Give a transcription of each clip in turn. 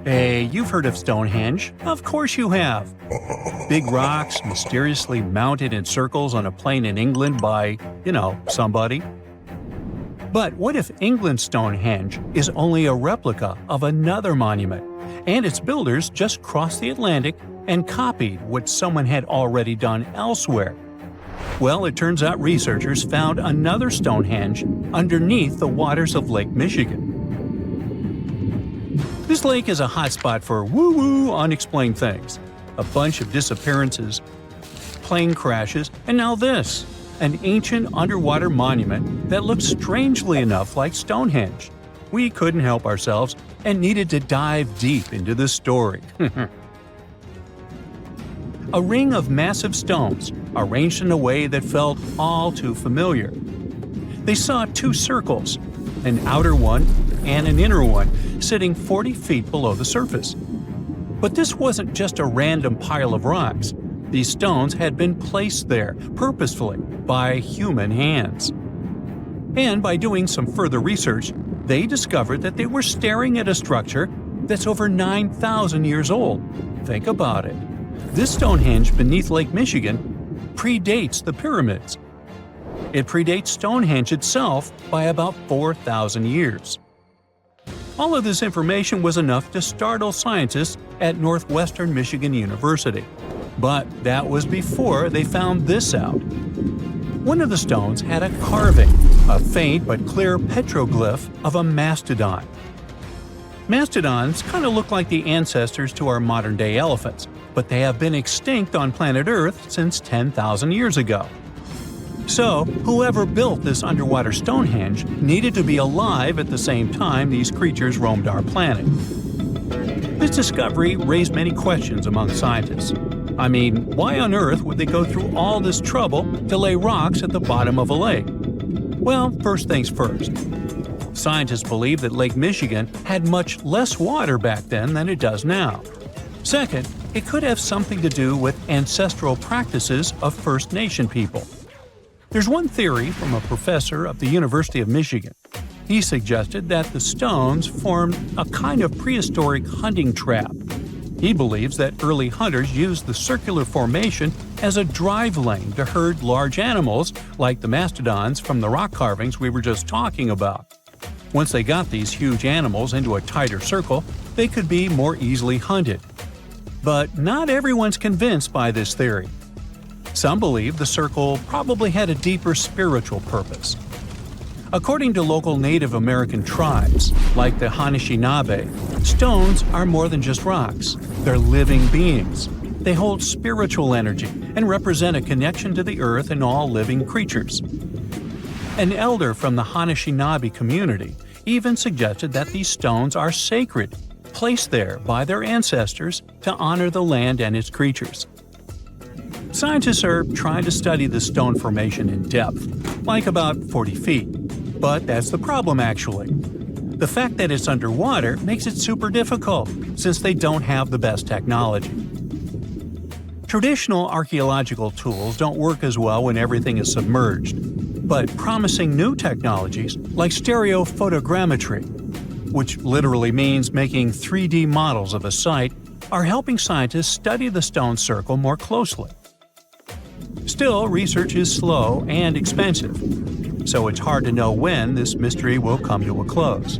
Hey, you've heard of Stonehenge? Of course you have. Big rocks mysteriously mounted in circles on a plain in England by, somebody. But what if England's Stonehenge is only a replica of another monument, and its builders just crossed the Atlantic and copied what someone had already done elsewhere? Well, it turns out researchers found another Stonehenge underneath the waters of Lake Michigan. This lake is a hotspot for woo-woo unexplained things. A bunch of disappearances, plane crashes, and now this, an ancient underwater monument that looks strangely enough like Stonehenge. We couldn't help ourselves and needed to dive deep into this story. A ring of massive stones, arranged in a way that felt all too familiar. They saw two circles, an outer one and an inner one, sitting 40 feet below the surface. But this wasn't just a random pile of rocks. These stones had been placed there, purposefully, by human hands. And by doing some further research, they discovered that they were staring at a structure that's over 9,000 years old. Think about it. This Stonehenge beneath Lake Michigan predates the pyramids. It predates Stonehenge itself by about 4,000 years. All of this information was enough to startle scientists at Northwestern Michigan University. But that was before they found this out. One of the stones had a carving, a faint but clear petroglyph of a mastodon. Mastodons kind of look like the ancestors to our modern-day elephants, but they have been extinct on planet Earth since 10,000 years ago. So, whoever built this underwater Stonehenge needed to be alive at the same time these creatures roamed our planet. This discovery raised many questions among scientists. I mean, why on earth would they go through all this trouble to lay rocks at the bottom of a lake? Well, first things first. Scientists believe that Lake Michigan had much less water back then than it does now. Second, it could have something to do with ancestral practices of First Nation people. There's one theory from a professor of the University of Michigan. He suggested that the stones formed a kind of prehistoric hunting trap. He believes that early hunters used the circular formation as a drive lane to herd large animals like the mastodons from the rock carvings we were just talking about. Once they got these huge animals into a tighter circle, they could be more easily hunted. But not everyone's convinced by this theory. Some believe the circle probably had a deeper spiritual purpose. According to local Native American tribes, like the Anishinaabe, stones are more than just rocks. They're living beings. They hold spiritual energy and represent a connection to the earth and all living creatures. An elder from the Anishinaabe community even suggested that these stones are sacred, placed there by their ancestors to honor the land and its creatures. Scientists are trying to study the stone formation in depth, like about 40 feet. But that's the problem, actually. The fact that it's underwater makes it super difficult, since they don't have the best technology. Traditional archaeological tools don't work as well when everything is submerged, but promising new technologies like stereophotogrammetry, which literally means making 3D models of a site, are helping scientists study the stone circle more closely. Still, research is slow and expensive, so it's hard to know when this mystery will come to a close.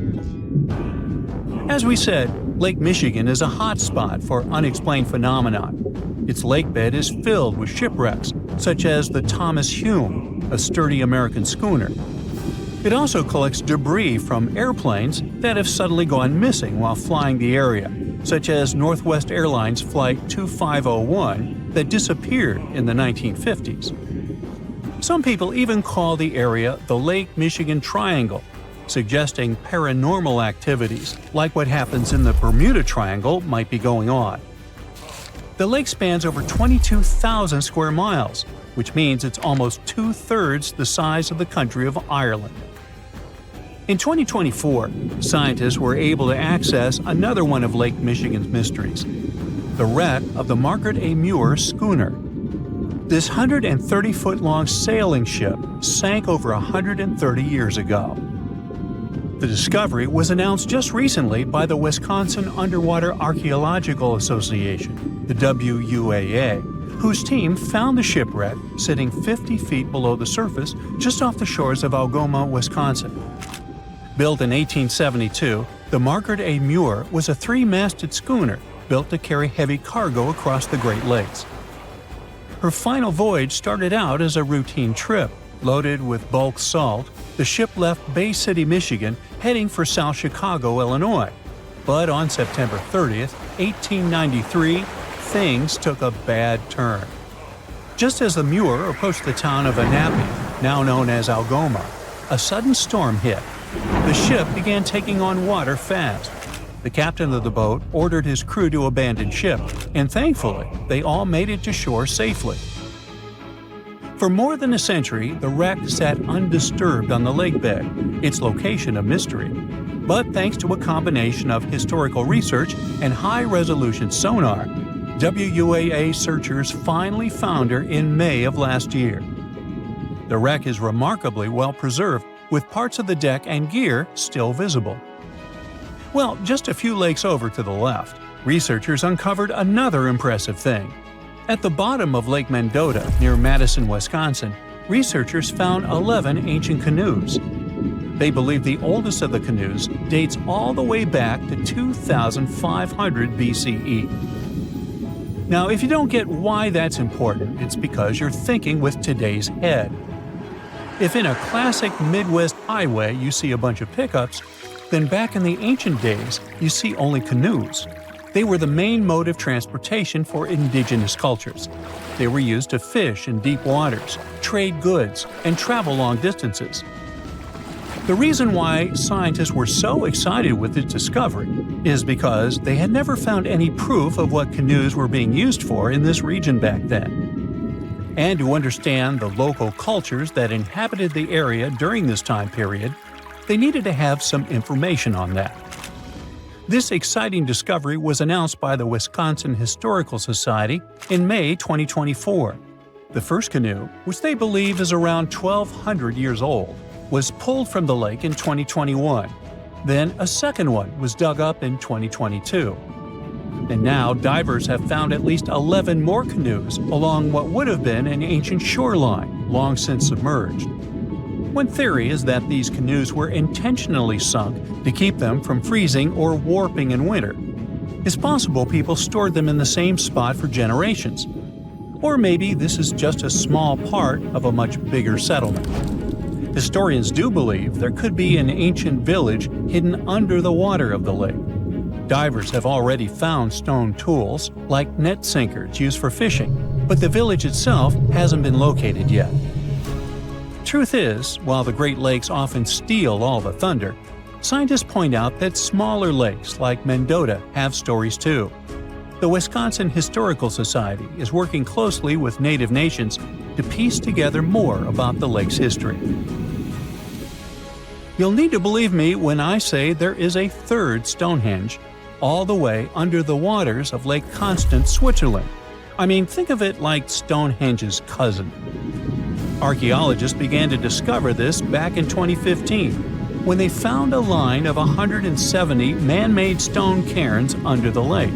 As we said, Lake Michigan is a hot spot for unexplained phenomena. Its lakebed is filled with shipwrecks, such as the Thomas Hume, a sturdy American schooner. It also collects debris from airplanes that have suddenly gone missing while flying the area, such as Northwest Airlines Flight 2501 that disappeared in the 1950s. Some people even call the area the Lake Michigan Triangle, suggesting paranormal activities like what happens in the Bermuda Triangle might be going on. The lake spans over 22,000 square miles, which means it's almost two-thirds the size of the country of Ireland. In 2024, scientists were able to access another one of Lake Michigan's mysteries, the wreck of the Margaret A. Muir schooner. This 130-foot-long sailing ship sank over 130 years ago. The discovery was announced just recently by the Wisconsin Underwater Archaeological Association, the WUAA, whose team found the shipwreck sitting 50 feet below the surface just off the shores of Algoma, Wisconsin. Built in 1872, the Margaret A. Muir was a three-masted schooner built to carry heavy cargo across the Great Lakes. Her final voyage started out as a routine trip. Loaded with bulk salt, the ship left Bay City, Michigan, heading for South Chicago, Illinois. But on September 30th, 1893, things took a bad turn. Just as the Muir approached the town of Annapolis, now known as Algoma, a sudden storm hit. The ship began taking on water fast. The captain of the boat ordered his crew to abandon ship, and thankfully, they all made it to shore safely. For more than a century, the wreck sat undisturbed on the lakebed, its location a mystery. But thanks to a combination of historical research and high-resolution sonar, WUAA searchers finally found her in May of last year. The wreck is remarkably well preserved, with parts of the deck and gear still visible. Well, just a few lakes over to the left, researchers uncovered another impressive thing. At the bottom of Lake Mendota, near Madison, Wisconsin, researchers found 11 ancient canoes. They believe the oldest of the canoes dates all the way back to 2500 BCE. Now, if you don't get why that's important, it's because you're thinking with today's head. If in a classic Midwest highway you see a bunch of pickups, then back in the ancient days you see only canoes. They were the main mode of transportation for indigenous cultures. They were used to fish in deep waters, trade goods, and travel long distances. The reason why scientists were so excited with this discovery is because they had never found any proof of what canoes were being used for in this region back then. And to understand the local cultures that inhabited the area during this time period, they needed to have some information on that. This exciting discovery was announced by the Wisconsin Historical Society in May 2024. The first canoe, which they believe is around 1,200 years old, was pulled from the lake in 2021. Then a second one was dug up in 2022. And now divers have found at least 11 more canoes along what would have been an ancient shoreline, long since submerged. One theory is that these canoes were intentionally sunk to keep them from freezing or warping in winter. It's possible people stored them in the same spot for generations. Or maybe this is just a small part of a much bigger settlement. Historians do believe there could be an ancient village hidden under the water of the lake. Divers have already found stone tools, like net sinkers used for fishing, but the village itself hasn't been located yet. Truth is, while the Great Lakes often steal all the thunder, scientists point out that smaller lakes like Mendota have stories too. The Wisconsin Historical Society is working closely with Native nations to piece together more about the lake's history. You'll need to believe me when I say there is a third Stonehenge, all the way under the waters of Lake Constance, Switzerland. I mean, think of it like Stonehenge's cousin. Archaeologists began to discover this back in 2015, when they found a line of 170 man-made stone cairns under the lake.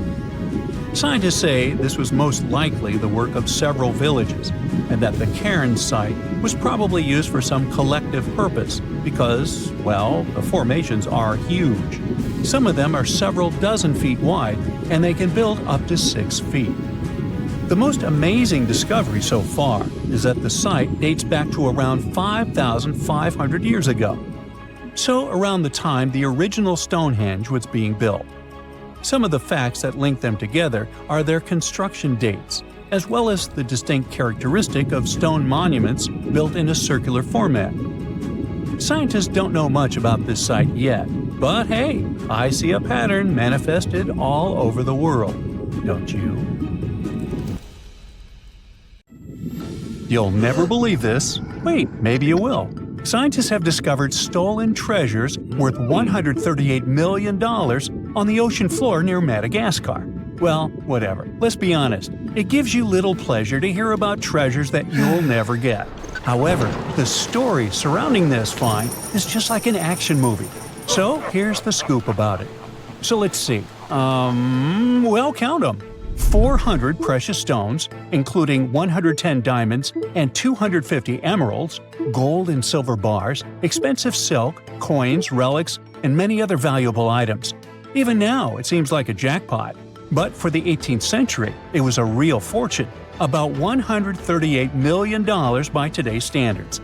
Scientists say this was most likely the work of several villages, and that the cairn site was probably used for some collective purpose because, well, the formations are huge. Some of them are several dozen feet wide, and they can build up to 6 feet. The most amazing discovery so far is that the site dates back to around 5,500 years ago. So around the time the original Stonehenge was being built. Some of the facts that link them together are their construction dates, as well as the distinct characteristic of stone monuments built in a circular format. Scientists don't know much about this site yet, but hey, I see a pattern manifested all over the world, don't you? You'll never believe this. Wait, maybe you will. Scientists have discovered stolen treasures worth $138 million on the ocean floor near Madagascar. Well, whatever. Let's be honest. It gives you little pleasure to hear about treasures that you'll never get. However, the story surrounding this find is just like an action movie. So here's the scoop about it. So let's see. Well, count them. 400 precious stones, including 110 diamonds and 250 emeralds, gold and silver bars, expensive silk, coins, relics, and many other valuable items. Even now, it seems like a jackpot. But for the 18th century, it was a real fortune, about $138 million by today's standards.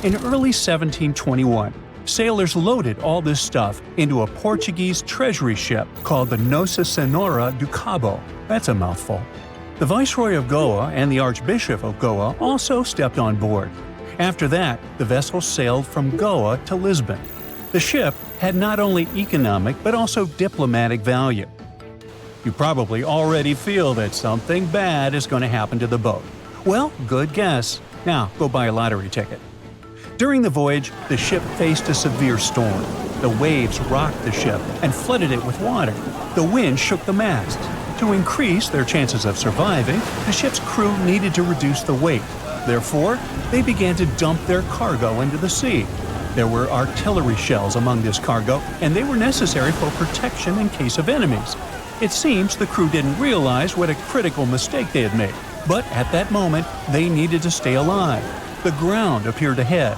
In early 1721, sailors loaded all this stuff into a Portuguese treasury ship called the Nossa Senhora do Cabo. That's a mouthful. The Viceroy of Goa and the Archbishop of Goa also stepped on board. After that, the vessel sailed from Goa to Lisbon. The ship had not only economic but also diplomatic value. You probably already feel that something bad is going to happen to the boat. Well, good guess. Now, go buy a lottery ticket. During the voyage, the ship faced a severe storm. The waves rocked the ship and flooded it with water. The wind shook the masts. To increase their chances of surviving, the ship's crew needed to reduce the weight. Therefore, they began to dump their cargo into the sea. There were artillery shells among this cargo, and they were necessary for protection in case of enemies. It seems the crew didn't realize what a critical mistake they had made, but at that moment, they needed to stay alive. The ground appeared ahead.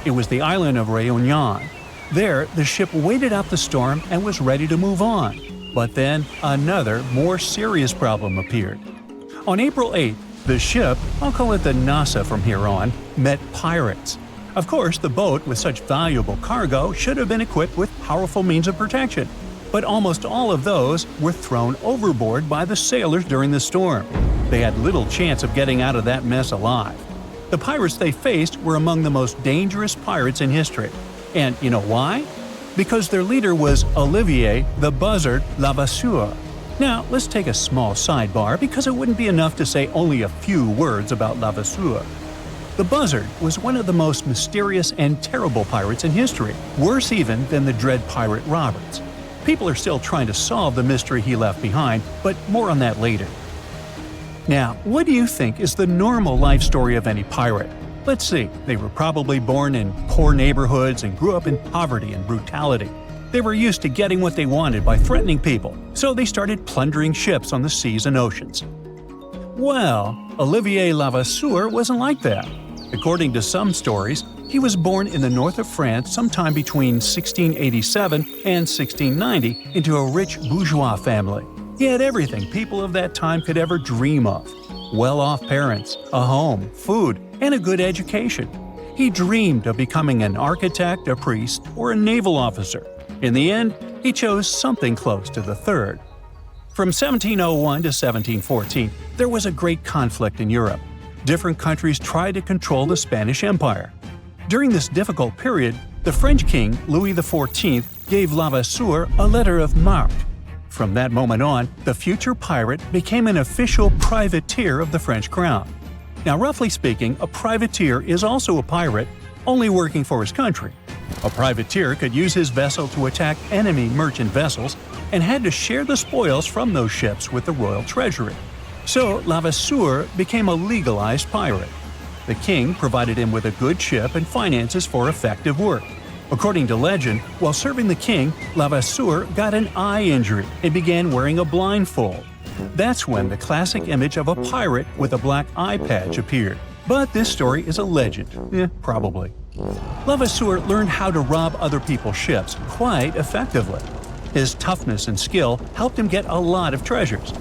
It was the island of Réunion. There, the ship waited out the storm and was ready to move on. But then, another, more serious problem appeared. On April 8th, the ship, I'll call it the NASA from here on, met pirates. Of course, the boat with such valuable cargo should have been equipped with powerful means of protection. But almost all of those were thrown overboard by the sailors during the storm. They had little chance of getting out of that mess alive. The pirates they faced were among the most dangerous pirates in history. And you know why? Because their leader was Olivier the Buzzard Levasseur. Now, let's take a small sidebar because it wouldn't be enough to say only a few words about Levasseur. The Buzzard was one of the most mysterious and terrible pirates in history, worse even than the dread pirate Roberts. People are still trying to solve the mystery he left behind, but more on that later. Now, what do you think is the normal life story of any pirate? Let's see, they were probably born in poor neighborhoods and grew up in poverty and brutality. They were used to getting what they wanted by threatening people, so they started plundering ships on the seas and oceans. Well, Olivier Levasseur wasn't like that. According to some stories, he was born in the north of France sometime between 1687 and 1690 into a rich bourgeois family. He had everything people of that time could ever dream of: well-off parents, a home, food, and a good education. He dreamed of becoming an architect, a priest, or a naval officer. In the end, he chose something close to the third. From 1701 to 1714, there was a great conflict in Europe. Different countries tried to control the Spanish Empire. During this difficult period, the French king, Louis XIV, gave Levasseur a letter of marque. From that moment on, the future pirate became an official privateer of the French crown. Now, roughly speaking, a privateer is also a pirate, only working for his country. A privateer could use his vessel to attack enemy merchant vessels and had to share the spoils from those ships with the royal treasury. So Levasseur became a legalized pirate. The king provided him with a good ship and finances for effective work. According to legend, while serving the king, Levasseur got an eye injury and began wearing a blindfold. That's when the classic image of a pirate with a black eye patch appeared. But this story is a legend. Probably. Levasseur learned how to rob other people's ships quite effectively. His toughness and skill helped him get a lot of treasures.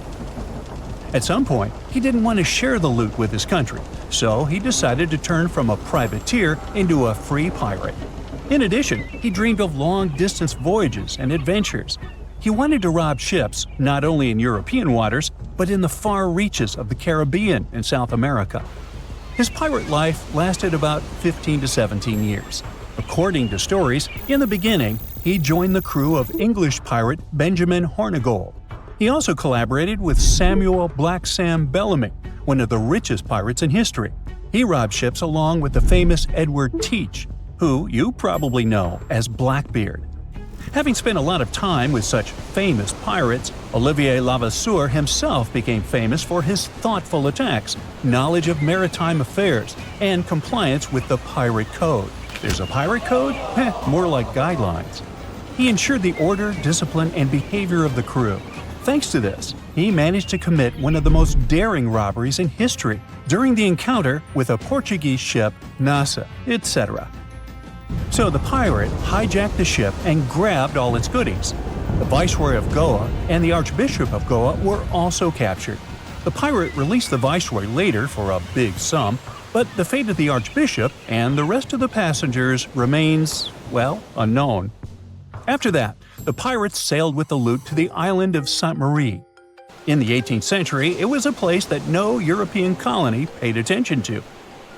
At some point, he didn't want to share the loot with his country, so he decided to turn from a privateer into a free pirate. In addition, he dreamed of long-distance voyages and adventures. He wanted to rob ships not only in European waters, but in the far reaches of the Caribbean and South America. His pirate life lasted about 15 to 17 years. According to stories, in the beginning, he joined the crew of English pirate Benjamin Hornigold. He also collaborated with Samuel Black Sam Bellamy, one of the richest pirates in history. He robbed ships along with the famous Edward Teach, who you probably know as Blackbeard. Having spent a lot of time with such famous pirates, Olivier Levasseur himself became famous for his thoughtful attacks, knowledge of maritime affairs, and compliance with the pirate code. There's a pirate code? More like guidelines. He ensured the order, discipline, and behavior of the crew. Thanks to this, he managed to commit one of the most daring robberies in history during the encounter with a Portuguese ship, NASA, etc. So the pirate hijacked the ship and grabbed all its goodies. The Viceroy of Goa and the Archbishop of Goa were also captured. The pirate released the Viceroy later for a big sum, but the fate of the Archbishop and the rest of the passengers remains, well, unknown. After that, the pirates sailed with the loot to the island of Sainte-Marie. In the 18th century, it was a place that no European colony paid attention to.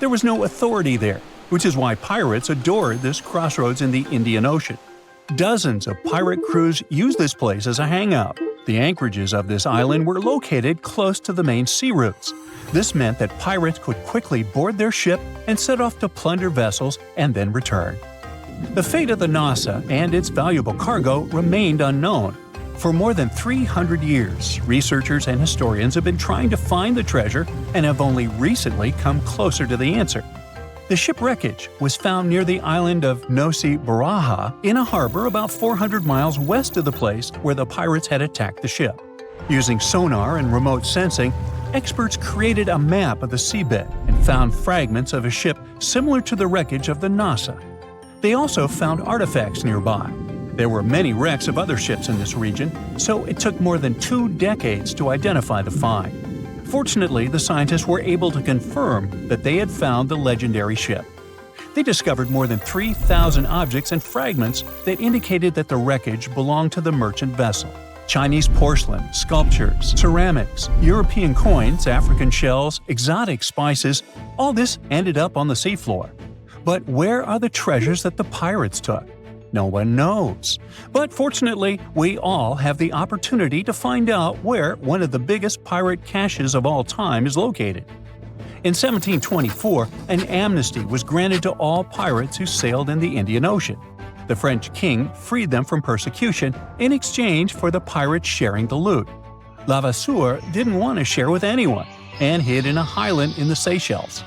There was no authority there, which is why pirates adored this crossroads in the Indian Ocean. Dozens of pirate crews used this place as a hangout. The anchorages of this island were located close to the main sea routes. This meant that pirates could quickly board their ship and set off to plunder vessels and then return. The fate of the NASA and its valuable cargo remained unknown. For more than 300 years, researchers and historians have been trying to find the treasure and have only recently come closer to the answer. The shipwreckage was found near the island of Nosi Baraha in a harbor about 400 miles west of the place where the pirates had attacked the ship. Using sonar and remote sensing, experts created a map of the seabed and found fragments of a ship similar to the wreckage of the NASA. They also found artifacts nearby. There were many wrecks of other ships in this region, so it took more than 2 decades to identify the find. Fortunately, the scientists were able to confirm that they had found the legendary ship. They discovered more than 3,000 objects and fragments that indicated that the wreckage belonged to the merchant vessel. Chinese porcelain, sculptures, ceramics, European coins, African shells, exotic spices – all this ended up on the seafloor. But where are the treasures that the pirates took? No one knows. But fortunately, we all have the opportunity to find out where one of the biggest pirate caches of all time is located. In 1724, an amnesty was granted to all pirates who sailed in the Indian Ocean. The French king freed them from persecution in exchange for the pirates sharing the loot. Levasseur didn't want to share with anyone and hid in a highland in the Seychelles.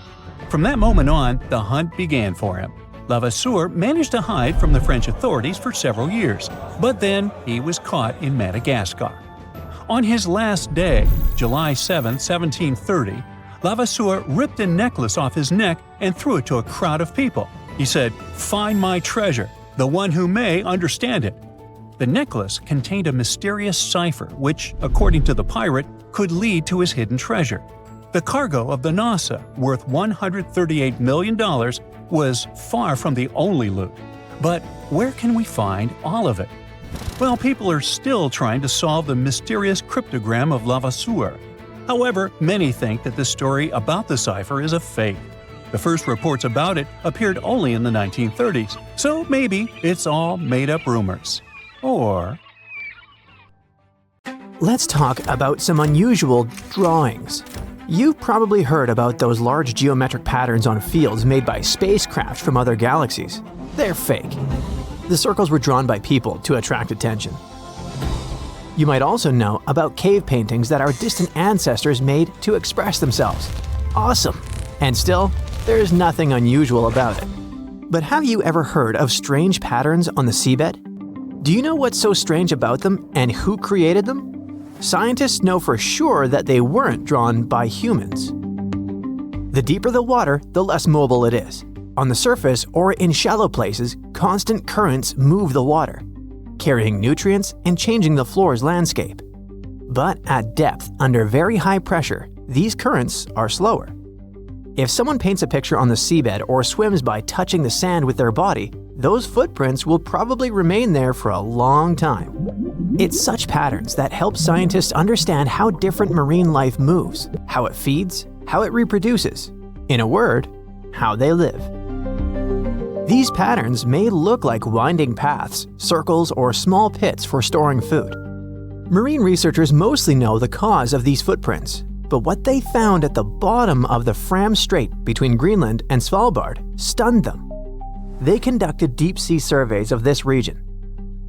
From that moment on, the hunt began for him. Levasseur managed to hide from the French authorities for several years, but then he was caught in Madagascar. On his last day, July 7, 1730, Levasseur ripped a necklace off his neck and threw it to a crowd of people. He said, "Find my treasure, the one who may understand it." The necklace contained a mysterious cipher which, according to the pirate, could lead to his hidden treasure. The cargo of the NASA, worth $138 million, was far from the only loot. But where can we find all of it? Well, people are still trying to solve the mysterious cryptogram of Levasseur. However, many think that the story about the cipher is a fake. The first reports about it appeared only in the 1930s, so maybe it's all made-up rumors. Or… Let's talk about some unusual drawings. You've probably heard about those large geometric patterns on fields made by spacecraft from other galaxies. They're fake. The circles were drawn by people to attract attention. You might also know about cave paintings that our distant ancestors made to express themselves. Awesome! And still, there's nothing unusual about it. But have you ever heard of strange patterns on the seabed? Do you know what's so strange about them and who created them? Scientists know for sure that they weren't drawn by humans. The deeper the water, the less mobile it is. On the surface or in shallow places, constant currents move the water, carrying nutrients and changing the floor's landscape. But at depth, under very high pressure, these currents are slower. If someone paints a picture on the seabed or swims by touching the sand with their body, those footprints will probably remain there for a long time. It's such patterns that help scientists understand how different marine life moves, how it feeds, how it reproduces. In a word, how they live. These patterns may look like winding paths, circles, or small pits for storing food. Marine researchers mostly know the cause of these footprints, but what they found at the bottom of the Fram Strait between Greenland and Svalbard stunned them. They conducted deep-sea surveys of this region.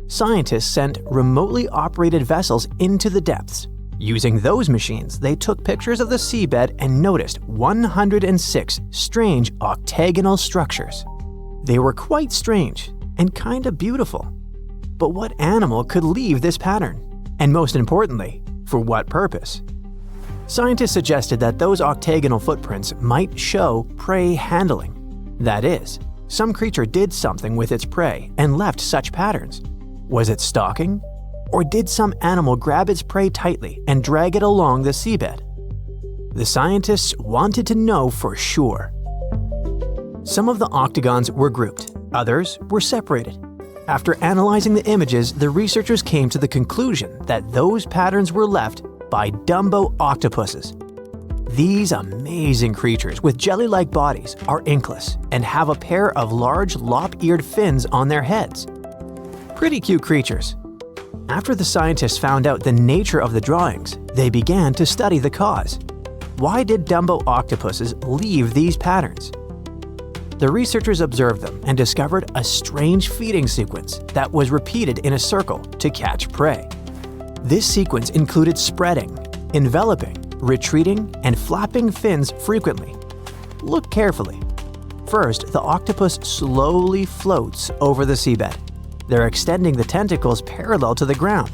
Scientists sent remotely operated vessels into the depths. Using those machines, they took pictures of the seabed and noticed 106 strange octagonal structures. They were quite strange and kinda beautiful. But what animal could leave this pattern? And most importantly, for what purpose? Scientists suggested that those octagonal footprints might show prey handling. That is, some creature did something with its prey and left such patterns. Was it stalking? Or did some animal grab its prey tightly and drag it along the seabed? The scientists wanted to know for sure. Some of the octagons were grouped, others were separated. After analyzing the images, the researchers came to the conclusion that those patterns were left by Dumbo octopuses. These amazing creatures with jelly-like bodies are inkless and have a pair of large lop-eared fins on their heads. Pretty cute creatures. After the scientists found out the nature of the drawings, they began to study the cause. Why did Dumbo octopuses leave these patterns? The researchers observed them and discovered a strange feeding sequence that was repeated in a circle to catch prey. This sequence included spreading, enveloping, retreating, and flapping fins frequently. Look carefully. First, the octopus slowly floats over the seabed. They're extending the tentacles parallel to the ground.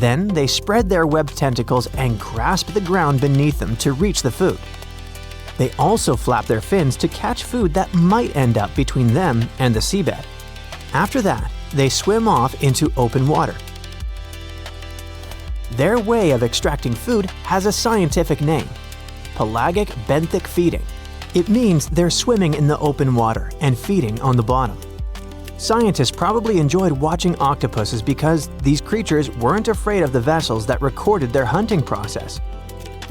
Then they spread their webbed tentacles and grasp the ground beneath them to reach the food. They also flap their fins to catch food that might end up between them and the seabed. After that, they swim off into open water. Their way of extracting food has a scientific name: pelagic benthic feeding. It means they're swimming in the open water and feeding on the bottom. Scientists probably enjoyed watching octopuses because these creatures weren't afraid of the vessels that recorded their hunting process.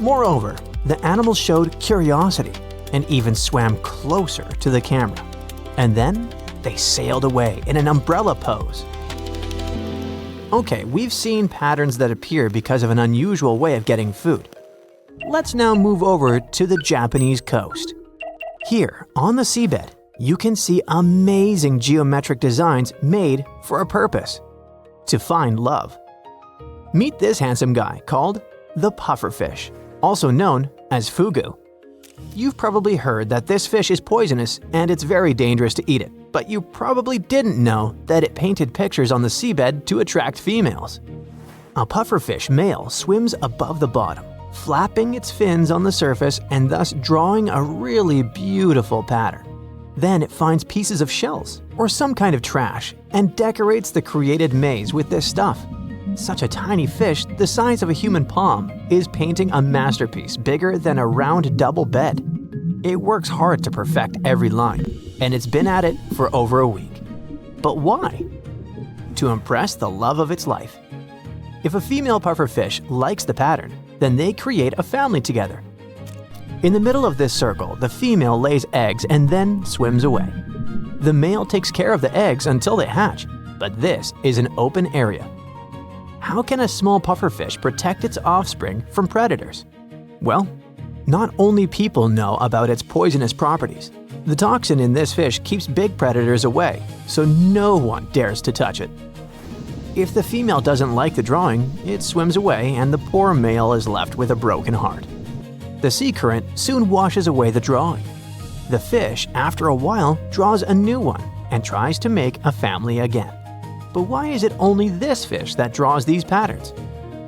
Moreover, the animals showed curiosity and even swam closer to the camera. And then they sailed away in an umbrella pose. Okay, we've seen patterns that appear because of an unusual way of getting food. Let's now move over to the Japanese coast. Here, on the seabed, you can see amazing geometric designs made for a purpose: to find love. Meet this handsome guy called the Pufferfish, also known as fugu. You've probably heard that this fish is poisonous and it's very dangerous to eat it, but you probably didn't know that it painted pictures on the seabed to attract females. A pufferfish male swims above the bottom, flapping its fins on the surface and thus drawing a really beautiful pattern. Then it finds pieces of shells or some kind of trash and decorates the created maze with this stuff. Such a tiny fish the size of a human palm is painting a masterpiece bigger than a round double bed. It works hard to perfect every line, and it's been at it for over a week. But why? To impress the love of its life. If a female pufferfish likes the pattern, then they create a family together. In the middle of this circle, the female lays eggs and then swims away. The male takes care of the eggs until they hatch, but this is an open area. How can a small pufferfish protect its offspring from predators? Well, not only people know about its poisonous properties. The toxin in this fish keeps big predators away, so no one dares to touch it. If the female doesn't like the drawing, it swims away and the poor male is left with a broken heart. The sea current soon washes away the drawing. The fish, after a while, draws a new one and tries to make a family again. But why is it only this fish that draws these patterns?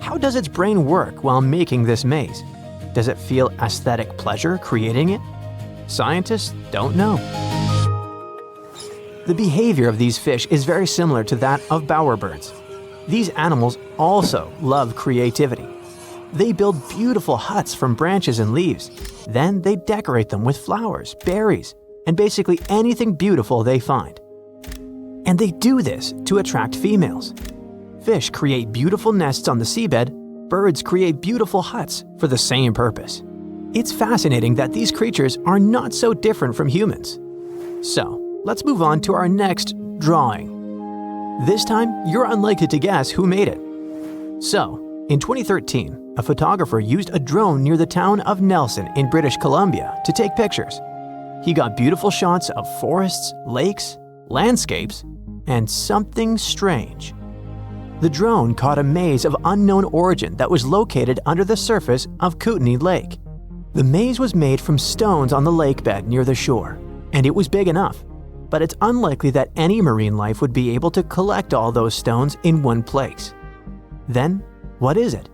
How does its brain work while making this maze? Does it feel aesthetic pleasure creating it? Scientists don't know. The behavior of these fish is very similar to that of bowerbirds. These animals also love creativity. They build beautiful huts from branches and leaves. Then they decorate them with flowers, berries, and basically anything beautiful they find. And they do this to attract females. Fish create beautiful nests on the seabed. Birds create beautiful huts for the same purpose. It's fascinating that these creatures are not so different from humans. So, let's move on to our next drawing. This time, you're unlikely to guess who made it. So, in 2013, a photographer used a drone near the town of Nelson in British Columbia to take pictures. He got beautiful shots of forests, lakes, landscapes, and something strange. The drone caught a maze of unknown origin that was located under the surface of Kootenay Lake. The maze was made from stones on the lake bed near the shore, and it was big enough. but it's unlikely that any marine life would be able to collect all those stones in one place. Then, what is it?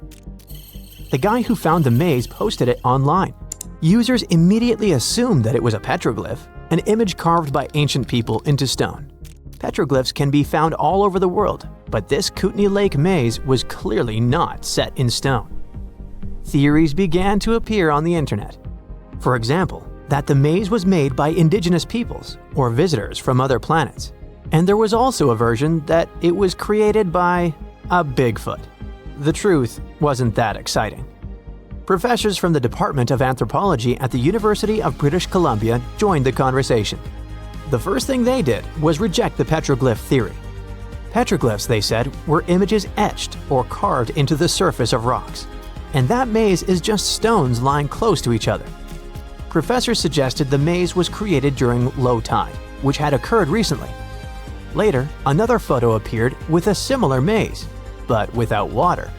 The guy who found the maze posted it online. Users immediately assumed that it was a petroglyph, an image carved by ancient people into stone. Petroglyphs can be found all over the world, but this Kootenay Lake maze was clearly not set in stone. Theories began to appear on the internet. For example, that the maze was made by indigenous peoples or visitors from other planets. And there was also a version that it was created by a Bigfoot. The truth wasn't that exciting. Professors from the Department of Anthropology at the University of British Columbia joined the conversation. The first thing they did was reject the petroglyph theory. Petroglyphs, they said, were images etched or carved into the surface of rocks. And that maze is just stones lying close to each other. Professors suggested the maze was created during low tide, which had occurred recently. Later, another photo appeared with a similar maze, but without water.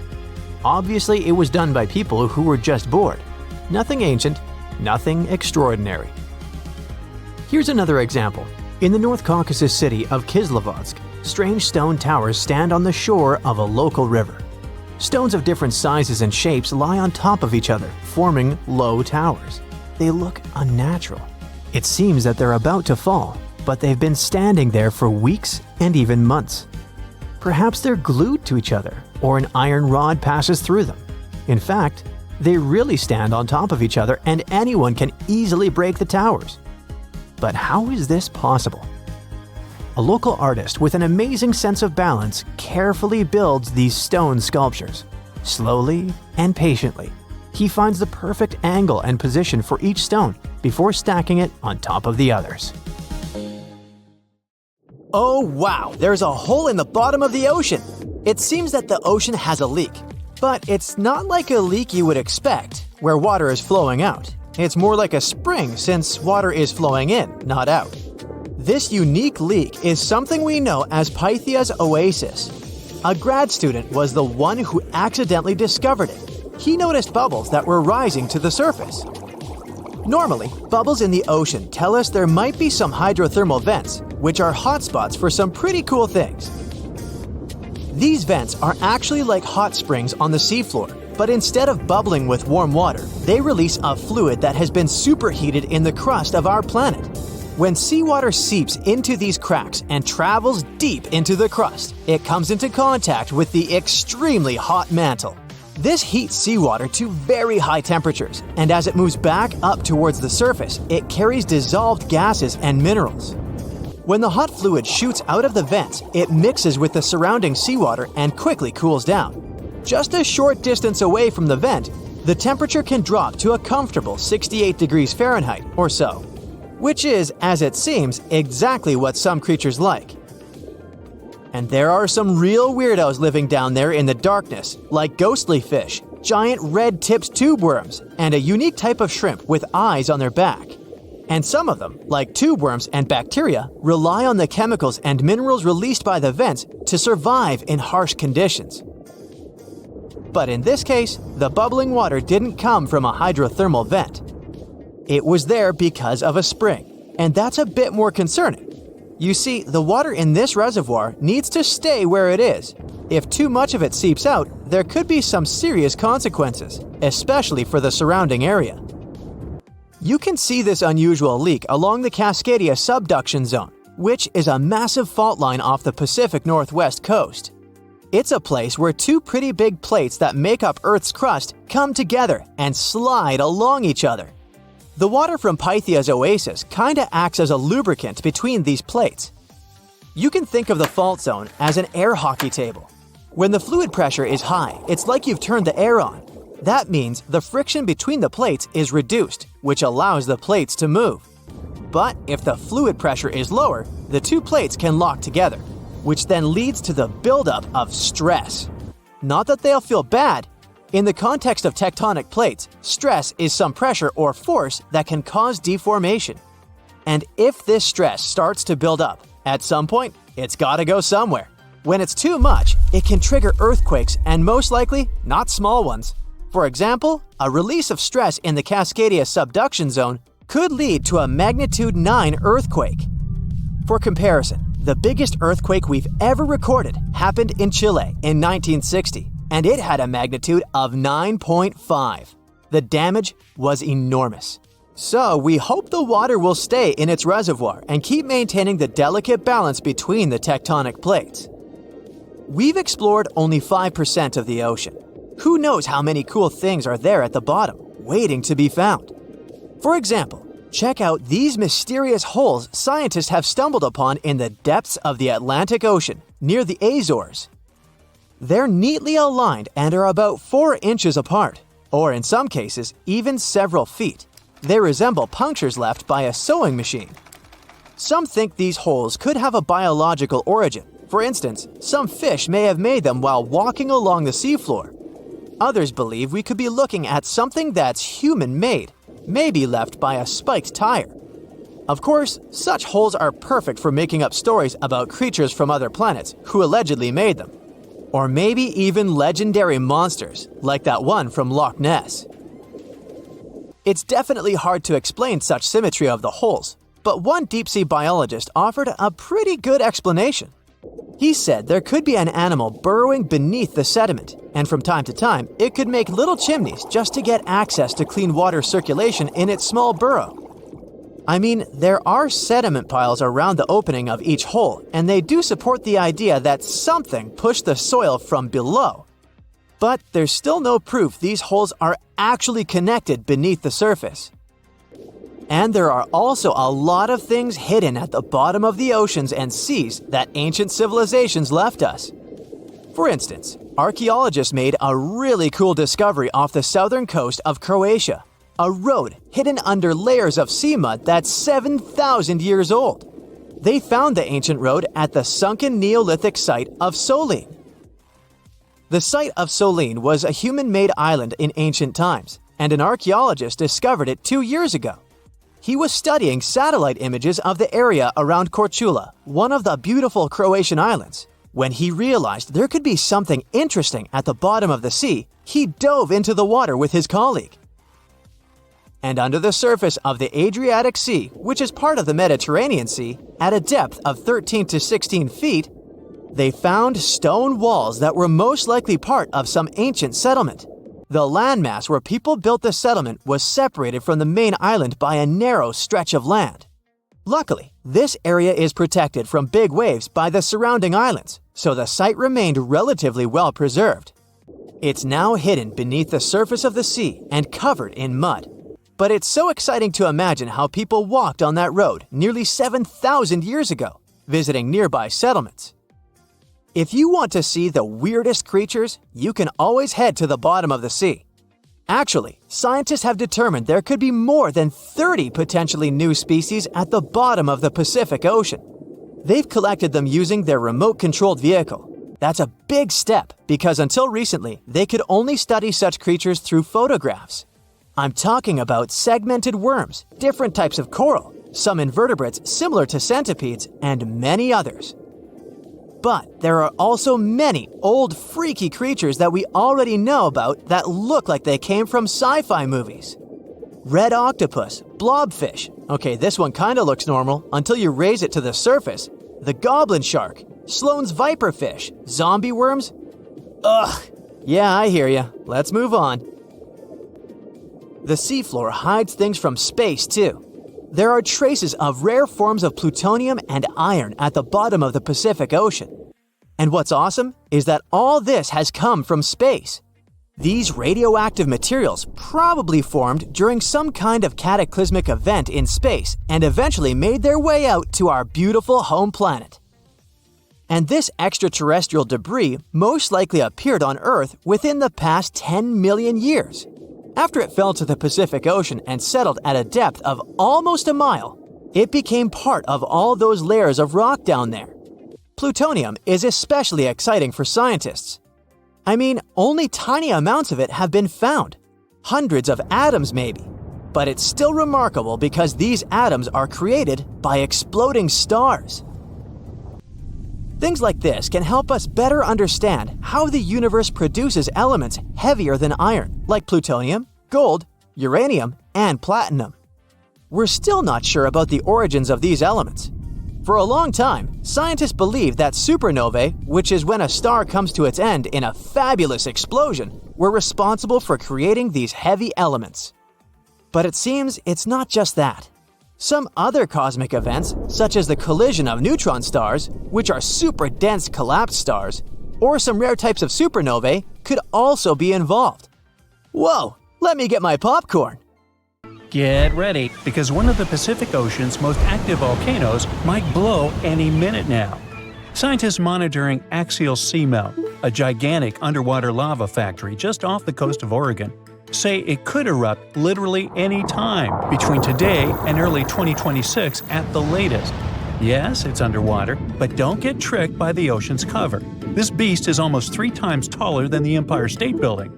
Obviously, it was done by people who were just bored. Nothing ancient, nothing extraordinary. Here's another example. In the North Caucasus city of Kislovodsk, strange stone towers stand on the shore of a local river. Stones of different sizes and shapes lie on top of each other, forming low towers. They look unnatural. It seems that they're about to fall, but they've been standing there for weeks and even months. Perhaps they're glued to each other, or an iron rod passes through them. In fact, they really stand on top of each other and anyone can easily break the towers. But how is this possible? A local artist with an amazing sense of balance carefully builds these stone sculptures. Slowly and patiently, he finds the perfect angle and position for each stone before stacking it on top of the others. Oh wow, there's a hole in the bottom of the ocean. It seems that the ocean has a leak. But it's not like a leak you would expect, where water is flowing out. It's more like a spring since water is flowing in, not out. This unique leak is something we know as Pythia's Oasis. A grad student was the one who accidentally discovered it. He noticed bubbles that were rising to the surface. Normally, bubbles in the ocean tell us there might be some hydrothermal vents, which are hotspots for some pretty cool things. These vents are actually like hot springs on the seafloor, but instead of bubbling with warm water, they release a fluid that has been superheated in the crust of our planet. When seawater seeps into these cracks and travels deep into the crust, it comes into contact with the extremely hot mantle. This heats seawater to very high temperatures, and as it moves back up towards the surface, it carries dissolved gases and minerals. When the hot fluid shoots out of the vents, it mixes with the surrounding seawater and quickly cools down. Just a short distance away from the vent, the temperature can drop to a comfortable 68 degrees Fahrenheit or so, which is, as it seems, exactly what some creatures like. And there are some real weirdos living down there in the darkness, like ghostly fish, giant red-tipped tube worms, and a unique type of shrimp with eyes on their back. And some of them, like tube worms and bacteria, rely on the chemicals and minerals released by the vents to survive in harsh conditions. But in this case, the bubbling water didn't come from a hydrothermal vent. It was there because of a spring, and that's a bit more concerning. You see, the water in this reservoir needs to stay where it is. If too much of it seeps out, there could be some serious consequences, especially for the surrounding area. You can see this unusual leak along the Cascadia subduction zone, which is a massive fault line off the Pacific Northwest coast. It's a place where two pretty big plates that make up Earth's crust come together and slide along each other. The water from Pythia's Oasis kinda acts as a lubricant between these plates. You can think of the fault zone as an air hockey table. When the fluid pressure is high, it's like you've turned the air on. That means the friction between the plates is reduced, which allows the plates to move. But if the fluid pressure is lower, the two plates can lock together, which then leads to the buildup of stress. Not that they'll feel bad. In the context of tectonic plates, stress is some pressure or force that can cause deformation. And if this stress starts to build up, at some point, it's gotta go somewhere. When it's too much, it can trigger earthquakes and most likely, not small ones. For example, a release of stress in the Cascadia subduction zone could lead to a magnitude 9 earthquake. For comparison, the biggest earthquake we've ever recorded happened in Chile in 1960, and it had a magnitude of 9.5. The damage was enormous. So we hope the water will stay in its reservoir and keep maintaining the delicate balance between the tectonic plates. We've explored only 5% of the ocean. Who knows how many cool things are there at the bottom, waiting to be found? For example, check out these mysterious holes scientists have stumbled upon in the depths of the Atlantic Ocean, near the Azores. They're neatly aligned and are about 4 inches apart, or in some cases, even several feet. They resemble punctures left by a sewing machine. Some think these holes could have a biological origin. For instance, some fish may have made them while walking along the seafloor. Others believe we could be looking at something that's human-made, maybe left by a spiked tire. Of course, such holes are perfect for making up stories about creatures from other planets who allegedly made them. Or maybe even legendary monsters, like that one from Loch Ness. It's definitely hard to explain such symmetry of the holes, but one deep-sea biologist offered a pretty good explanation. He said there could be an animal burrowing beneath the sediment, and from time to time, it could make little chimneys just to get access to clean water circulation in its small burrow. I mean, there are sediment piles around the opening of each hole, and they do support the idea that something pushed the soil from below. But there's still no proof these holes are actually connected beneath the surface. And there are also a lot of things hidden at the bottom of the oceans and seas that ancient civilizations left us. For instance, archaeologists made a really cool discovery off the southern coast of Croatia, a road hidden under layers of sea mud that's 7,000 years old. They found the ancient road at the sunken Neolithic site of Solin. The site of Solin was a human-made island in ancient times, and an archaeologist discovered it 2 years ago. He was studying satellite images of the area around Korčula, one of the beautiful Croatian islands. When he realized there could be something interesting at the bottom of the sea, he dove into the water with his colleague. And under the surface of the Adriatic Sea, which is part of the Mediterranean Sea, at a depth of 13 to 16 feet, they found stone walls that were most likely part of some ancient settlement. The landmass where people built the settlement was separated from the main island by a narrow stretch of land. Luckily, this area is protected from big waves by the surrounding islands, so the site remained relatively well preserved. It's now hidden beneath the surface of the sea and covered in mud. But it's so exciting to imagine how people walked on that road nearly 7,000 years ago, visiting nearby settlements. If you want to see the weirdest creatures, you can always head to the bottom of the sea. Actually, scientists have determined there could be more than 30 potentially new species at the bottom of the Pacific Ocean. They've collected them using their remote-controlled vehicle. That's a big step because until recently, they could only study such creatures through photographs. I'm talking about segmented worms, different types of coral, some invertebrates similar to centipedes, and many others. But there are also many old freaky creatures that we already know about that look like they came from sci-fi movies. Red octopus, blobfish. Okay, this one kinda looks normal until you raise it to the surface. The goblin shark, Sloane's viperfish, zombie worms. Ugh. Yeah, I hear ya. Let's move on. The seafloor hides things from space too. There are traces of rare forms of plutonium and iron at the bottom of the Pacific Ocean. And what's awesome is that all this has come from space. These radioactive materials probably formed during some kind of cataclysmic event in space and eventually made their way out to our beautiful home planet. And this extraterrestrial debris most likely appeared on Earth within the past 10 million years. After it fell to the Pacific Ocean and settled at a depth of almost a mile, it became part of all those layers of rock down there. Plutonium is especially exciting for scientists. I mean, only tiny amounts of it have been found. Hundreds of atoms maybe. But it's still remarkable because these atoms are created by exploding stars. Things like this can help us better understand how the universe produces elements heavier than iron, like plutonium, gold, uranium, and platinum. We're still not sure about the origins of these elements. For a long time, scientists believed that supernovae, which is when a star comes to its end in a fabulous explosion, were responsible for creating these heavy elements. But it seems it's not just that. Some other cosmic events, such as the collision of neutron stars, which are super dense collapsed stars, or some rare types of supernovae, could also be involved. Whoa, let me get my popcorn. Get ready, because one of the Pacific Ocean's most active volcanoes might blow any minute now. Scientists monitoring Axial Seamount, a gigantic underwater lava factory just off the coast of Oregon, say it could erupt literally any time between today and early 2026 at the latest. Yes, it's underwater, but don't get tricked by the ocean's cover. This beast is almost 3 times taller than the Empire State Building.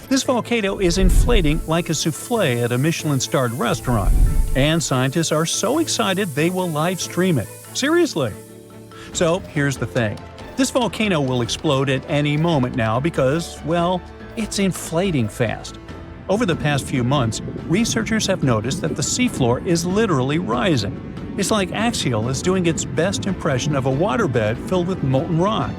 This volcano is inflating like a souffle at a Michelin-starred restaurant, and scientists are so excited they will live stream it. Seriously! So here's the thing. This volcano will explode at any moment now because, well, it's inflating fast. Over the past few months, researchers have noticed that the seafloor is literally rising. It's like Axial is doing its best impression of a waterbed filled with molten rock.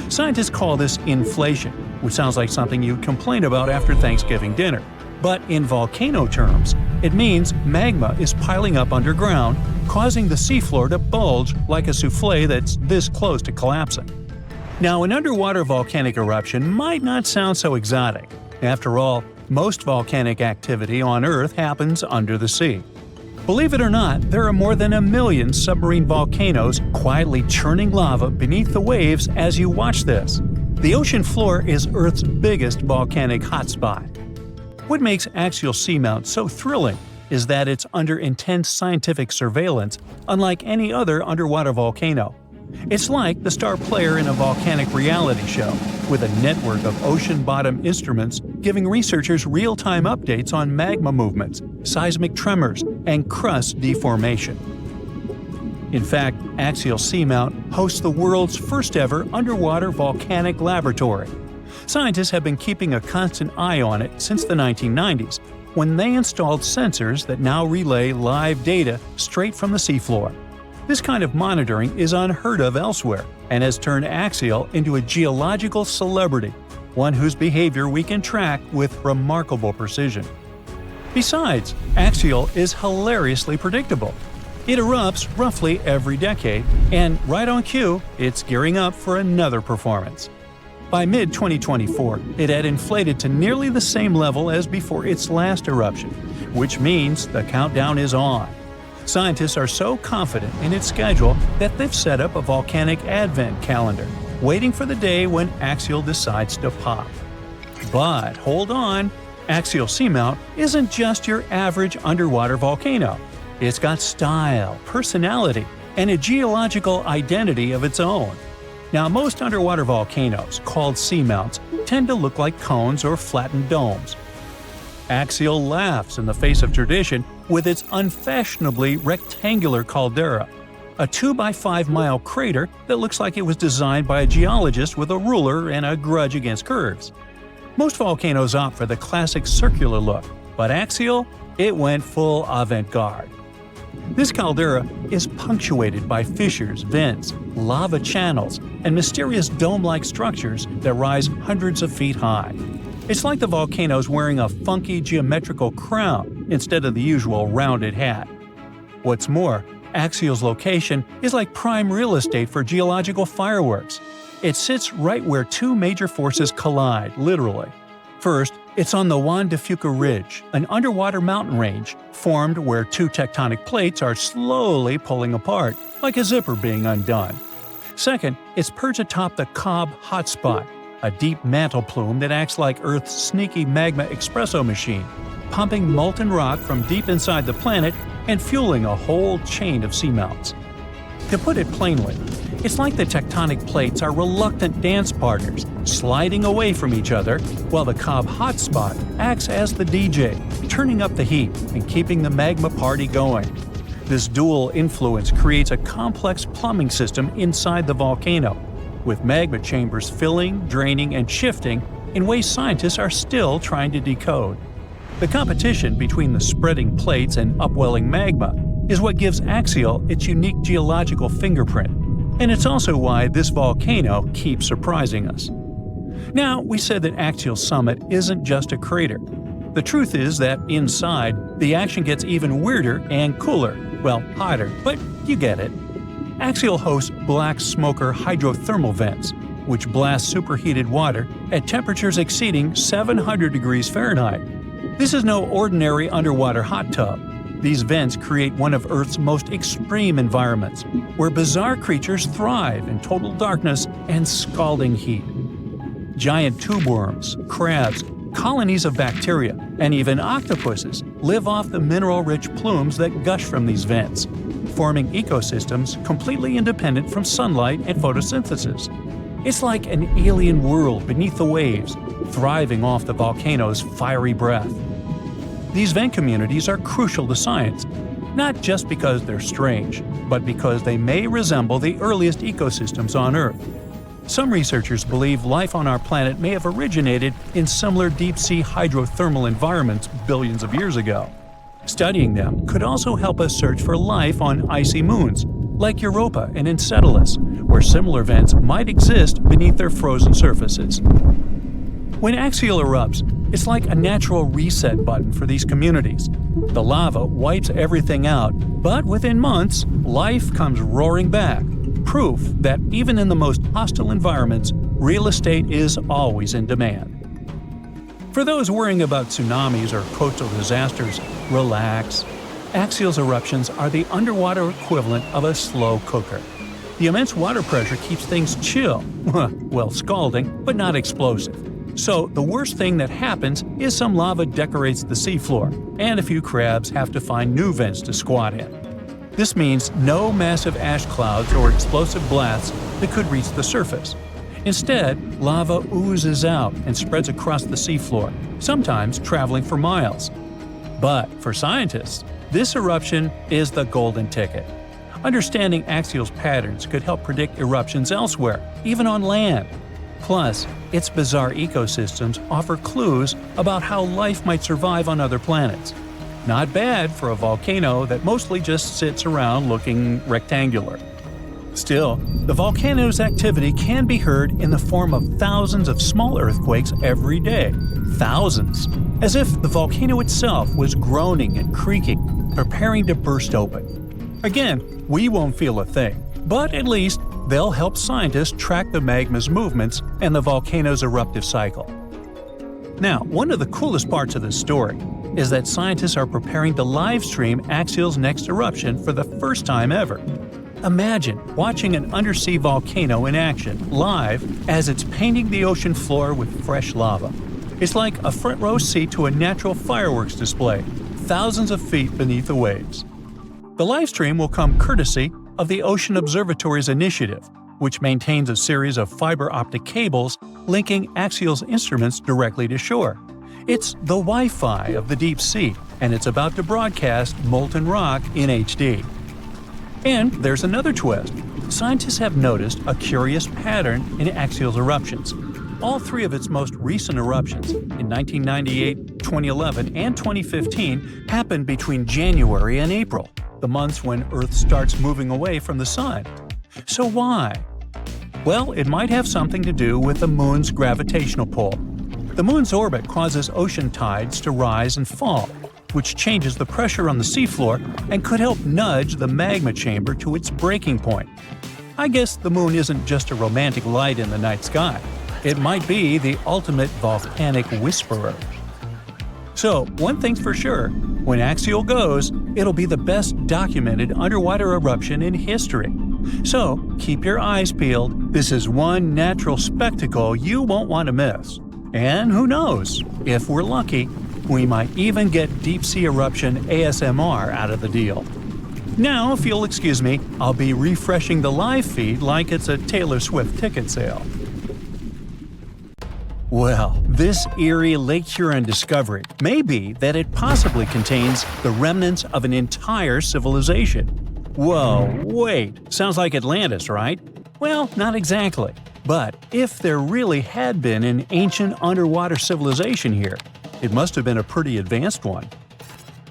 Scientists call this inflation, which sounds like something you'd complain about after Thanksgiving dinner. But in volcano terms, it means magma is piling up underground, causing the seafloor to bulge like a souffle that's this close to collapsing. Now, an underwater volcanic eruption might not sound so exotic. After all, most volcanic activity on Earth happens under the sea. Believe it or not, there are more than 1 million submarine volcanoes quietly churning lava beneath the waves as you watch this. The ocean floor is Earth's biggest volcanic hotspot. What makes Axial Seamount so thrilling is that it's under intense scientific surveillance, unlike any other underwater volcano. It's like the star player in a volcanic reality show, with a network of ocean bottom instruments giving researchers real-time updates on magma movements, seismic tremors, and crust deformation. In fact, Axial Seamount hosts the world's first-ever underwater volcanic laboratory. Scientists have been keeping a constant eye on it since the 1990s, when they installed sensors that now relay live data straight from the seafloor. This kind of monitoring is unheard of elsewhere and has turned Axial into a geological celebrity, one whose behavior we can track with remarkable precision. Besides, Axial is hilariously predictable. It erupts roughly every decade, and right on cue, it's gearing up for another performance. By mid-2024, it had inflated to nearly the same level as before its last eruption, which means the countdown is on. Scientists are so confident in its schedule that they've set up a volcanic advent calendar, waiting for the day when Axial decides to pop. But hold on, Axial Seamount isn't just your average underwater volcano. It's got style, personality, and a geological identity of its own. Now, most underwater volcanoes, called seamounts, tend to look like cones or flattened domes. Axial laughs in the face of tradition with its unfashionably rectangular caldera, a 2-by-5-mile crater that looks like it was designed by a geologist with a ruler and a grudge against curves. Most volcanoes opt for the classic circular look, but Axial, it went full avant-garde. This caldera is punctuated by fissures, vents, lava channels, and mysterious dome-like structures that rise hundreds of feet high. It's like the volcano's wearing a funky geometrical crown instead of the usual rounded hat. What's more, Axial's location is like prime real estate for geological fireworks. It sits right where 2 major forces collide, literally. First, it's on the Juan de Fuca Ridge, an underwater mountain range formed where 2 tectonic plates are slowly pulling apart, like a zipper being undone. Second, it's perched atop the Cobb Hotspot, a deep mantle plume that acts like Earth's sneaky magma espresso machine, pumping molten rock from deep inside the planet and fueling a whole chain of seamounts. To put it plainly, it's like the tectonic plates are reluctant dance partners, sliding away from each other, while the Cobb Hotspot acts as the DJ, turning up the heat and keeping the magma party going. This dual influence creates a complex plumbing system inside the volcano, with magma chambers filling, draining, and shifting in ways scientists are still trying to decode. The competition between the spreading plates and upwelling magma is what gives Axial its unique geological fingerprint, and it's also why this volcano keeps surprising us. Now, we said that Axial Summit isn't just a crater. The truth is that inside, the action gets even weirder and cooler. Well, hotter, but you get it. Axial hosts black smoker hydrothermal vents, which blast superheated water at temperatures exceeding 700 degrees Fahrenheit. This is no ordinary underwater hot tub. These vents create one of Earth's most extreme environments, where bizarre creatures thrive in total darkness and scalding heat. Giant tube worms, crabs, colonies of bacteria, and even octopuses live off the mineral-rich plumes that gush from these vents, forming ecosystems completely independent from sunlight and photosynthesis. It's like an alien world beneath the waves, thriving off the volcano's fiery breath. These vent communities are crucial to science, not just because they're strange, but because they may resemble the earliest ecosystems on Earth. Some researchers believe life on our planet may have originated in similar deep-sea hydrothermal environments billions of years ago. Studying them could also help us search for life on icy moons, like Europa and Enceladus, where similar vents might exist beneath their frozen surfaces. When Axial erupts, it's like a natural reset button for these communities. The lava wipes everything out, but within months, life comes roaring back. Proof that even in the most hostile environments, real estate is always in demand. For those worrying about tsunamis or coastal disasters, relax. Axial's eruptions are the underwater equivalent of a slow cooker. The immense water pressure keeps things chill, well, scalding, but not explosive. So the worst thing that happens is some lava decorates the seafloor, and a few crabs have to find new vents to squat in. This means no massive ash clouds or explosive blasts that could reach the surface. Instead, lava oozes out and spreads across the seafloor, sometimes traveling for miles. But for scientists, this eruption is the golden ticket. Understanding Axial's patterns could help predict eruptions elsewhere, even on land. Plus, its bizarre ecosystems offer clues about how life might survive on other planets. Not bad for a volcano that mostly just sits around looking rectangular. Still, the volcano's activity can be heard in the form of thousands of small earthquakes every day. Thousands! As if the volcano itself was groaning and creaking, preparing to burst open. Again, we won't feel a thing, but at least they'll help scientists track the magma's movements and the volcano's eruptive cycle. Now, one of the coolest parts of this story is that scientists are preparing to live-stream Axial's next eruption for the first time ever. Imagine watching an undersea volcano in action, live, as it's painting the ocean floor with fresh lava. It's like a front-row seat to a natural fireworks display, thousands of feet beneath the waves. The livestream will come courtesy of the Ocean Observatory's initiative, which maintains a series of fiber optic cables linking Axial's instruments directly to shore. It's the Wi-Fi of the deep sea, and it's about to broadcast molten rock in HD. And there's another twist. Scientists have noticed a curious pattern in Axial's eruptions. All three of its most recent eruptions, in 1998, 2011, and 2015, happened between January and April, the months when Earth starts moving away from the Sun. So why? Well, it might have something to do with the Moon's gravitational pull. The Moon's orbit causes ocean tides to rise and fall, which changes the pressure on the seafloor and could help nudge the magma chamber to its breaking point. I guess the Moon isn't just a romantic light in the night sky. It might be the ultimate volcanic whisperer. So, one thing's for sure, when Axial goes, it'll be the best documented underwater eruption in history. So, keep your eyes peeled. This is one natural spectacle you won't want to miss. And who knows, if we're lucky, we might even get deep-sea eruption ASMR out of the deal. Now, if you'll excuse me, I'll be refreshing the live feed like it's a Taylor Swift ticket sale. Well, this eerie Lake Huron discovery may be that it possibly contains the remnants of an entire civilization. Whoa, wait, sounds like Atlantis, right? Well, not exactly. But if there really had been an ancient underwater civilization here, it must have been a pretty advanced one.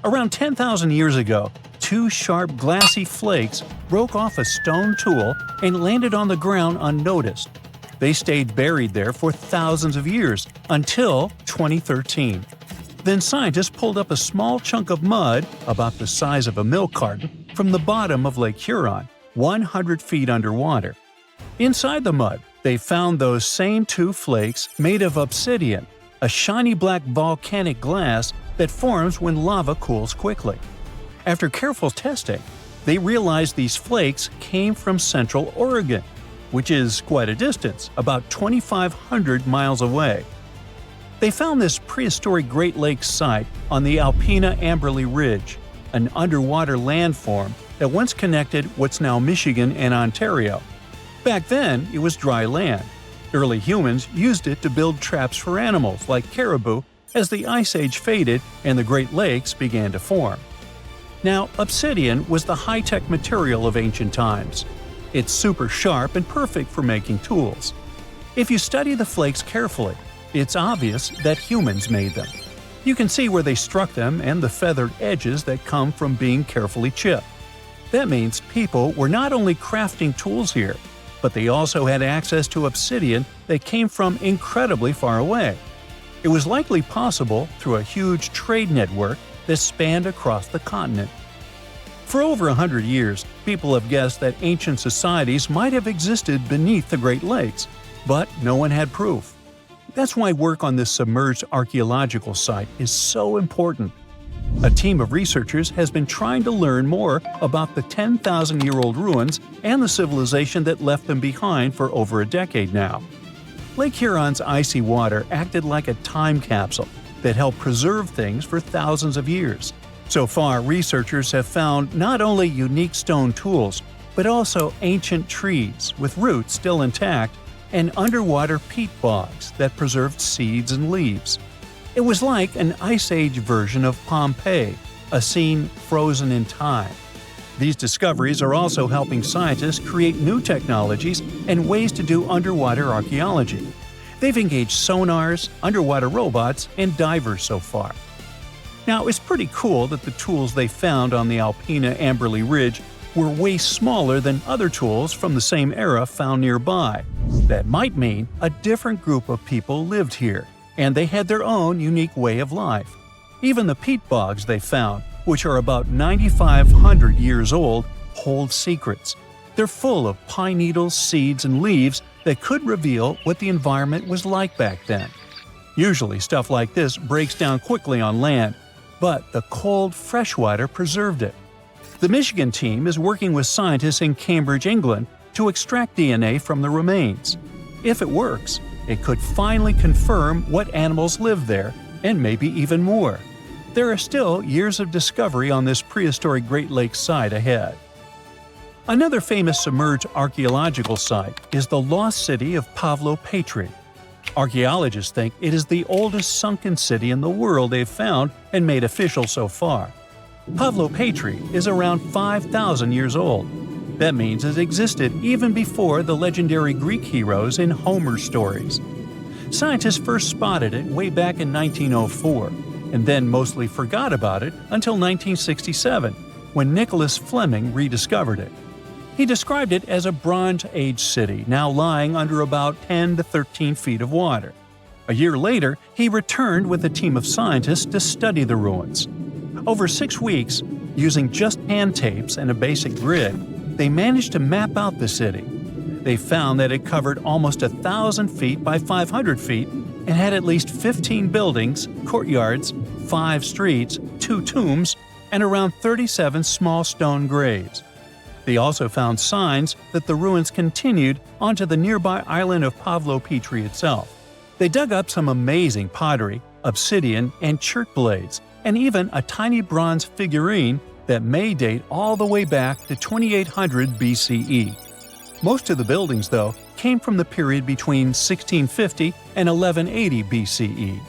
Around 10,000 years ago, two sharp glassy flakes broke off a stone tool and landed on the ground unnoticed. They stayed buried there for thousands of years, until 2013. Then scientists pulled up a small chunk of mud, about the size of a milk carton, from the bottom of Lake Huron, 100 feet underwater. Inside the mud, they found those same two flakes made of obsidian, a shiny black volcanic glass that forms when lava cools quickly. After careful testing, they realized these flakes came from Central Oregon, which is quite a distance, about 2,500 miles away. They found this prehistoric Great Lakes site on the Alpena Amberley Ridge, an underwater landform that once connected what's now Michigan and Ontario. Back then, it was dry land. Early humans used it to build traps for animals like caribou as the Ice Age faded and the Great Lakes began to form. Now, obsidian was the high-tech material of ancient times. It's super sharp and perfect for making tools. If you study the flakes carefully, it's obvious that humans made them. You can see where they struck them and the feathered edges that come from being carefully chipped. That means people were not only crafting tools here, but they also had access to obsidian that came from incredibly far away. It was likely possible through a huge trade network that spanned across the continent. For over 100 years, people have guessed that ancient societies might have existed beneath the Great Lakes, but no one had proof. That's why work on this submerged archaeological site is so important. A team of researchers has been trying to learn more about the 10,000-year-old ruins and the civilization that left them behind for over a decade now. Lake Huron's icy water acted like a time capsule that helped preserve things for thousands of years. So far, researchers have found not only unique stone tools, but also ancient trees with roots still intact and underwater peat bogs that preserved seeds and leaves. It was like an Ice Age version of Pompeii, a scene frozen in time. These discoveries are also helping scientists create new technologies and ways to do underwater archaeology. They've engaged sonars, underwater robots, and divers so far. Now, it's pretty cool that the tools they found on the Alpena Amberley Ridge were way smaller than other tools from the same era found nearby. That might mean a different group of people lived here, and they had their own unique way of life. Even the peat bogs they found, which are about 9,500 years old, hold secrets. They're full of pine needles, seeds, and leaves that could reveal what the environment was like back then. Usually stuff like this breaks down quickly on land, but the cold freshwater preserved it. The Michigan team is working with scientists in Cambridge, England, to extract DNA from the remains. If it works, it could finally confirm what animals lived there, and maybe even more. There are still years of discovery on this prehistoric Great Lakes site ahead. Another famous submerged archaeological site is the lost city of Pavlo-Petri. Archaeologists think it is the oldest sunken city in the world they've found and made official so far. Pavlo-Petri is around 5,000 years old. That means it existed even before the legendary Greek heroes in Homer's stories. Scientists first spotted it way back in 1904, and then mostly forgot about it until 1967, when Nicholas Fleming rediscovered it. He described it as a Bronze Age city now lying under about 10 to 13 feet of water. A year later, he returned with a team of scientists to study the ruins. Over 6 weeks, using just hand tapes and a basic grid, they managed to map out the city. They found that it covered almost 1,000 feet by 500 feet and had at least 15 buildings, courtyards, 5 streets, 2 tombs, and around 37 small stone graves. They also found signs that the ruins continued onto the nearby island of Pavlo-Petri itself. They dug up some amazing pottery, obsidian, and chert blades, and even a tiny bronze figurine that may date all the way back to 2800 BCE. Most of the buildings, though, came from the period between 1650 and 1180 BCE.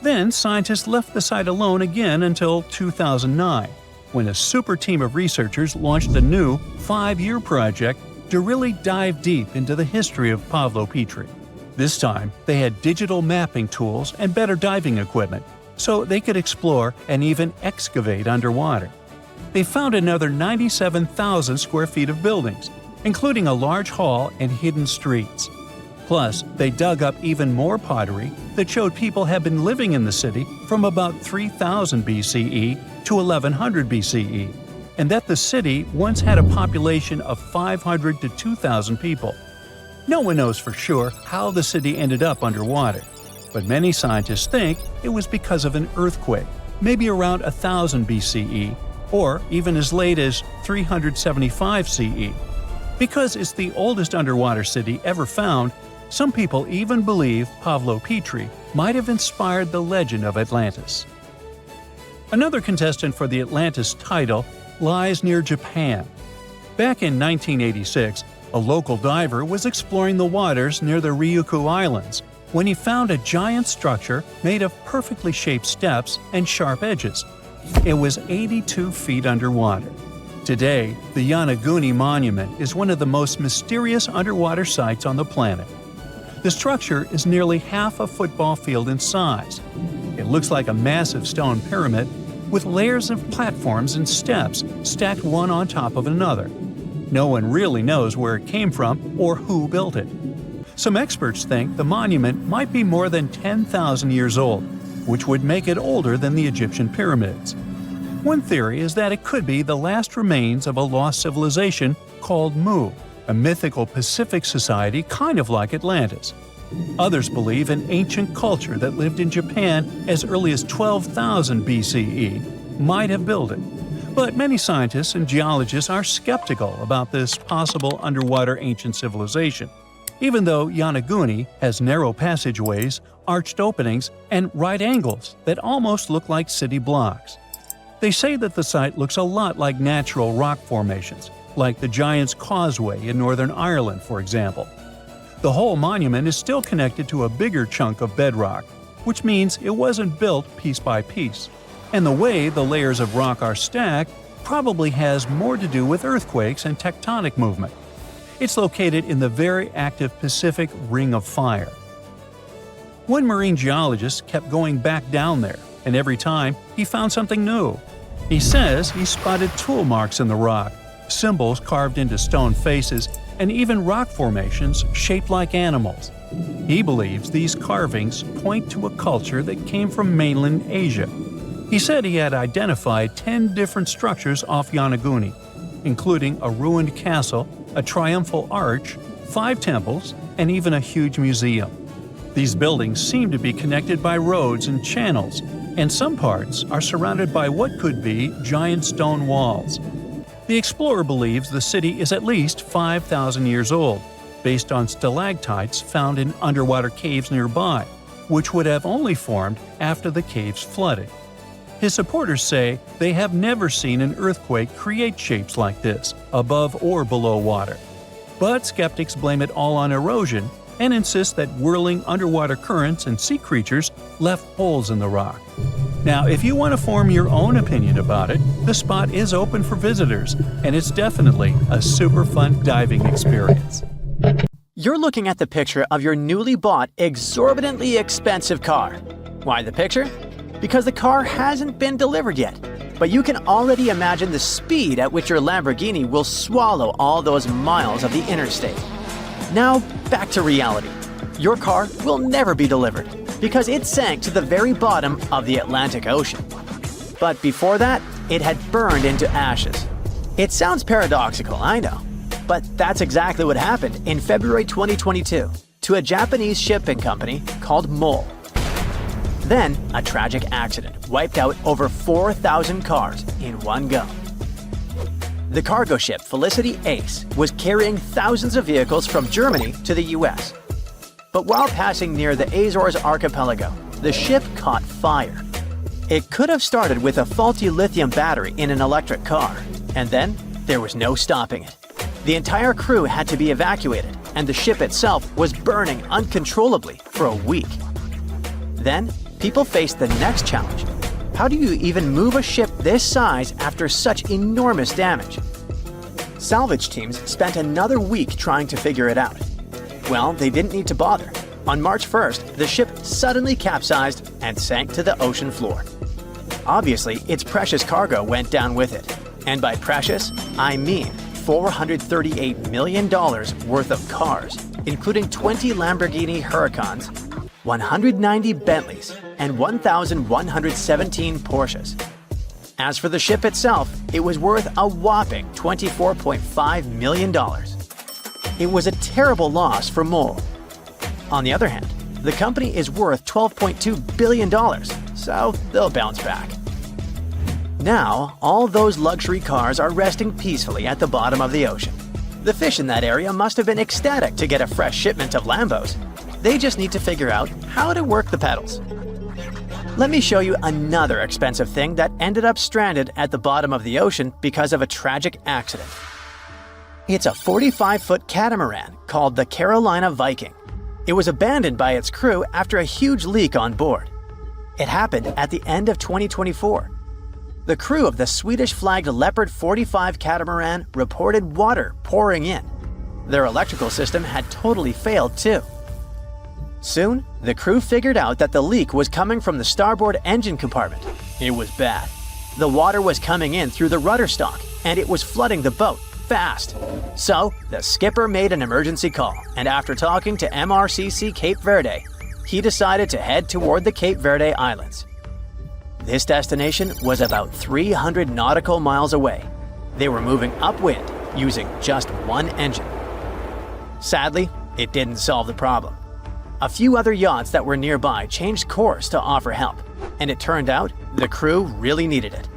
Then scientists left the site alone again until 2009, when a super team of researchers launched a new 5-year project to really dive deep into the history of Pavlo-Petri. This time, they had digital mapping tools and better diving equipment, so they could explore and even excavate underwater. They found another 97,000 square feet of buildings, including a large hall and hidden streets. Plus, they dug up even more pottery that showed people had been living in the city from about 3000 BCE to 1100 BCE, and that the city once had a population of 500 to 2,000 people. No one knows for sure how the city ended up underwater, but many scientists think it was because of an earthquake, maybe around 1000 BCE, or even as late as 375 CE. Because it's the oldest underwater city ever found, some people even believe Pavlo Petri might have inspired the legend of Atlantis. Another contestant for the Atlantis title lies near Japan. Back in 1986, a local diver was exploring the waters near the Ryukyu Islands when he found a giant structure made of perfectly shaped steps and sharp edges. It was 82 feet underwater. Today, the Yonaguni Monument is one of the most mysterious underwater sites on the planet. The structure is nearly half a football field in size. It looks like a massive stone pyramid with layers of platforms and steps stacked one on top of another. No one really knows where it came from or who built it. Some experts think the monument might be more than 10,000 years old, which would make it older than the Egyptian pyramids. One theory is that it could be the last remains of a lost civilization called Mu, a mythical Pacific society kind of like Atlantis. Others believe an ancient culture that lived in Japan as early as 12,000 BCE might have built it. But many scientists and geologists are skeptical about this possible underwater ancient civilization, even though Yonaguni has narrow passageways, arched openings, and right angles that almost look like city blocks. They say that the site looks a lot like natural rock formations, like the Giant's Causeway in Northern Ireland, for example. The whole monument is still connected to a bigger chunk of bedrock, which means it wasn't built piece by piece. And the way the layers of rock are stacked probably has more to do with earthquakes and tectonic movement. It's located in the very active Pacific Ring of Fire. One marine geologist kept going back down there, and every time he found something new. He says he spotted tool marks in the rock, symbols carved into stone faces, and even rock formations shaped like animals. He believes these carvings point to a culture that came from mainland Asia. He said he had identified 10 different structures off Yonaguni, including a ruined castle, a triumphal arch, 5 temples, and even a huge museum. These buildings seem to be connected by roads and channels, and some parts are surrounded by what could be giant stone walls. The explorer believes the city is at least 5,000 years old, based on stalactites found in underwater caves nearby, which would have only formed after the caves flooded. His supporters say they have never seen an earthquake create shapes like this, above or below water. But skeptics blame it all on erosion and insist that whirling underwater currents and sea creatures left holes in the rock. Now, if you want to form your own opinion about it, the spot is open for visitors, and it's definitely a super fun diving experience. You're looking at the picture of your newly bought, exorbitantly expensive car. Why the picture? Because the car hasn't been delivered yet, but you can already imagine the speed at which your Lamborghini will swallow all those miles of the interstate. Now, back to reality. Your car will never be delivered because it sank to the very bottom of the Atlantic Ocean. But before that, it had burned into ashes. It sounds paradoxical, I know, but that's exactly what happened in February 2022 to a Japanese shipping company called MOL. Then, a tragic accident wiped out over 4,000 cars in one go. The cargo ship Felicity Ace was carrying thousands of vehicles from Germany to the US. But while passing near the Azores archipelago, the ship caught fire. It could have started with a faulty lithium battery in an electric car, and then there was no stopping it. The entire crew had to be evacuated, and the ship itself was burning uncontrollably for a week. Then, people faced the next challenge. How do you even move a ship this size after such enormous damage? Salvage teams spent another week trying to figure it out. Well, they didn't need to bother. On March 1st, the ship suddenly capsized and sank to the ocean floor. Obviously, its precious cargo went down with it. And by precious, I mean $438 million worth of cars, including 20 Lamborghini Huracans, 190 Bentleys, and 1,117 Porsches. As for the ship itself, it was worth a whopping $24.5 million. It was a terrible loss for Mole. On the other hand, the company is worth $12.2 billion, so they'll bounce back. Now, all those luxury cars are resting peacefully at the bottom of the ocean. The fish in that area must have been ecstatic to get a fresh shipment of Lambos. They just need to figure out how to work the pedals. Let me show you another expensive thing that ended up stranded at the bottom of the ocean because of a tragic accident. It's a 45-foot catamaran called the Carolina Viking. It was abandoned by its crew after a huge leak on board. It happened at the end of 2024. The crew of the Swedish-flagged Leopard 45 catamaran reported water pouring in. Their electrical system had totally failed too. Soon, the crew figured out that the leak was coming from the starboard engine compartment. It was bad. The water was coming in through the rudder stalk, and it was flooding the boat fast. So, the skipper made an emergency call, and after talking to MRCC Cape Verde, he decided to head toward the Cape Verde Islands. This destination was about 300 nautical miles away. They were moving upwind using just one engine. Sadly, it didn't solve the problem. A few other yachts that were nearby changed course to offer help, and it turned out the crew really needed it.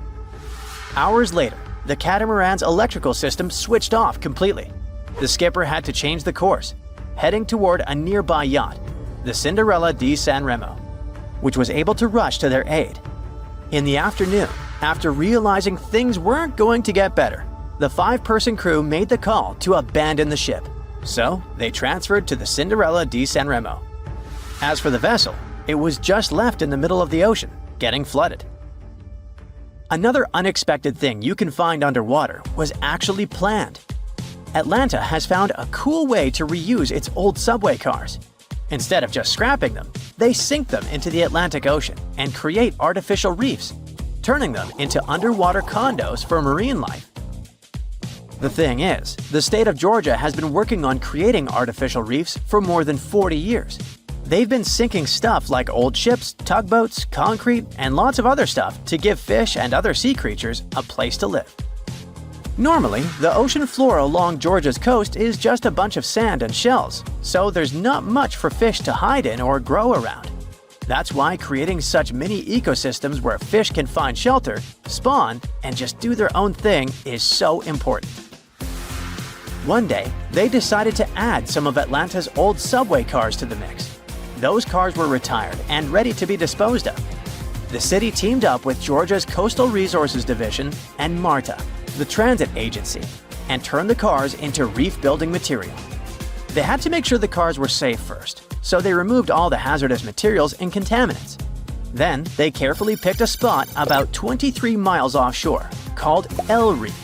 Hours later, the catamaran's electrical system switched off completely. The skipper had to change the course, heading toward a nearby yacht, the Cinderella di San Remo, which was able to rush to their aid. In the afternoon, after realizing things weren't going to get better, the 5-person crew made the call to abandon the ship. So, they transferred to the Cinderella di San Remo. As for the vessel, it was just left in the middle of the ocean, getting flooded. Another unexpected thing you can find underwater was actually planned. Atlanta has found a cool way to reuse its old subway cars. Instead of just scrapping them, they sink them into the Atlantic Ocean and create artificial reefs, turning them into underwater condos for marine life. The thing is, the state of Georgia has been working on creating artificial reefs for more than 40 years. They've been sinking stuff like old ships, tugboats, concrete, and lots of other stuff to give fish and other sea creatures a place to live. Normally, the ocean floor along Georgia's coast is just a bunch of sand and shells, so there's not much for fish to hide in or grow around. That's why creating such mini ecosystems where fish can find shelter, spawn, and just do their own thing is so important. One day, they decided to add some of Atlanta's old subway cars to the mix. Those cars were retired and ready to be disposed of. The city teamed up with Georgia's Coastal Resources Division and MARTA, the transit agency, and turned the cars into reef-building material. They had to make sure the cars were safe first, so they removed all the hazardous materials and contaminants. Then, they carefully picked a spot about 23 miles offshore, called El Reef.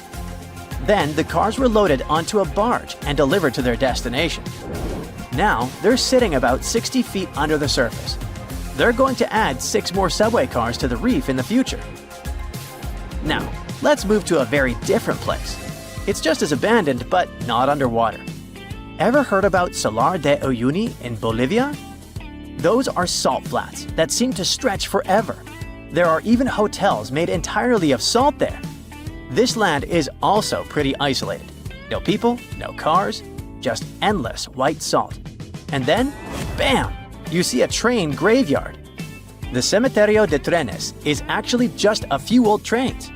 Then, the cars were loaded onto a barge and delivered to their destination. Now, they're sitting about 60 feet under the surface. They're going to add 6 more subway cars to the reef in the future. Now, let's move to a very different place. It's just as abandoned, but not underwater. Ever heard about Salar de Uyuni in Bolivia? Those are salt flats that seem to stretch forever. There are even hotels made entirely of salt there. This land is also pretty isolated. No people, no cars, just endless white salt. And then, bam! You see a train graveyard. The Cementerio de Trenes is actually just a few old trains.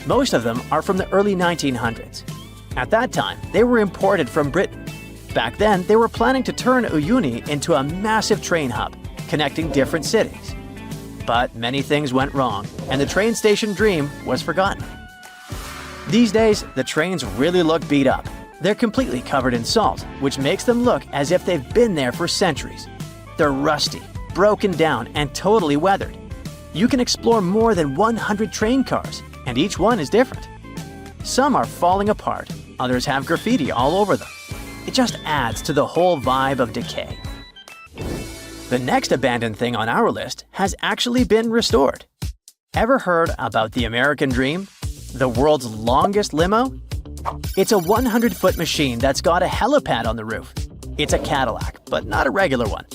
Most of them are from the early 1900s. At that time, they were imported from Britain. Back then, they were planning to turn Uyuni into a massive train hub, connecting different cities. But many things went wrong, and the train station dream was forgotten. These days, the trains really look beat up. They're completely covered in salt, which makes them look as if they've been there for centuries. They're rusty, broken down, and totally weathered. You can explore more than 100 train cars, and each one is different. Some are falling apart, others have graffiti all over them. It just adds to the whole vibe of decay. The next abandoned thing on our list has actually been restored. Ever heard about the American Dream? The world's longest limo? It's a 100-foot machine that's got a helipad on the roof. It's a Cadillac, but not a regular one.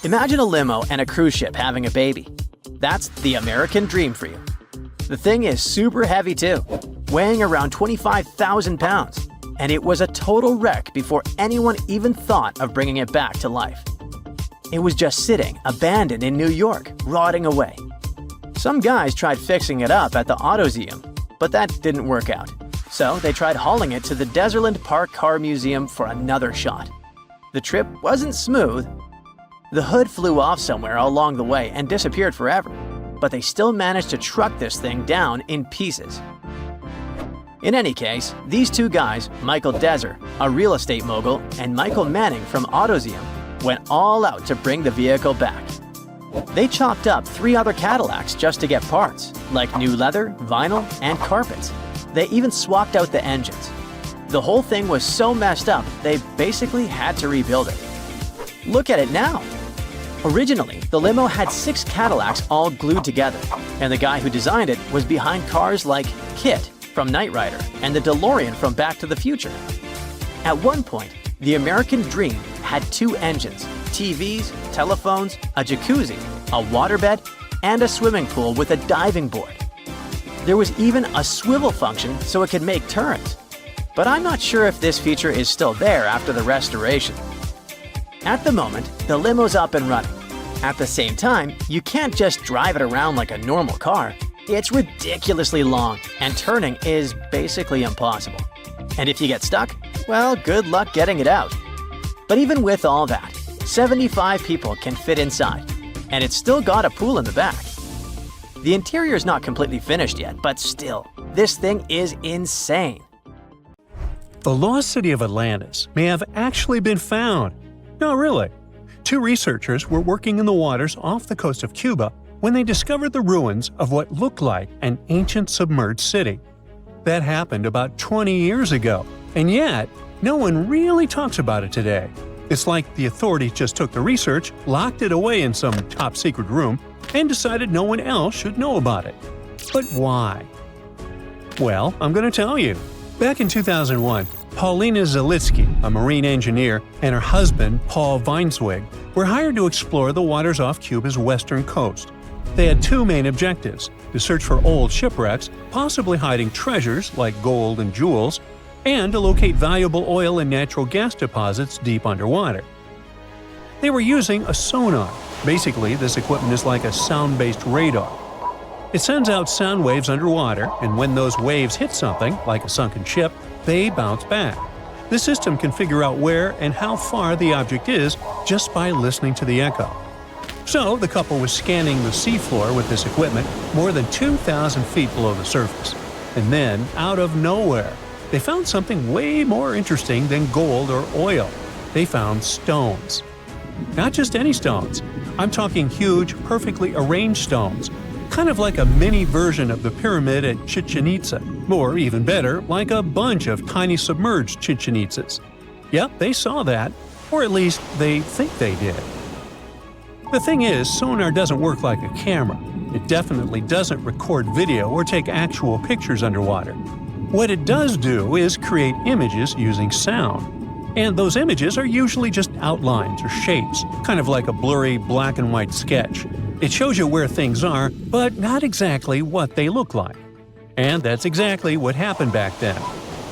Imagine a limo and a cruise ship having a baby. That's the American dream for you. The thing is super heavy too, weighing around 25,000 pounds, and it was a total wreck before anyone even thought of bringing it back to life. It was just sitting, abandoned in New York, rotting away. Some guys tried fixing it up at the AutoZeum, but that didn't work out. So they tried hauling it to the Deserland Park Car Museum for another shot. The trip wasn't smooth. The hood flew off somewhere along the way and disappeared forever, but they still managed to truck this thing down in pieces. In any case, these two guys, Michael Deser, a real estate mogul, and Michael Manning from AutoZeum, went all out to bring the vehicle back. They chopped up 3 other Cadillacs just to get parts, like new leather, vinyl, and carpets. They even swapped out the engines. The whole thing was so messed up, they basically had to rebuild it. Look at it now! Originally, the limo had 6 Cadillacs all glued together, and the guy who designed it was behind cars like KITT from Knight Rider and the DeLorean from Back to the Future. At one point, the American dream had 2 engines, TVs, telephones, a jacuzzi, a waterbed, and a swimming pool with a diving board. There was even a swivel function so it could make turns. But I'm not sure if this feature is still there after the restoration. At the moment, the limo's up and running. At the same time, you can't just drive it around like a normal car. It's ridiculously long, and turning is basically impossible. And if you get stuck, well, good luck getting it out. But even with all that, 75 people can fit inside, and it's still got a pool in the back. The interior is not completely finished yet, but still, this thing is insane. The lost city of Atlantis may have actually been found. No, really. 2 researchers were working in the waters off the coast of Cuba when they discovered the ruins of what looked like an ancient submerged city. That happened about 20 years ago, and yet no one really talks about it today. It's like the authorities just took the research, locked it away in some top-secret room, and decided no one else should know about it. But why? Well, I'm going to tell you. Back in 2001, Paulina Zalitsky, a marine engineer, and her husband, Paul Weinswig, were hired to explore the waters off Cuba's western coast. They had 2 main objectives: to search for old shipwrecks, possibly hiding treasures like gold and jewels, and to locate valuable oil and natural gas deposits deep underwater. They were using a sonar. Basically, this equipment is like a sound-based radar. It sends out sound waves underwater, and when those waves hit something, like a sunken ship, they bounce back. The system can figure out where and how far the object is just by listening to the echo. So, the couple was scanning the seafloor with this equipment more than 2,000 feet below the surface. And then, out of nowhere, they found something way more interesting than gold or oil. They found stones. Not just any stones. I'm talking huge, perfectly arranged stones. Kind of like a mini version of the pyramid at Chichen Itza. Or even better, like a bunch of tiny submerged Chichen Itzas. Yep, they saw that. Or at least, they think they did. The thing is, sonar doesn't work like a camera. It definitely doesn't record video or take actual pictures underwater. What it does do is create images using sound. And those images are usually just outlines or shapes, kind of like a blurry black and white sketch. It shows you where things are, but not exactly what they look like. And that's exactly what happened back then.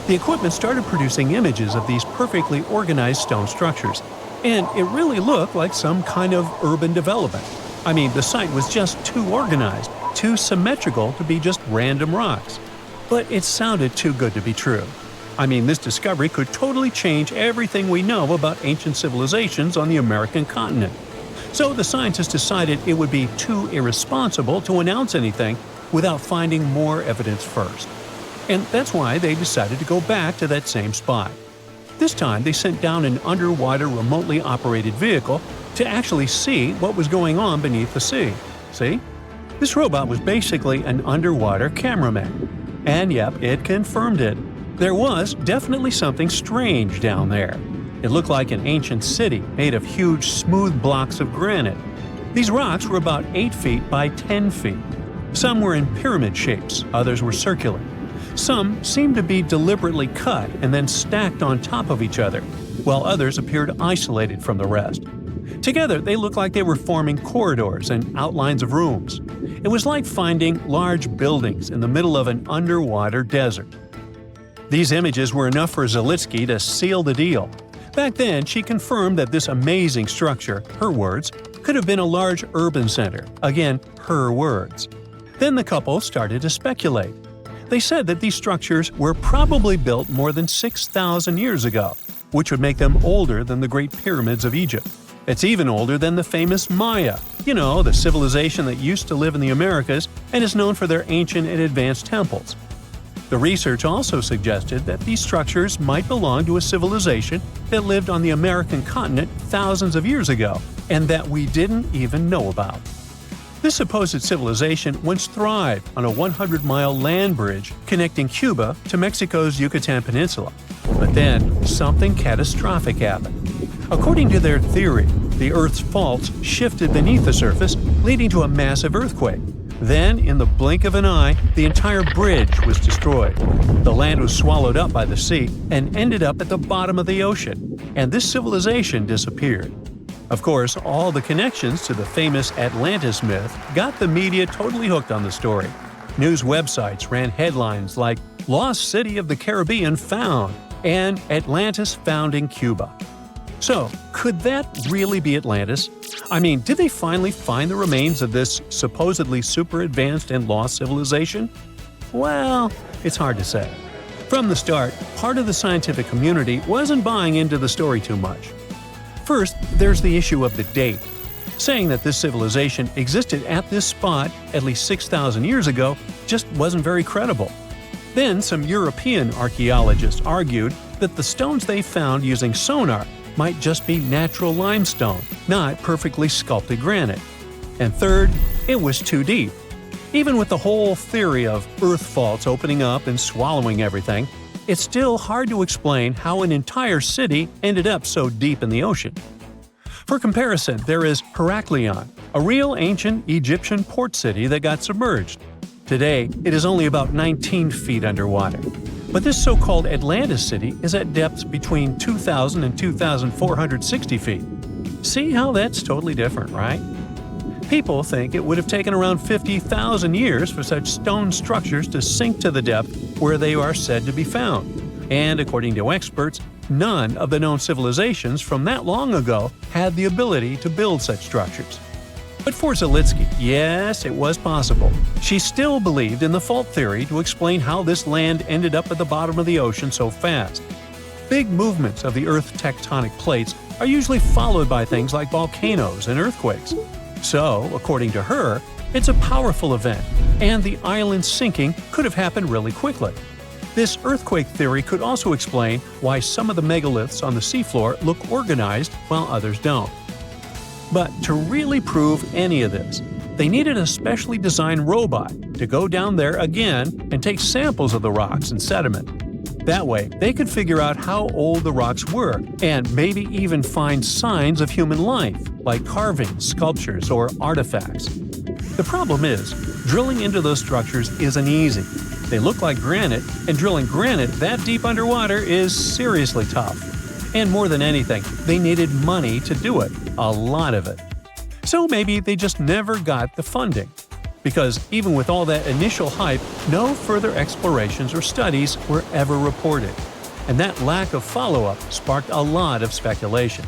The equipment started producing images of these perfectly organized stone structures, and it really looked like some kind of urban development. I mean, the site was just too organized, too symmetrical to be just random rocks. But it sounded too good to be true. I mean, this discovery could totally change everything we know about ancient civilizations on the American continent. So the scientists decided it would be too irresponsible to announce anything without finding more evidence first. And that's why they decided to go back to that same spot. This time they sent down an underwater remotely operated vehicle to actually see what was going on beneath the sea. See? This robot was basically an underwater cameraman. And yep, it confirmed it. There was definitely something strange down there. It looked like an ancient city made of huge, smooth blocks of granite. These rocks were about 8 feet by 10 feet. Some were in pyramid shapes, others were circular. Some seemed to be deliberately cut and then stacked on top of each other, while others appeared isolated from the rest. Together, they looked like they were forming corridors and outlines of rooms. It was like finding large buildings in the middle of an underwater desert. These images were enough for Zalitsky to seal the deal. Back then, she confirmed that this amazing structure, her words, could have been a large urban center. Again, her words. Then the couple started to speculate. They said that these structures were probably built more than 6,000 years ago, which would make them older than the Great Pyramids of Egypt. It's even older than the famous Maya, the civilization that used to live in the Americas and is known for their ancient and advanced temples. The research also suggested that these structures might belong to a civilization that lived on the American continent thousands of years ago, and that we didn't even know about. This supposed civilization once thrived on a 100-mile land bridge connecting Cuba to Mexico's Yucatan Peninsula. But then, something catastrophic happened. According to their theory, the Earth's faults shifted beneath the surface, leading to a massive earthquake. Then, in the blink of an eye, the entire bridge was destroyed. The land was swallowed up by the sea and ended up at the bottom of the ocean, and this civilization disappeared. Of course, all the connections to the famous Atlantis myth got the media totally hooked on the story. News websites ran headlines like "Lost City of the Caribbean Found" and "Atlantis Found in Cuba." So, could that really be Atlantis? I mean, did they finally find the remains of this supposedly super advanced and lost civilization? Well, it's hard to say. From the start, part of the scientific community wasn't buying into the story too much. First, there's the issue of the date. Saying that this civilization existed at this spot at least 6,000 years ago just wasn't very credible. Then, some European archaeologists argued that the stones they found using sonar might just be natural limestone, not perfectly sculpted granite. And third, it was too deep. Even with the whole theory of earth faults opening up and swallowing everything, it's still hard to explain how an entire city ended up so deep in the ocean. For comparison, there is Heraklion, a real ancient Egyptian port city that got submerged. Today, it is only about 19 feet underwater. But this so-called Atlantis city is at depths between 2,000 and 2,460 feet. See how that's totally different, right? People think it would have taken around 50,000 years for such stone structures to sink to the depth where they are said to be found. And according to experts, none of the known civilizations from that long ago had the ability to build such structures. But for Zalitsky, yes, it was possible. She still believed in the fault theory to explain how this land ended up at the bottom of the ocean so fast. Big movements of the Earth's tectonic plates are usually followed by things like volcanoes and earthquakes. So, according to her, it's a powerful event, and the island sinking could have happened really quickly. This earthquake theory could also explain why some of the megaliths on the seafloor look organized while others don't. But to really prove any of this, they needed a specially designed robot to go down there again and take samples of the rocks and sediment. That way, they could figure out how old the rocks were and maybe even find signs of human life, like carvings, sculptures, or artifacts. The problem is, drilling into those structures isn't easy. They look like granite, and drilling granite that deep underwater is seriously tough. And more than anything, they needed money to do it, a lot of it. So maybe they just never got the funding. Because even with all that initial hype, no further explorations or studies were ever reported. And that lack of follow-up sparked a lot of speculation.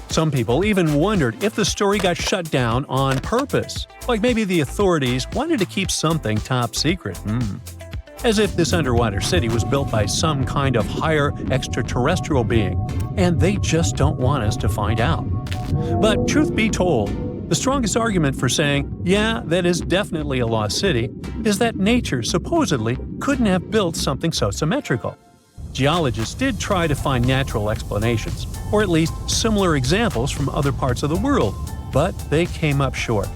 Some people even wondered if the story got shut down on purpose, like maybe the authorities wanted to keep something top secret. As if this underwater city was built by some kind of higher extraterrestrial being, and they just don't want us to find out. But truth be told, the strongest argument for saying, yeah, that is definitely a lost city, is that nature supposedly couldn't have built something so symmetrical. Geologists did try to find natural explanations, or at least similar examples from other parts of the world, but they came up short.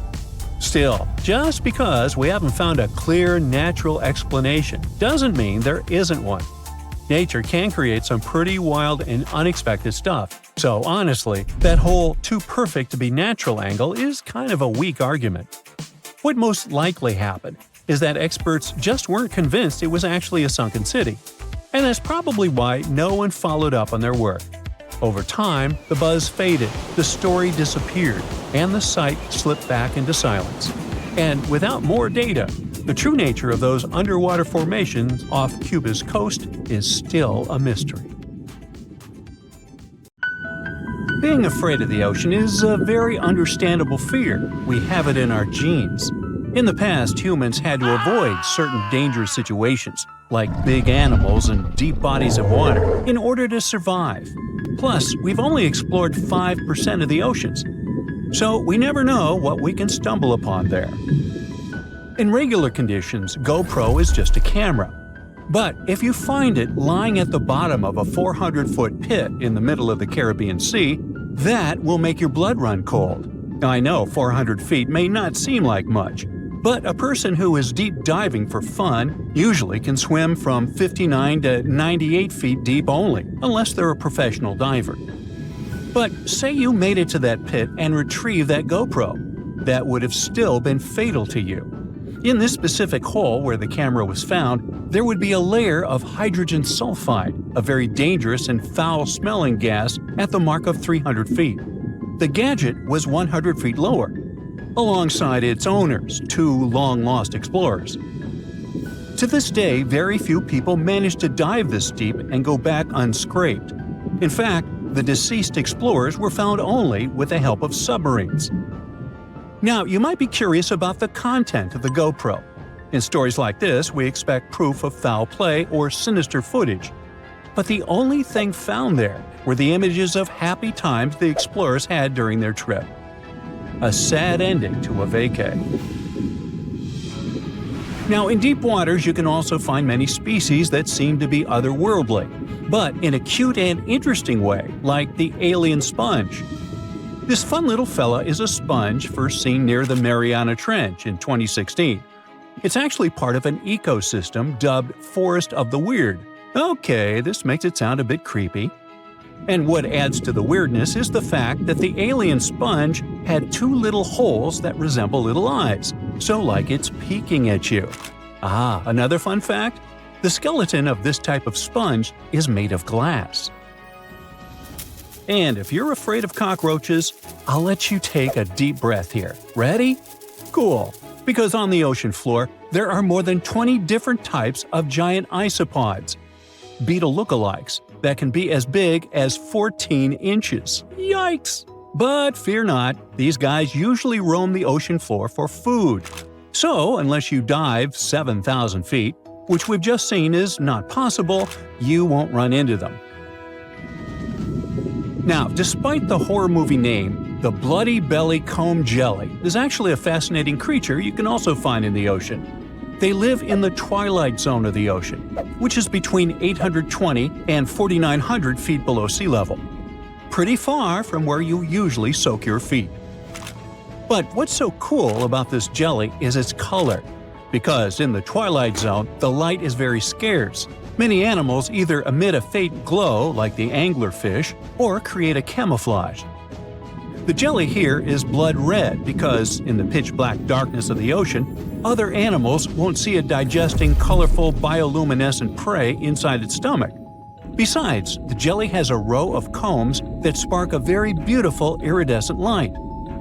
Still, just because we haven't found a clear natural explanation doesn't mean there isn't one. Nature can create some pretty wild and unexpected stuff, so honestly, that whole too perfect to be natural angle is kind of a weak argument. What most likely happened is that experts just weren't convinced it was actually a sunken city. And that's probably why no one followed up on their work. Over time, the buzz faded, the story disappeared, and the site slipped back into silence. And without more data, the true nature of those underwater formations off Cuba's coast is still a mystery. Being afraid of the ocean is a very understandable fear. We have it in our genes. In the past, humans had to avoid certain dangerous situations, like big animals and deep bodies of water, in order to survive. Plus, we've only explored 5% of the oceans, so we never know what we can stumble upon there. In regular conditions, GoPro is just a camera. But if you find it lying at the bottom of a 400-foot pit in the middle of the Caribbean Sea, that will make your blood run cold. I know 400 feet may not seem like much, but a person who is deep diving for fun usually can swim from 59 to 98 feet deep only, unless they're a professional diver. But say you made it to that pit and retrieved that GoPro. That would have still been fatal to you. In this specific hole where the camera was found, there would be a layer of hydrogen sulfide, a very dangerous and foul-smelling gas, at the mark of 300 feet. The gadget was 100 feet lower, alongside its owners, two long-lost explorers. To this day, very few people manage to dive this deep and go back unscraped. In fact, the deceased explorers were found only with the help of submarines. Now, you might be curious about the content of the GoPro. In stories like this, we expect proof of foul play or sinister footage. But the only thing found there were the images of happy times the explorers had during their trip. A sad ending to a vacay. Now, in deep waters, you can also find many species that seem to be otherworldly, but in a cute and interesting way, like the alien sponge. This fun little fella is a sponge first seen near the Mariana Trench in 2016. It's actually part of an ecosystem dubbed Forest of the Weird. Okay, this makes it sound a bit creepy. And what adds to the weirdness is the fact that the alien sponge had two little holes that resemble little eyes, so like it's peeking at you. Ah, another fun fact? The skeleton of this type of sponge is made of glass. And if you're afraid of cockroaches, I'll let you take a deep breath here. Ready? Cool. Because on the ocean floor, there are more than 20 different types of giant isopods, beetle lookalikes, that can be as big as 14 inches. Yikes! But fear not, these guys usually roam the ocean floor for food. So, unless you dive 7,000 feet, which we've just seen is not possible, you won't run into them. Now, despite the horror movie name, the bloody belly comb jelly is actually a fascinating creature you can also find in the ocean. They live in the twilight zone of the ocean, which is between 820 and 4,900 feet below sea level. Pretty far from where you usually soak your feet. But what's so cool about this jelly is its color. Because in the twilight zone, the light is very scarce. Many animals either emit a faint glow, like the anglerfish, or create a camouflage. The jelly here is blood red because, in the pitch-black darkness of the ocean, other animals won't see it digesting colorful bioluminescent prey inside its stomach. Besides, the jelly has a row of combs that spark a very beautiful iridescent light.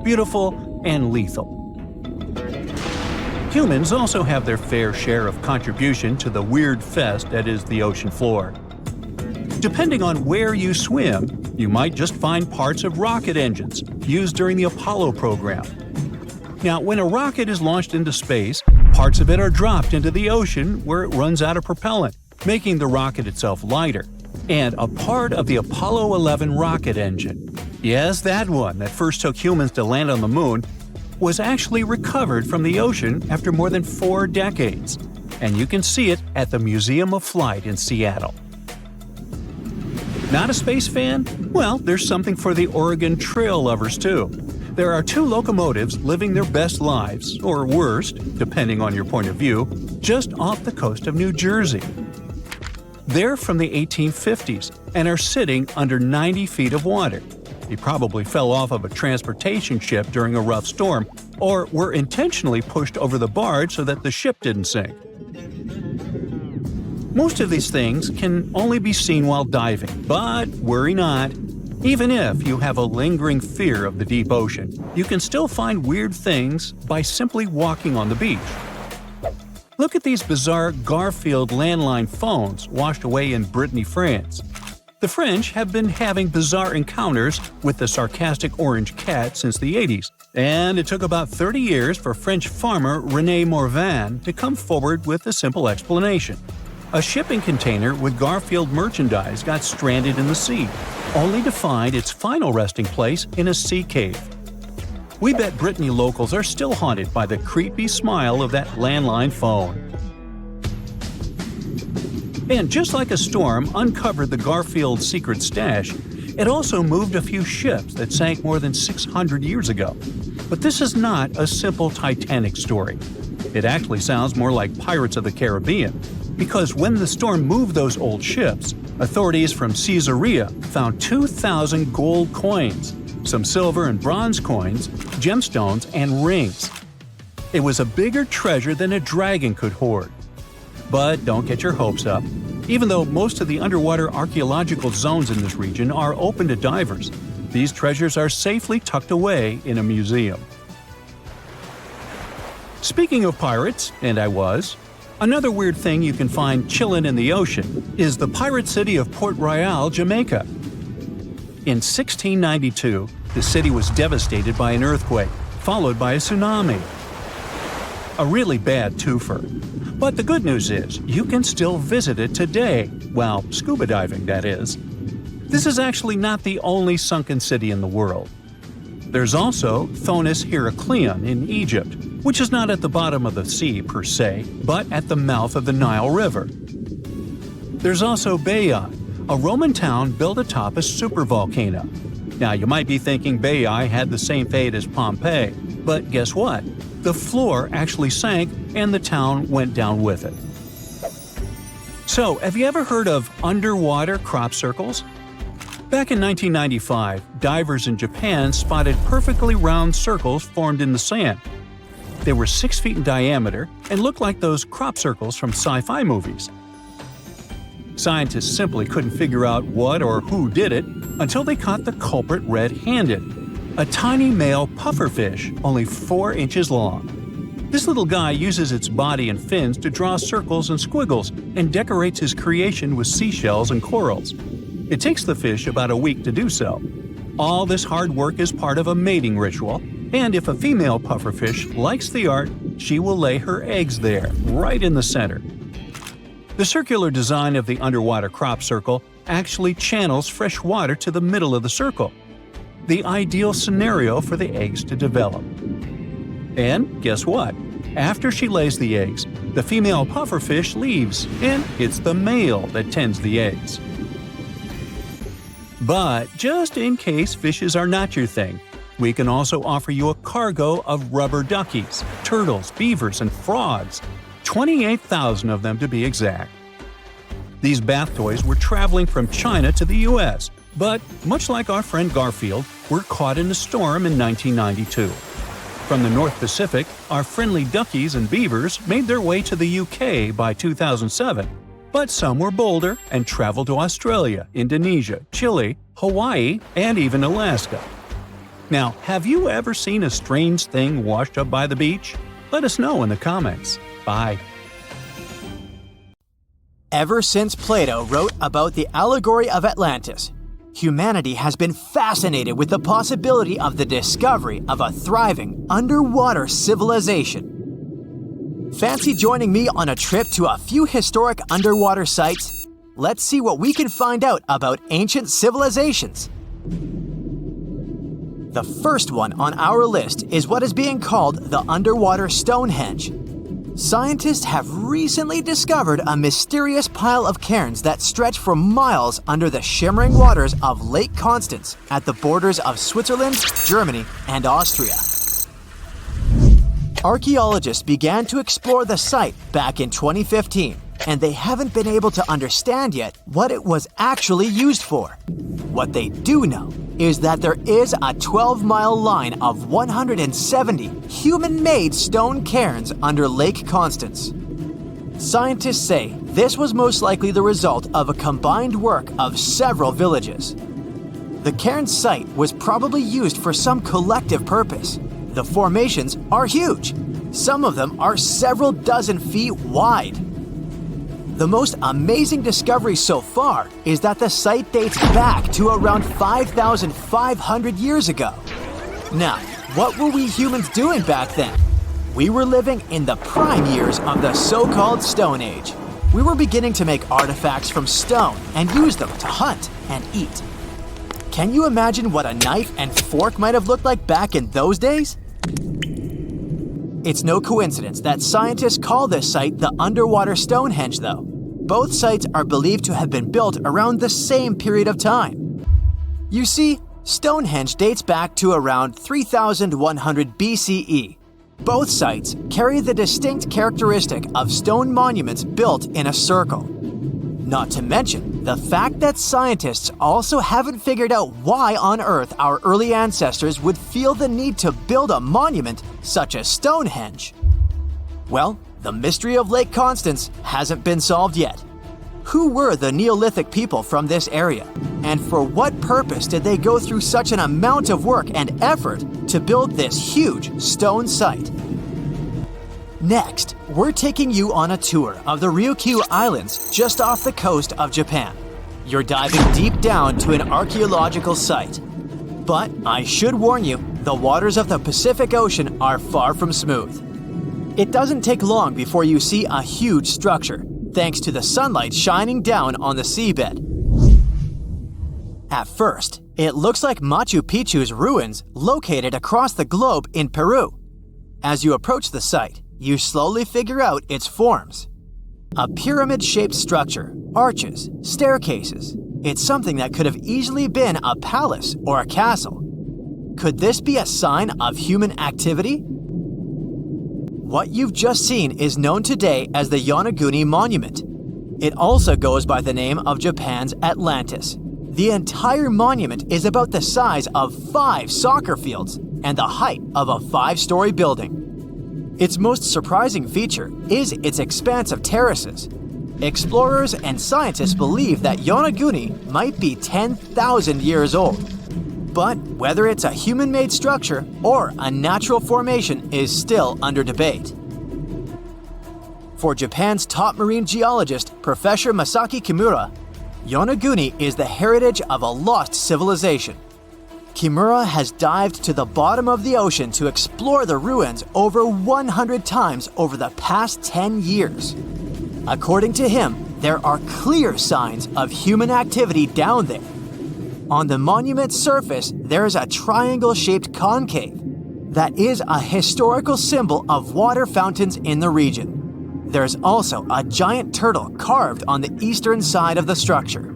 Beautiful and lethal. Humans also have their fair share of contribution to the weird fest that is the ocean floor. Depending on where you swim, you might just find parts of rocket engines used during the Apollo program. Now, when a rocket is launched into space, parts of it are dropped into the ocean where it runs out of propellant, making the rocket itself lighter. And a part of the Apollo 11 rocket engine, yes, that one that first took humans to land on the moon, was actually recovered from the ocean after more than 4 decades, and you can see it at the Museum of Flight in Seattle. Not a space fan? Well, there's something for the Oregon Trail lovers too. There are 2 locomotives living their best lives, or worst, depending on your point of view, just off the coast of New Jersey. They're from the 1850s and are sitting under 90 feet of water. He probably fell off of a transportation ship during a rough storm, or were intentionally pushed over the barge so that the ship didn't sink. Most of these things can only be seen while diving, but worry not. Even if you have a lingering fear of the deep ocean, you can still find weird things by simply walking on the beach. Look at these bizarre Garfield landline phones washed away in Brittany, France. The French have been having bizarre encounters with the sarcastic orange cat since the 80s, and it took about 30 years for French farmer René Morvan to come forward with a simple explanation. A shipping container with Garfield merchandise got stranded in the sea, only to find its final resting place in a sea cave. We bet Brittany locals are still haunted by the creepy smile of that landline phone. And just like a storm uncovered the Garfield secret stash, it also moved a few ships that sank more than 600 years ago. But this is not a simple Titanic story. It actually sounds more like Pirates of the Caribbean, because when the storm moved those old ships, authorities from Caesarea found 2,000 gold coins, some silver and bronze coins, gemstones, and rings. It was a bigger treasure than a dragon could hoard. But don't get your hopes up. Even though most of the underwater archaeological zones in this region are open to divers, these treasures are safely tucked away in a museum. Speaking of pirates, and I was, another weird thing you can find chillin' in the ocean is the pirate city of Port Royal, Jamaica. In 1692, the city was devastated by an earthquake, followed by a tsunami. A really bad twofer. But the good news is, you can still visit it today, well, scuba diving, that is. This is actually not the only sunken city in the world. There's also Thonis Heracleion in Egypt, which is not at the bottom of the sea per se, but at the mouth of the Nile River. There's also Baiae, a Roman town built atop a supervolcano. Now, you might be thinking Baiae had the same fate as Pompeii, but guess what? The floor actually sank and the town went down with it. So, have you ever heard of underwater crop circles? Back in 1995, divers in Japan spotted perfectly round circles formed in the sand. They were 6 feet in diameter and looked like those crop circles from sci-fi movies. Scientists simply couldn't figure out what or who did it until they caught the culprit red-handed, a tiny male pufferfish only 4 inches long. This little guy uses its body and fins to draw circles and squiggles and decorates his creation with seashells and corals. It takes the fish about a week to do so. All this hard work is part of a mating ritual, and if a female pufferfish likes the art, she will lay her eggs there, right in the center. The circular design of the underwater crop circle actually channels fresh water to the middle of the circle, the ideal scenario for the eggs to develop. And guess what? After she lays the eggs, the female pufferfish leaves, and it's the male that tends the eggs. But just in case fishes are not your thing, we can also offer you a cargo of rubber duckies, turtles, beavers, and frogs, 28,000 of them to be exact. These bath toys were traveling from China to the US, but much like our friend Garfield, were caught in a storm in 1992. From the North Pacific, our friendly duckies and beavers made their way to the UK by 2007. But some were bolder and traveled to Australia, Indonesia, Chile, Hawaii, and even Alaska. Now, have you ever seen a strange thing washed up by the beach? Let us know in the comments. Bye. Ever since Plato wrote about the allegory of Atlantis, humanity has been fascinated with the possibility of the discovery of a thriving underwater civilization. Fancy joining me on a trip to a few historic underwater sites? Let's see what we can find out about ancient civilizations. The first one on our list is what is being called the underwater Stonehenge. Scientists have recently discovered a mysterious pile of cairns that stretch for miles under the shimmering waters of Lake Constance at the borders of Switzerland, Germany, and Austria. Archaeologists began to explore the site back in 2015, and they haven't been able to understand yet what it was actually used for. What they do know is that there is a 12-mile line of 170 human-made stone cairns under Lake Constance. Scientists say this was most likely the result of a combined work of several villages. The cairn site was probably used for some collective purpose. The formations are huge. Some of them are several dozen feet wide. The most amazing discovery so far is that the site dates back to around 5,500 years ago. Now, what were we humans doing back then? We were living in the prime years of the so-called Stone Age. We were beginning to make artifacts from stone and use them to hunt and eat. Can you imagine what a knife and fork might have looked like back in those days? It's no coincidence that scientists call this site the underwater Stonehenge, though. Both sites are believed to have been built around the same period of time. You see, Stonehenge dates back to around 3100 BCE. Both sites carry the distinct characteristic of stone monuments built in a circle. Not to mention the fact that scientists also haven't figured out why on Earth our early ancestors would feel the need to build a monument such as Stonehenge. Well, the mystery of Lake Constance hasn't been solved yet. Who were the Neolithic people from this area? And for what purpose did they go through such an amount of work and effort to build this huge stone site? Next, we're taking you on a tour of the Ryukyu Islands just off the coast of Japan. You're diving deep down to an archaeological site. But I should warn you, the waters of the Pacific Ocean are far from smooth. It doesn't take long before you see a huge structure, thanks to the sunlight shining down on the seabed. At first, it looks like Machu Picchu's ruins located across the globe in Peru. As you approach the site, you slowly figure out its forms. A pyramid-shaped structure, arches, staircases. It's something that could have easily been a palace or a castle. Could this be a sign of human activity? What you've just seen is known today as the Yonaguni Monument. It also goes by the name of Japan's Atlantis. The entire monument is about the size of 5 soccer fields and the height of a 5-story building. Its most surprising feature is its expanse of terraces. Explorers and scientists believe that Yonaguni might be 10,000 years old. But whether it's a human-made structure or a natural formation is still under debate. For Japan's top marine geologist, Professor Masaki Kimura, Yonaguni is the heritage of a lost civilization. Kimura has dived to the bottom of the ocean to explore the ruins over 100 times over the past 10 years. According to him, there are clear signs of human activity down there. On the monument's surface, there is a triangle-shaped concave that is a historical symbol of water fountains in the region. There's also a giant turtle carved on the eastern side of the structure.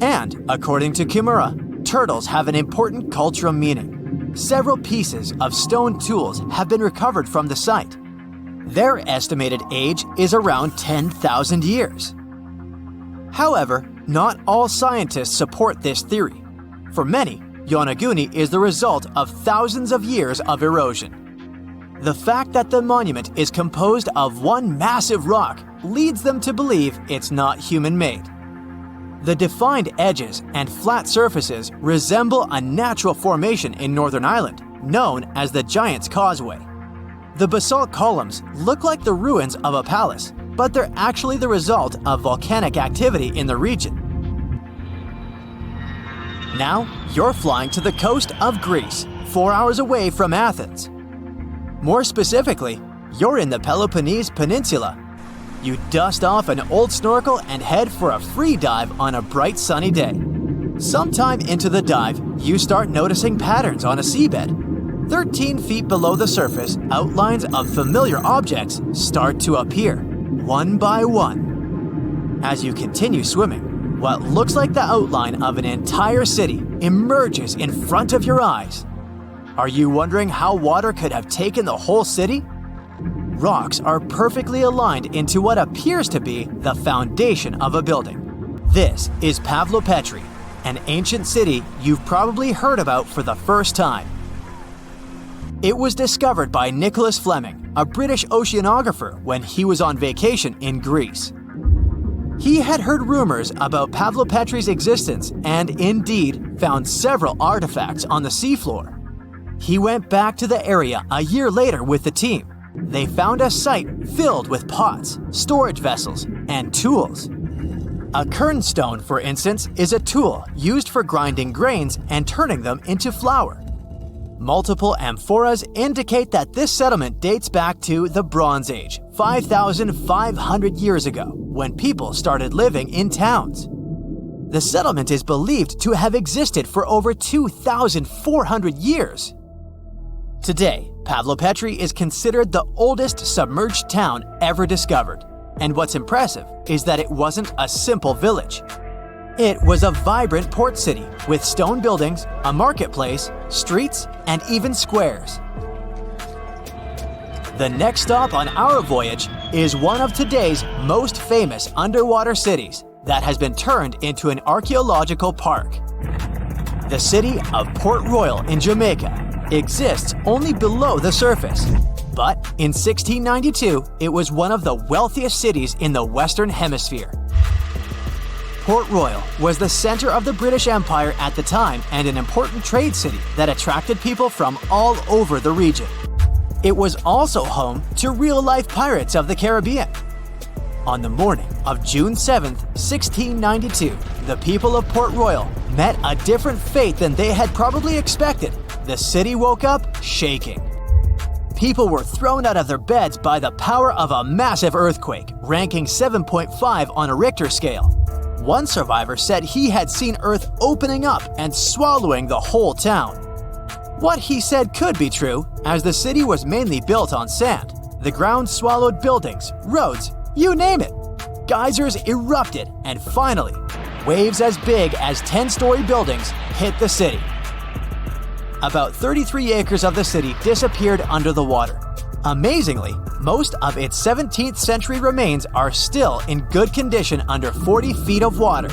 And, according to Kimura, turtles have an important cultural meaning. Several pieces of stone tools have been recovered from the site. Their estimated age is around 10,000 years. However, not all scientists support this theory. For many, Yonaguni is the result of thousands of years of erosion. The fact that the monument is composed of one massive rock leads them to believe it's not human-made. The defined edges and flat surfaces resemble a natural formation in Northern Ireland, known as the Giant's Causeway. The basalt columns look like the ruins of a palace, but they're actually the result of volcanic activity in the region. Now, you're flying to the coast of Greece, 4 hours away from Athens. More specifically, you're in the Peloponnese Peninsula. You dust off an old snorkel and head for a free dive on a bright sunny day. Sometime into the dive, you start noticing patterns on a seabed. 13 feet below the surface, outlines of familiar objects start to appear, one by one. As you continue swimming, what looks like the outline of an entire city emerges in front of your eyes. Are you wondering how water could have taken the whole city? Rocks are perfectly aligned into what appears to be the foundation of a building. This is Pavlopetri, an ancient city you've probably heard about for the first time. It was discovered by Nicholas Fleming, a British oceanographer, when he was on vacation in Greece. He had heard rumors about Pavlopetri's existence and indeed found several artifacts on the seafloor. He went back to the area a year later with the team. They found a site filled with pots, storage vessels, and tools. A kernstone, for instance, is a tool used for grinding grains and turning them into flour. Multiple amphoras indicate that this settlement dates back to the Bronze Age, 5,500 years ago, when people started living in towns. The settlement is believed to have existed for over 2,400 years. Today, Pavlopetri is considered the oldest submerged town ever discovered, and what's impressive is that it wasn't a simple village. It was a vibrant port city with stone buildings, a marketplace, streets, and even squares. The next stop on our voyage is one of today's most famous underwater cities that has been turned into an archaeological park. The city of Port Royal in Jamaica exists only below the surface, but in 1692 it was one of the wealthiest cities in the Western Hemisphere. Port Royal was the center of the British Empire at the time and an important trade city that attracted people from all over the region. It was also home to real-life pirates of the Caribbean. On the morning of June 7, 1692, the people of Port Royal met a different fate than they had probably expected. The city woke up shaking. People were thrown out of their beds by the power of a massive earthquake, ranking 7.5 on a Richter scale. One survivor said he had seen Earth opening up and swallowing the whole town. What he said could be true, as the city was mainly built on sand. The ground swallowed buildings, roads, you name it. Geysers erupted, and finally, waves as big as 10-story buildings hit the city. About 33 acres of the city disappeared under the water. Amazingly, most of its 17th century remains are still in good condition under 40 feet of water.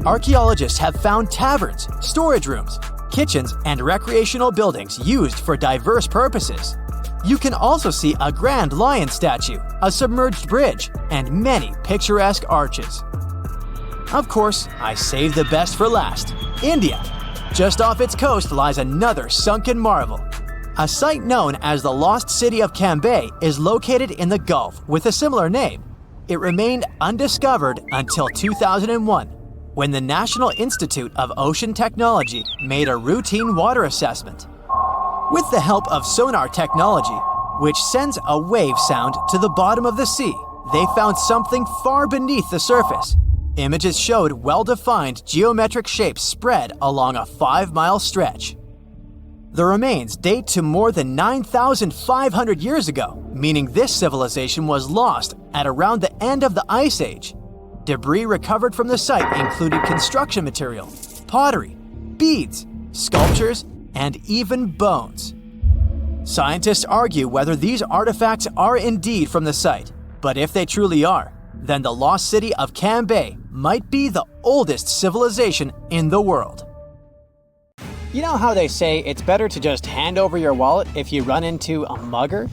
Archaeologists have found taverns, storage rooms, kitchens, and recreational buildings used for diverse purposes. You can also see a grand lion statue, a submerged bridge, and many picturesque arches. Of course, I saved the best for last: India. Just off its coast lies another sunken marvel. A site known as the Lost City of Cambay is located in the Gulf with a similar name. It remained undiscovered until 2001, when the National Institute of Ocean Technology made a routine water assessment. With the help of sonar technology, which sends a wave sound to the bottom of the sea, they found something far beneath the surface. Images showed well-defined geometric shapes spread along a 5-mile stretch. The remains date to more than 9,500 years ago, meaning this civilization was lost at around the end of the Ice Age. Debris recovered from the site included construction material, pottery, beads, sculptures, and even bones. Scientists argue whether these artifacts are indeed from the site, but if they truly are, then the lost city of Cambay might be the oldest civilization in the world. You know how they say it's better to just hand over your wallet if you run into a mugger?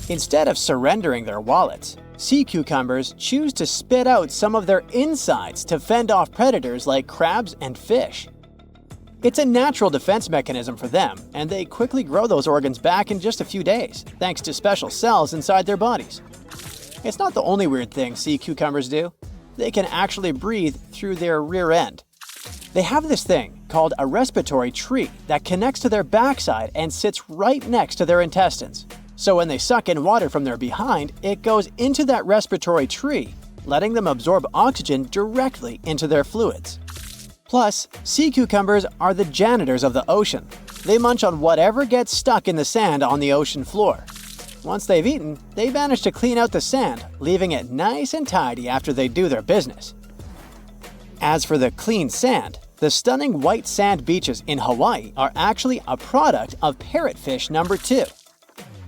Instead of surrendering their wallets, sea cucumbers choose to spit out some of their insides to fend off predators like crabs and fish. It's a natural defense mechanism for them, and they quickly grow those organs back in just a few days, thanks to special cells inside their bodies. It's not the only weird thing sea cucumbers do. They can actually breathe through their rear end. They have this thing called a respiratory tree that connects to their backside and sits right next to their intestines. So when they suck in water from their behind, it goes into that respiratory tree, letting them absorb oxygen directly into their fluids. Plus, sea cucumbers are the janitors of the ocean. They munch on whatever gets stuck in the sand on the ocean floor. Once they've eaten, they vanish to clean out the sand, leaving it nice and tidy after they do their business. As for the clean sand, the stunning white sand beaches in Hawaii are actually a product of parrotfish number 2.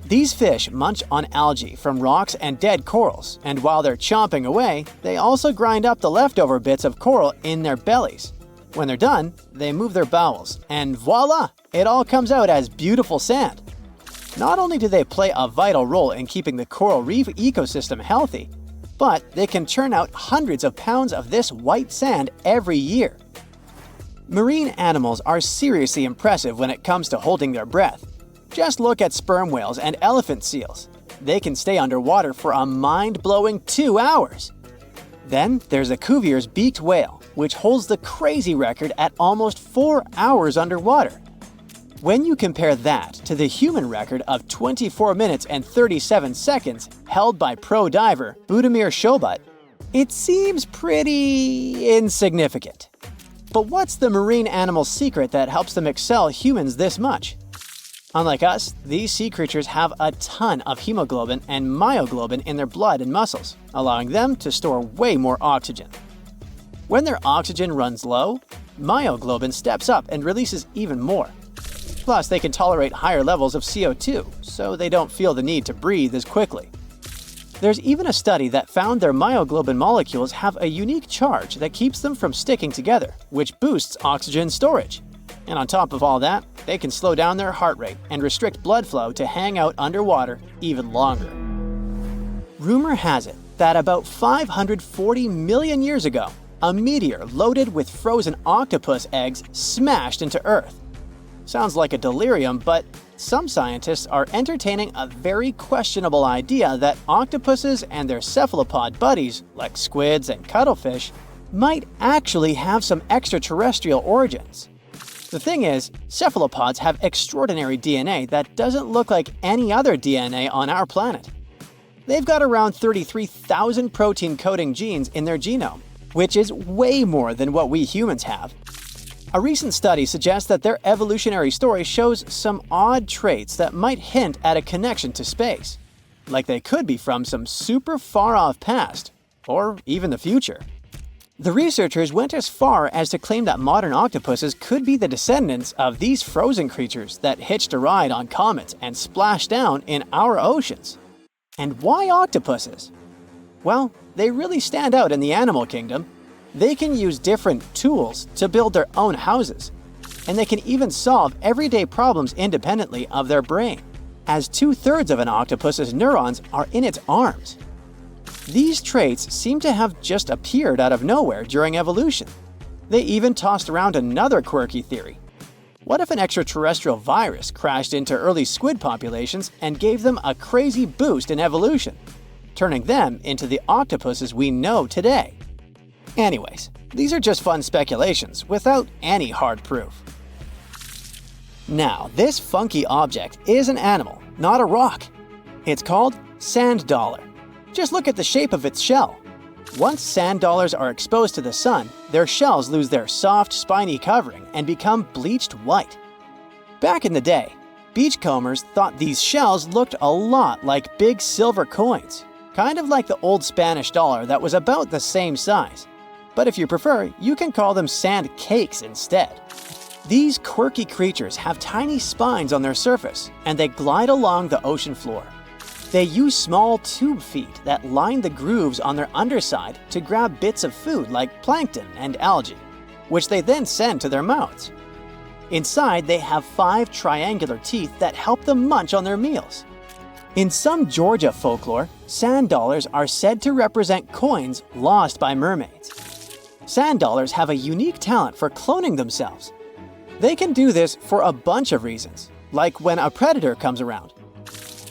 These fish munch on algae from rocks and dead corals, and while they're chomping away, they also grind up the leftover bits of coral in their bellies. When they're done, they move their bowels, and voila! It all comes out as beautiful sand. Not only do they play a vital role in keeping the coral reef ecosystem healthy, but they can churn out hundreds of pounds of this white sand every year. Marine animals are seriously impressive when it comes to holding their breath. Just look at sperm whales and elephant seals. They can stay underwater for a mind-blowing 2 hours. Then there's a Cuvier's beaked whale, which holds the crazy record at almost 4 hours underwater. When you compare that to the human record of 24 minutes and 37 seconds held by pro diver Budimir Shobut, it seems pretty insignificant. But what's the marine animal's secret that helps them excel humans this much? Unlike us, these sea creatures have a ton of hemoglobin and myoglobin in their blood and muscles, allowing them to store way more oxygen. When their oxygen runs low, myoglobin steps up and releases even more. Plus, they can tolerate higher levels of CO2, so they don't feel the need to breathe as quickly. There's even a study that found their myoglobin molecules have a unique charge that keeps them from sticking together, which boosts oxygen storage. And on top of all that, they can slow down their heart rate and restrict blood flow to hang out underwater even longer. Rumor has it that about 540 million years ago, a meteor loaded with frozen octopus eggs smashed into Earth. Sounds like a delirium, but some scientists are entertaining a very questionable idea that octopuses and their cephalopod buddies, like squids and cuttlefish, might actually have some extraterrestrial origins. The thing is, cephalopods have extraordinary DNA that doesn't look like any other DNA on our planet. They've got around 33,000 protein-coding genes in their genome, which is way more than what we humans have. A recent study suggests that their evolutionary story shows some odd traits that might hint at a connection to space, like they could be from some super far-off past, or even the future. The researchers went as far as to claim that modern octopuses could be the descendants of these frozen creatures that hitched a ride on comets and splashed down in our oceans. And why octopuses? Well, they really stand out in the animal kingdom. They can use different tools to build their own houses, and they can even solve everyday problems independently of their brain, as 2/3 of an octopus's neurons are in its arms. These traits seem to have just appeared out of nowhere during evolution. They even tossed around another quirky theory. What if an extraterrestrial virus crashed into early squid populations and gave them a crazy boost in evolution, turning them into the octopuses we know today? Anyways, these are just fun speculations without any hard proof. Now, this funky object is an animal, not a rock. It's called sand dollar. Just look at the shape of its shell. Once sand dollars are exposed to the sun, their shells lose their soft, spiny covering and become bleached white. Back in the day, beachcombers thought these shells looked a lot like big silver coins, kind of like the old Spanish dollar that was about the same size. But if you prefer, you can call them sand cakes instead. These quirky creatures have tiny spines on their surface, and they glide along the ocean floor. They use small tube feet that line the grooves on their underside to grab bits of food like plankton and algae, which they then send to their mouths. Inside, they have 5 triangular teeth that help them munch on their meals. In some Georgia folklore, sand dollars are said to represent coins lost by mermaids. Sand dollars have a unique talent for cloning themselves. They can do this for a bunch of reasons, like when a predator comes around.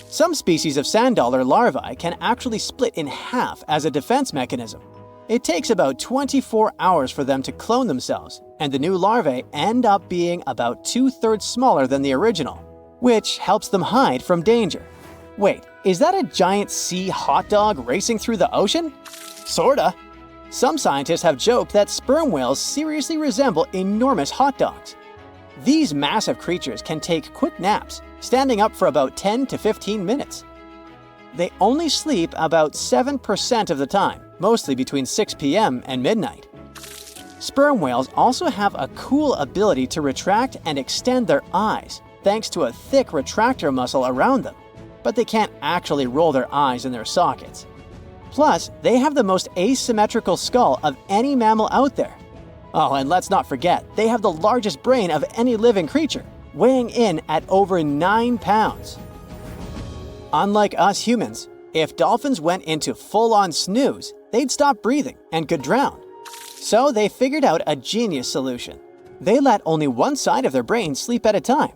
Some species of sand dollar larvae can actually split in half as a defense mechanism. It takes about 24 hours for them to clone themselves, and the new larvae end up being about 2/3 smaller than the original, which helps them hide from danger. Wait, is that a giant sea hot dog racing through the ocean? Sorta. Some scientists have joked that sperm whales seriously resemble enormous hot dogs. These massive creatures can take quick naps, standing up for about 10 to 15 minutes. They only sleep about 7% of the time, mostly between 6 p.m. and midnight. Sperm whales also have a cool ability to retract and extend their eyes, thanks to a thick retractor muscle around them, but they can't actually roll their eyes in their sockets. Plus, they have the most asymmetrical skull of any mammal out there. Oh, and let's not forget, they have the largest brain of any living creature, weighing in at over 9 pounds. Unlike us humans, if dolphins went into full-on snooze, they'd stop breathing and could drown. So they figured out a genius solution. They let only one side of their brain sleep at a time.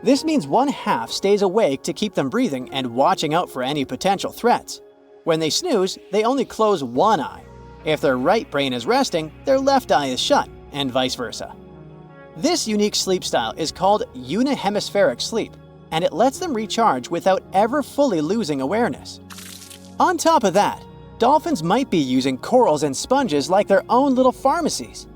This means one half stays awake to keep them breathing and watching out for any potential threats. When they snooze, they only close one eye. If their right brain is resting, their left eye is shut, and vice versa. This unique sleep style is called unihemispheric sleep, and it lets them recharge without ever fully losing awareness. On top of that, dolphins might be using corals and sponges like their own little pharmacies.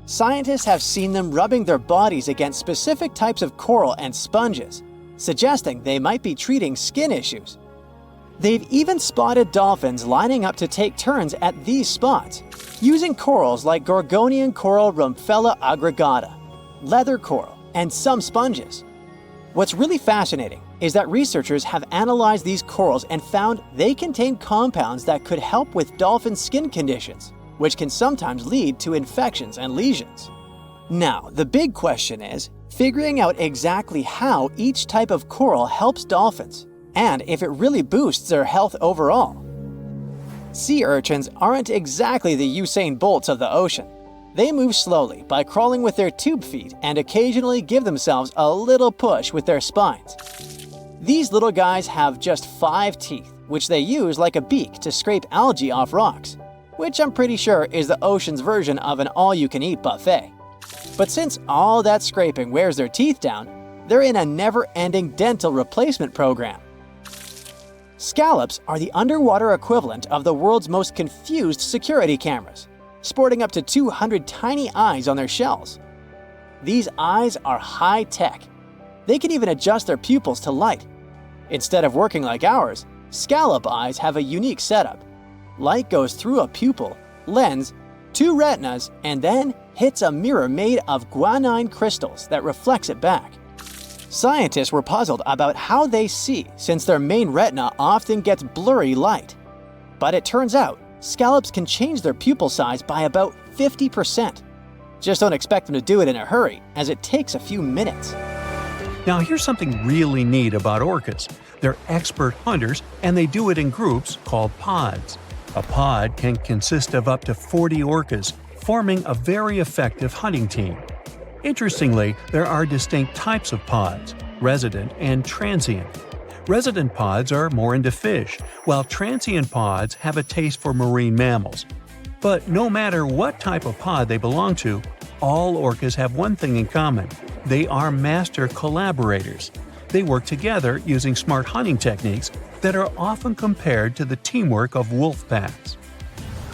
Scientists have seen them rubbing their bodies against specific types of coral and sponges, suggesting they might be treating skin issues. They've even spotted dolphins lining up to take turns at these spots, using corals like Gorgonian coral Rumphella aggregata, leather coral, and some sponges. What's really fascinating is that researchers have analyzed these corals and found they contain compounds that could help with dolphin skin conditions, which can sometimes lead to infections and lesions. Now, the big question is figuring out exactly how each type of coral helps dolphins, and if it really boosts their health overall. Sea urchins aren't exactly the Usain Bolts of the ocean. They move slowly by crawling with their tube feet and occasionally give themselves a little push with their spines. These little guys have just 5 teeth, which they use like a beak to scrape algae off rocks, which I'm pretty sure is the ocean's version of an all-you-can-eat buffet. But since all that scraping wears their teeth down, they're in a never-ending dental replacement program. Scallops are the underwater equivalent of the world's most confused security cameras, sporting up to 200 tiny eyes on their shells. These eyes are high-tech. They can even adjust their pupils to light. Instead of working like ours, scallop eyes have a unique setup. Light goes through a pupil, lens, 2 retinas, and then hits a mirror made of guanine crystals that reflects it back. Scientists were puzzled about how they see since their main retina often gets blurry light. But it turns out, scallops can change their pupil size by about 50%. Just don't expect them to do it in a hurry, as it takes a few minutes. Now here's something really neat about orcas. They're expert hunters, and they do it in groups called pods. A pod can consist of up to 40 orcas, forming a very effective hunting team. Interestingly, there are distinct types of pods: resident and transient. Resident pods are more into fish, while transient pods have a taste for marine mammals. But no matter what type of pod they belong to, all orcas have one thing in common: they are master collaborators. They work together using smart hunting techniques that are often compared to the teamwork of wolf packs.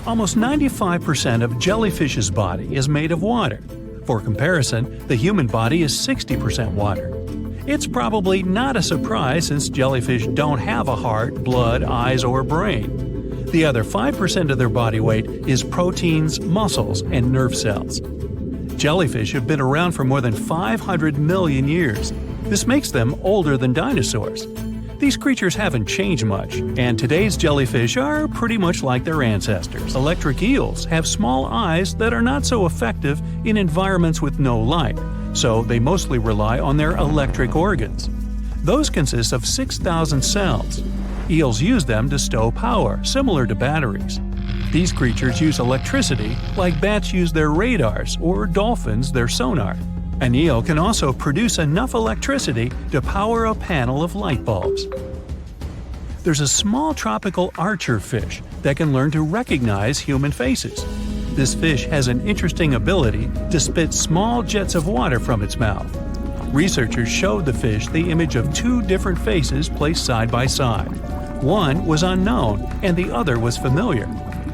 Almost 95% of jellyfish's body is made of water. For comparison, the human body is 60% water. It's probably not a surprise since jellyfish don't have a heart, blood, eyes, or brain. The other 5% of their body weight is proteins, muscles, and nerve cells. Jellyfish have been around for more than 500 million years. This makes them older than dinosaurs. These creatures haven't changed much, and today's jellyfish are pretty much like their ancestors. Electric eels have small eyes that are not so effective in environments with no light, so they mostly rely on their electric organs. Those consist of 6,000 cells. Eels use them to stow power, similar to batteries. These creatures use electricity like bats use their radars or dolphins their sonar. An eel can also produce enough electricity to power a panel of light bulbs. There's a small tropical archer fish that can learn to recognize human faces. This fish has an interesting ability to spit small jets of water from its mouth. Researchers showed the fish the image of 2 different faces placed side by side. One was unknown and the other was familiar.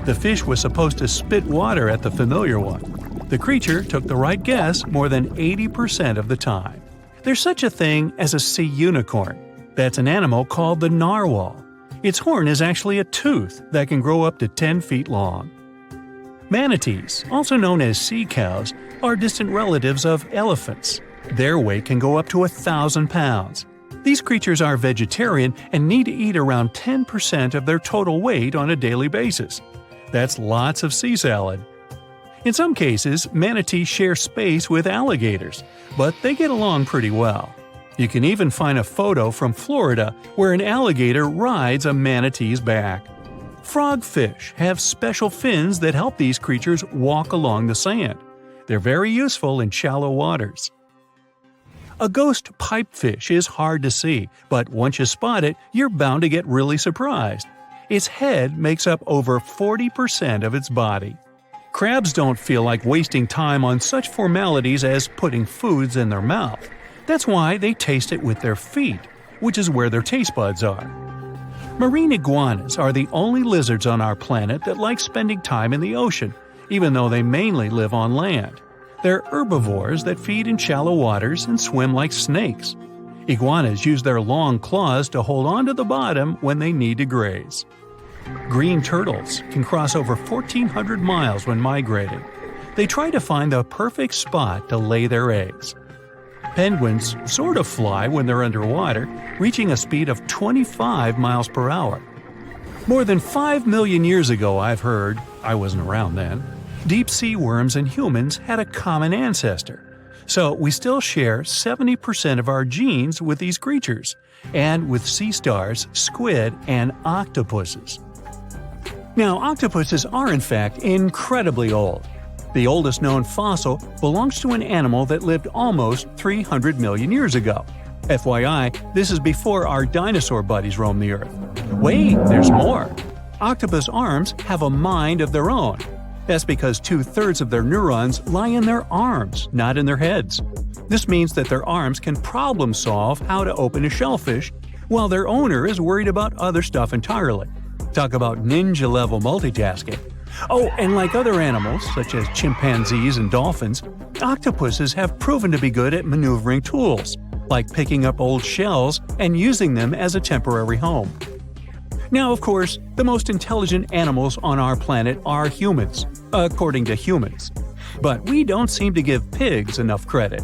The fish was supposed to spit water at the familiar one. The creature took the right guess more than 80% of the time. There's such a thing as a sea unicorn. That's an animal called the narwhal. Its horn is actually a tooth that can grow up to 10 feet long. Manatees, also known as sea cows, are distant relatives of elephants. Their weight can go up to 1,000 pounds. These creatures are vegetarian and need to eat around 10% of their total weight on a daily basis. That's lots of sea salad. In some cases, manatees share space with alligators, but they get along pretty well. You can even find a photo from Florida where an alligator rides a manatee's back. Frogfish have special fins that help these creatures walk along the sand. They're very useful in shallow waters. A ghost pipefish is hard to see, but once you spot it, you're bound to get really surprised. Its head makes up over 40% of its body. Crabs don't feel like wasting time on such formalities as putting foods in their mouth. That's why they taste it with their feet, which is where their taste buds are. Marine iguanas are the only lizards on our planet that like spending time in the ocean, even though they mainly live on land. They're herbivores that feed in shallow waters and swim like snakes. Iguanas use their long claws to hold onto the bottom when they need to graze. Green turtles can cross over 1,400 miles when migrating. They try to find the perfect spot to lay their eggs. Penguins sort of fly when they're underwater, reaching a speed of 25 miles per hour. More than 5 million years ago, I've heard, I wasn't around then, deep sea worms and humans had a common ancestor. So we still share 70% of our genes with these creatures, and with sea stars, squid, and octopuses. Now, octopuses are in fact incredibly old. The oldest known fossil belongs to an animal that lived almost 300 million years ago. FYI, this is before our dinosaur buddies roamed the Earth. Wait, there's more! Octopus arms have a mind of their own. That's because 2/3 of their neurons lie in their arms, not in their heads. This means that their arms can problem solve how to open a shellfish, while their owner is worried about other stuff entirely. Talk about ninja-level multitasking. Oh, and like other animals, such as chimpanzees and dolphins, octopuses have proven to be good at maneuvering tools, like picking up old shells and using them as a temporary home. Now, of course, the most intelligent animals on our planet are humans, according to humans. But we don't seem to give pigs enough credit.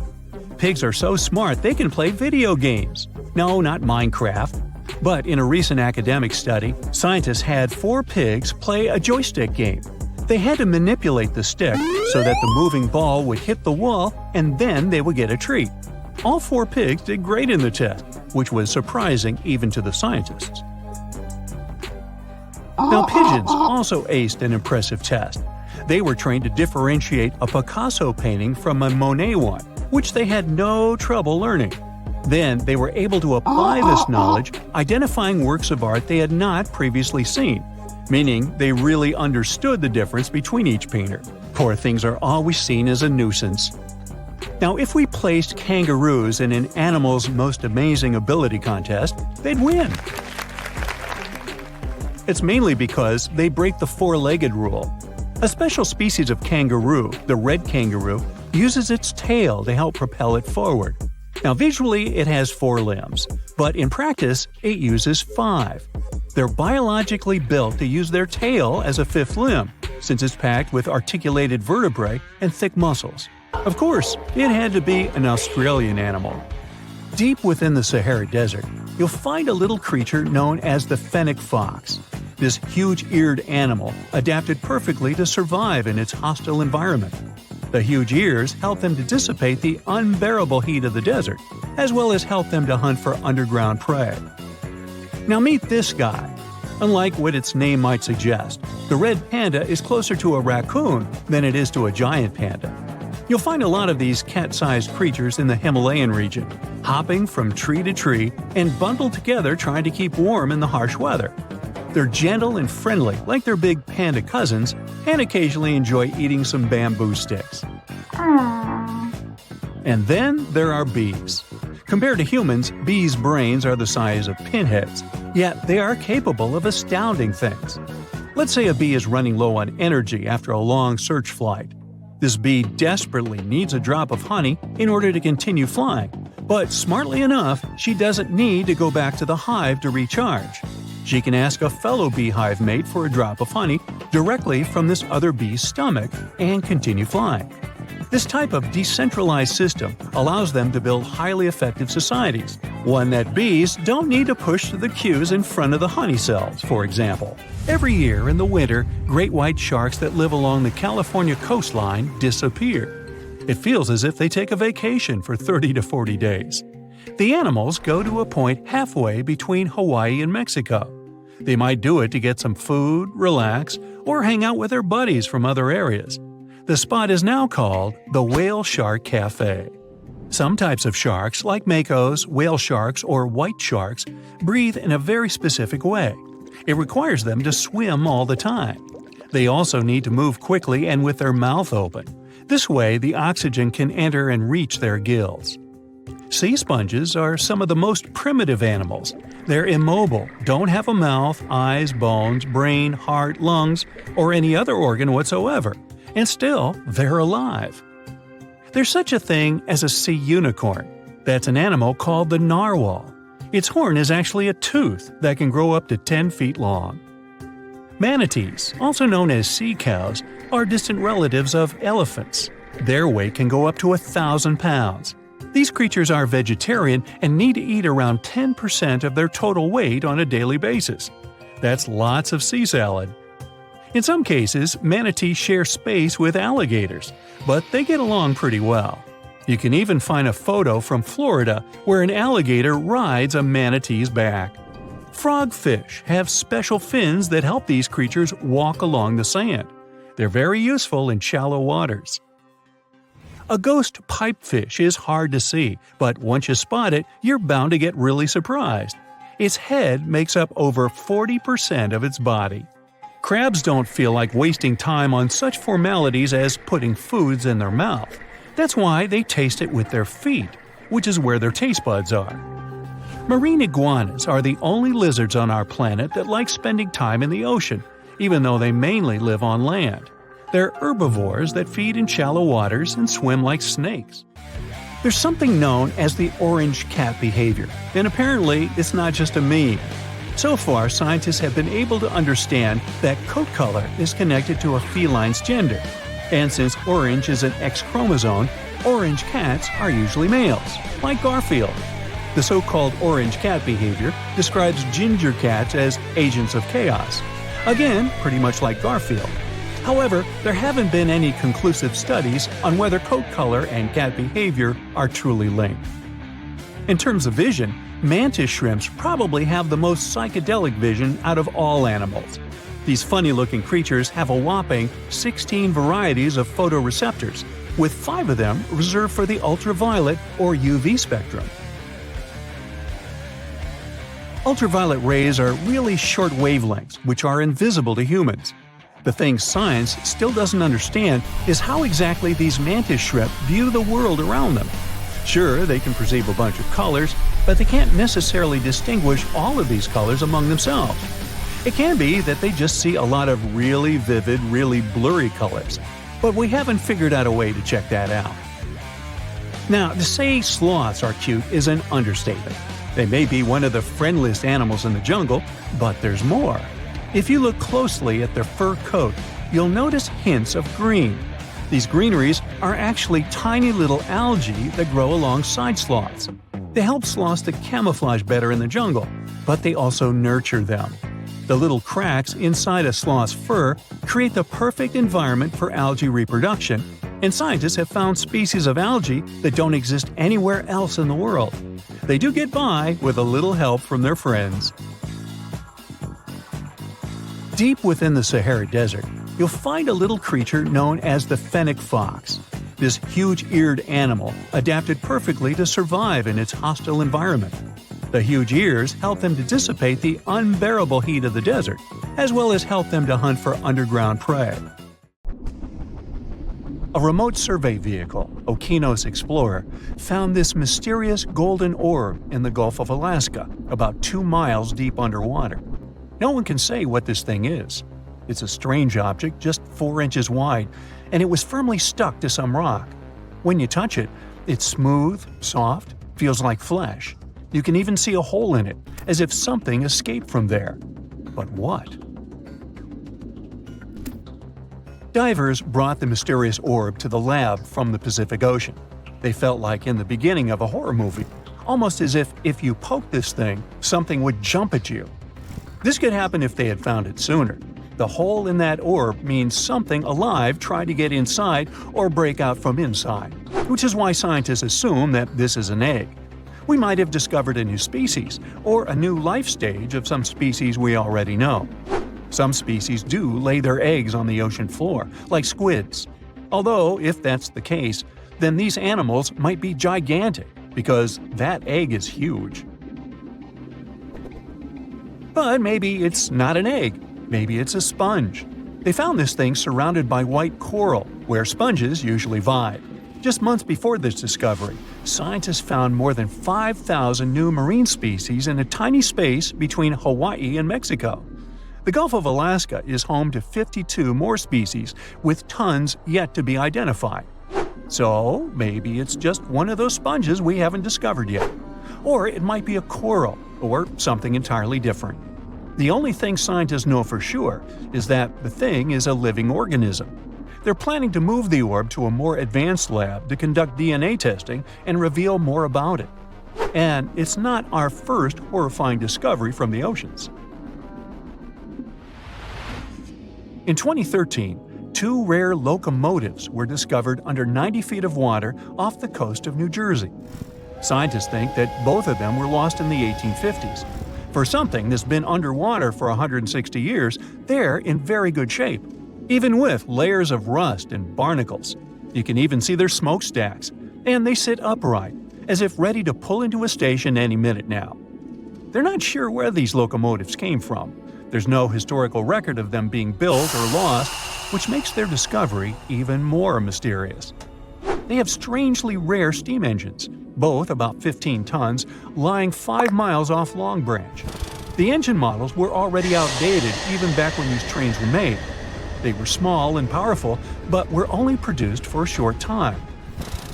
Pigs are so smart they can play video games. No, not Minecraft. But in a recent academic study, scientists had 4 pigs play a joystick game. They had to manipulate the stick so that the moving ball would hit the wall and then they would get a treat. All 4 pigs did great in the test, which was surprising even to the scientists. Now, pigeons also aced an impressive test. They were trained to differentiate a Picasso painting from a Monet one, which they had no trouble learning. Then they were able to apply this knowledge, identifying works of art they had not previously seen, meaning they really understood the difference between each painter. Poor things are always seen as a nuisance. Now, if we placed kangaroos in an Animal's Most Amazing Ability contest, they'd win. It's mainly because they break the 4-legged rule. A special species of kangaroo, the red kangaroo, uses its tail to help propel it forward. Now, visually, it has 4 limbs, but in practice, it uses 5. They're biologically built to use their tail as a 5th limb, since it's packed with articulated vertebrae and thick muscles. Of course, it had to be an Australian animal. Deep within the Sahara Desert, you'll find a little creature known as the fennec fox. This huge-eared animal adapted perfectly to survive in its hostile environment. The huge ears help them to dissipate the unbearable heat of the desert, as well as help them to hunt for underground prey. Now meet this guy. Unlike what its name might suggest, the red panda is closer to a raccoon than it is to a giant panda. You'll find a lot of these cat-sized creatures in the Himalayan region, hopping from tree to tree and bundled together trying to keep warm in the harsh weather. They're gentle and friendly like their big panda cousins, and occasionally enjoy eating some bamboo sticks. And then there are bees. Compared to humans, bees' brains are the size of pinheads, yet they are capable of astounding things. Let's say a bee is running low on energy after a long search flight. This bee desperately needs a drop of honey in order to continue flying, but smartly enough, she doesn't need to go back to the hive to recharge. She can ask a fellow beehive mate for a drop of honey directly from this other bee's stomach and continue flying. This type of decentralized system allows them to build highly effective societies, One that bees don't need to push the cues in front of the honey cells, for example. Every year in the winter, great white sharks that live along the California coastline disappear. It feels as if they take a vacation for 30 to 40 days. The animals go to a point halfway between Hawaii and Mexico. They might do it to get some food, relax, or hang out with their buddies from other areas. The spot is now called the Whale Shark Cafe. Some types of sharks, like makos, whale sharks, or white sharks, breathe in a very specific way. It requires them to swim all the time. They also need to move quickly and with their mouth open. This way, the oxygen can enter and reach their gills. Sea sponges are some of the most primitive animals. They're immobile, don't have a mouth, eyes, bones, brain, heart, lungs, or any other organ whatsoever. And still, they're alive. There's such a thing as a sea unicorn. That's an animal called the narwhal. Its horn is actually a tooth that can grow up to 10 feet long. Manatees, also known as sea cows, are distant relatives of elephants. Their weight can go up to 1,000 pounds. These creatures are vegetarian and need to eat around 10% of their total weight on a daily basis. That's lots of sea salad. In some cases, manatees share space with alligators, but they get along pretty well. You can even find a photo from Florida where an alligator rides a manatee's back. Frogfish have special fins that help these creatures walk along the sand. They're very useful in shallow waters. A ghost pipefish is hard to see, but once you spot it, you're bound to get really surprised. Its head makes up over 40% of its body. Crabs don't feel like wasting time on such formalities as putting foods in their mouth. That's why they taste it with their feet, which is where their taste buds are. Marine iguanas are the only lizards on our planet that like spending time in the ocean, even though they mainly live on land. They're herbivores that feed in shallow waters and swim like snakes. There's something known as the orange cat behavior, and apparently it's not just a meme. So far, scientists have been able to understand that coat color is connected to a feline's gender. And since orange is an X chromosome, orange cats are usually males, like Garfield. The so-called orange cat behavior describes ginger cats as agents of chaos. Again, pretty much like Garfield. However, there haven't been any conclusive studies on whether coat color and cat behavior are truly linked. In terms of vision, mantis shrimps probably have the most psychedelic vision out of all animals. These funny-looking creatures have a whopping 16 varieties of photoreceptors, with 5 of them reserved for the ultraviolet or UV spectrum. Ultraviolet rays are really short wavelengths, which are invisible to humans. The thing science still doesn't understand is how exactly these mantis shrimp view the world around them. Sure, they can perceive a bunch of colors, but they can't necessarily distinguish all of these colors among themselves. It can be that they just see a lot of really vivid, really blurry colors, but we haven't figured out a way to check that out. Now, to say sloths are cute is an understatement. They may be one of the friendliest animals in the jungle, but there's more. If you look closely at their fur coat, you'll notice hints of green. These greeneries are actually tiny little algae that grow alongside sloths. They help sloths to camouflage better in the jungle, but they also nurture them. The little cracks inside a sloth's fur create the perfect environment for algae reproduction, and scientists have found species of algae that don't exist anywhere else in the world. They do get by with a little help from their friends. Deep within the Sahara Desert, you'll find a little creature known as the fennec fox. This huge-eared animal adapted perfectly to survive in its hostile environment. The huge ears help them to dissipate the unbearable heat of the desert, as well as help them to hunt for underground prey. A remote survey vehicle, Okeanos Explorer, found this mysterious golden orb in the Gulf of Alaska, about 2 miles deep underwater. No one can say what this thing is. It's a strange object just 4 inches wide, and it was firmly stuck to some rock. When you touch it, it's smooth, soft, feels like flesh. You can even see a hole in it, as if something escaped from there. But what? Divers brought the mysterious orb to the lab from the Pacific Ocean. They felt like in the beginning of a horror movie. almost as if you poke this thing, something would jump at you. This could happen if they had found it sooner. The hole in that orb means something alive tried to get inside or break out from inside, which is why scientists assume that this is an egg. We might have discovered a new species, or a new life stage of some species we already know. Some species do lay their eggs on the ocean floor, like squids. Although, if that's the case, then these animals might be gigantic, because that egg is huge. But maybe it's not an egg. Maybe it's a sponge. They found this thing surrounded by white coral, where sponges usually vibe. Just months before this discovery, scientists found more than 5,000 new marine species in a tiny space between Hawaii and Mexico. The Gulf of Alaska is home to 52 more species, with tons yet to be identified. So maybe it's just one of those sponges we haven't discovered yet. Or it might be a coral, or something entirely different. The only thing scientists know for sure is that the thing is a living organism. They're planning to move the orb to a more advanced lab to conduct DNA testing and reveal more about it. And it's not our first horrifying discovery from the oceans. In 2013, 2 rare locomotives were discovered under 90 feet of water off the coast of New Jersey. Scientists think that both of them were lost in the 1850s. For something that's been underwater for 160 years, they're in very good shape, even with layers of rust and barnacles. You can even see their smokestacks, and they sit upright, as if ready to pull into a station any minute now. They're not sure where these locomotives came from. There's no historical record of them being built or lost, which makes their discovery even more mysterious. They have strangely rare steam engines, both about 15 tons, lying 5 miles off Long Branch. The engine models were already outdated even back when these trains were made. They were small and powerful, but were only produced for a short time.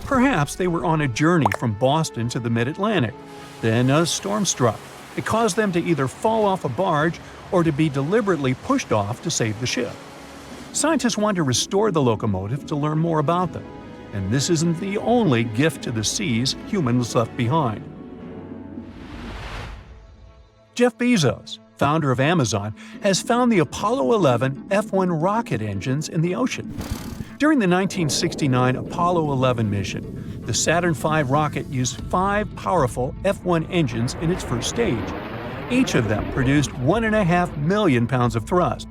Perhaps they were on a journey from Boston to the mid-Atlantic. Then a storm struck. It caused them to either fall off a barge or to be deliberately pushed off to save the ship. Scientists want to restore the locomotive to learn more about them. And this isn't the only gift to the seas humans left behind. Jeff Bezos, founder of Amazon, has found the Apollo 11 F-1 rocket engines in the ocean. During the 1969 Apollo 11 mission, the Saturn V rocket used 5 powerful F-1 engines in its first stage. Each of them produced 1.5 million pounds of thrust.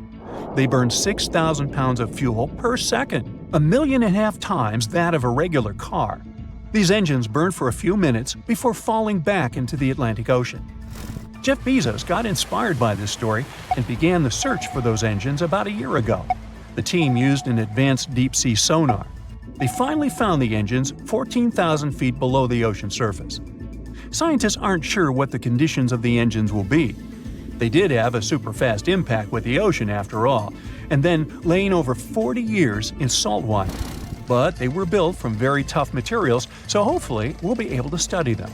They burned 6,000 pounds of fuel per second, 1.5 million times that of a regular car. These engines burned for a few minutes before falling back into the Atlantic Ocean. Jeff Bezos got inspired by this story and began the search for those engines about a year ago. The team used an advanced deep-sea sonar. They finally found the engines 14,000 feet below the ocean surface. Scientists aren't sure what the conditions of the engines will be. They did have a super-fast impact with the ocean after all, and then laying over 40 years in salt water. But they were built from very tough materials, so hopefully we'll be able to study them.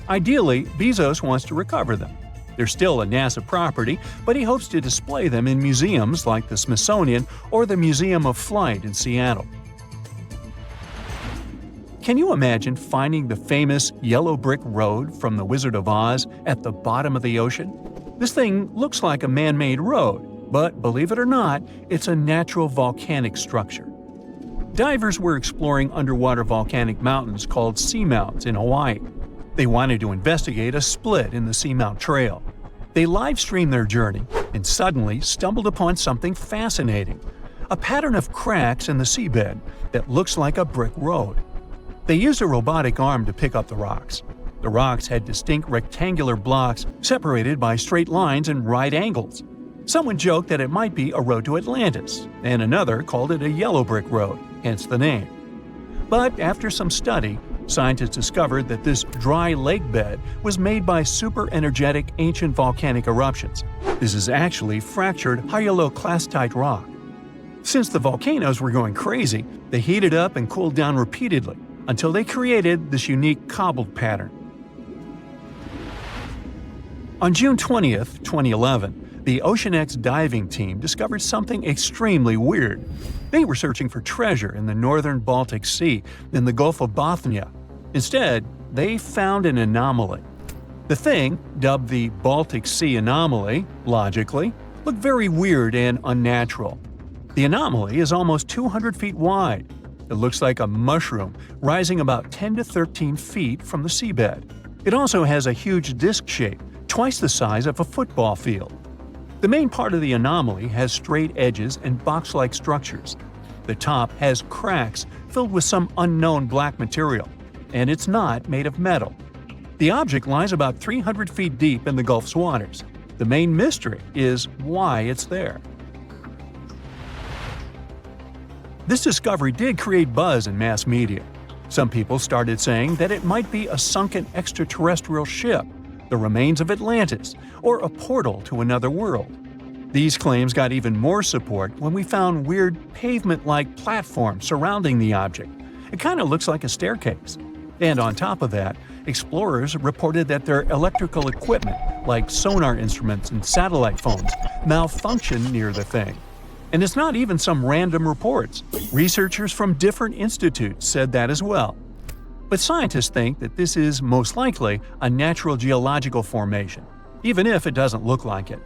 Ideally, Bezos wants to recover them. They're still a NASA property, but he hopes to display them in museums like the Smithsonian or the Museum of Flight in Seattle. Can you imagine finding the famous yellow brick road from The Wizard of Oz at the bottom of the ocean? This thing looks like a man-made road, but believe it or not, it's a natural volcanic structure. Divers were exploring underwater volcanic mountains called seamounts in Hawaii. They wanted to investigate a split in the Seamount Trail. They live-streamed their journey and suddenly stumbled upon something fascinating, a pattern of cracks in the seabed that looks like a brick road. They used a robotic arm to pick up the rocks. The rocks had distinct rectangular blocks separated by straight lines and right angles. Someone joked that it might be a road to Atlantis, and another called it a yellow brick road, hence the name. But after some study, scientists discovered that this dry lake bed was made by super-energetic ancient volcanic eruptions. This is actually fractured hyaloclastite rock. Since the volcanoes were going crazy, they heated up and cooled down repeatedly until they created this unique cobbled pattern. On June 20, 2011, the OceanX diving team discovered something extremely weird. They were searching for treasure in the northern Baltic Sea in the Gulf of Bothnia. Instead, they found an anomaly. The thing, dubbed the Baltic Sea anomaly, logically, looked very weird and unnatural. The anomaly is almost 200 feet wide. It looks like a mushroom, rising about 10 to 13 feet from the seabed. It also has a huge disc shape, twice the size of a football field. The main part of the anomaly has straight edges and box-like structures. The top has cracks filled with some unknown black material, and it's not made of metal. The object lies about 300 feet deep in the Gulf's waters. The main mystery is why it's there. This discovery did create buzz in mass media. Some people started saying that it might be a sunken extraterrestrial ship, the remains of Atlantis, or a portal to another world. These claims got even more support when we found weird pavement-like platforms surrounding the object. It kind of looks like a staircase. And on top of that, explorers reported that their electrical equipment, like sonar instruments and satellite phones, malfunctioned near the thing. And it's not even some random reports. Researchers from different institutes said that as well. But scientists think that this is most likely a natural geological formation, even if it doesn't look like it.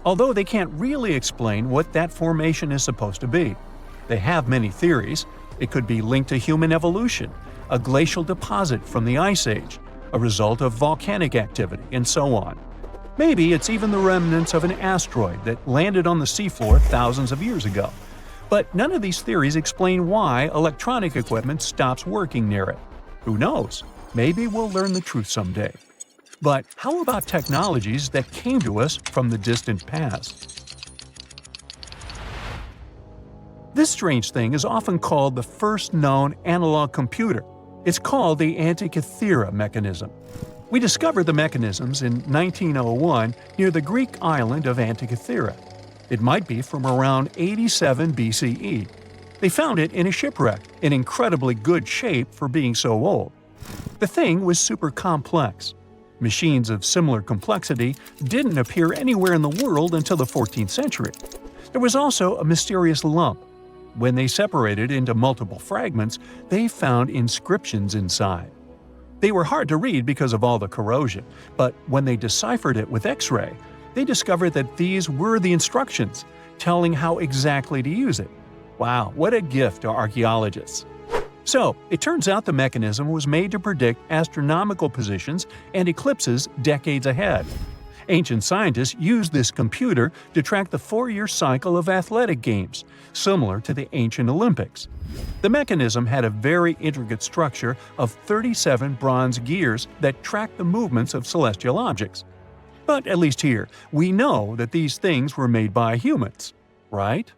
Although they can't really explain what that formation is supposed to be. They have many theories. It could be linked to human evolution, a glacial deposit from the Ice Age, a result of volcanic activity, and so on. Maybe it's even the remnants of an asteroid that landed on the seafloor thousands of years ago. But none of these theories explain why electronic equipment stops working near it. Who knows? Maybe we'll learn the truth someday. But how about technologies that came to us from the distant past? This strange thing is often called the first known analog computer. It's called the Antikythera mechanism. We discovered the mechanisms in 1901 near the Greek island of Antikythera. It might be from around 87 BCE. They found it in a shipwreck, in incredibly good shape for being so old. The thing was super complex. Machines of similar complexity didn't appear anywhere in the world until the 14th century. There was also a mysterious lump. When they separated into multiple fragments, they found inscriptions inside. They were hard to read because of all the corrosion, but when they deciphered it with X-ray, they discovered that these were the instructions, telling how exactly to use it. Wow, what a gift to archaeologists! So, it turns out the mechanism was made to predict astronomical positions and eclipses decades ahead. Ancient scientists used this computer to track the 4-year cycle of athletic games, similar to the ancient Olympics. The mechanism had a very intricate structure of 37 bronze gears that tracked the movements of celestial objects. But at least here, we know that these things were made by humans, right?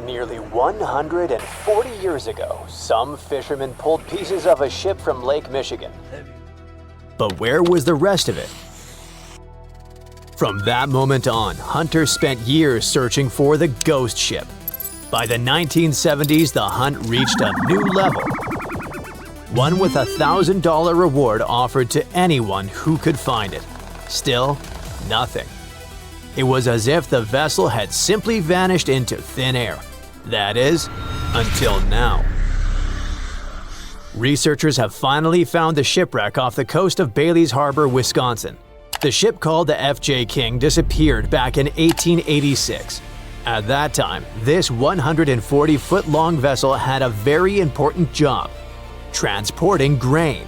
Nearly 140 years ago, some fishermen pulled pieces of a ship from Lake Michigan. But where was the rest of it? From that moment on, hunters spent years searching for the ghost ship. By the 1970s, the hunt reached a new level. One with a $1,000 reward offered to anyone who could find it. Still, nothing. It was as if the vessel had simply vanished into thin air. That is, until now. Researchers have finally found the shipwreck off the coast of Bailey's Harbor, Wisconsin. The ship called the F.J. King disappeared back in 1886. At that time, this 140-foot-long vessel had a very important job: transporting grain.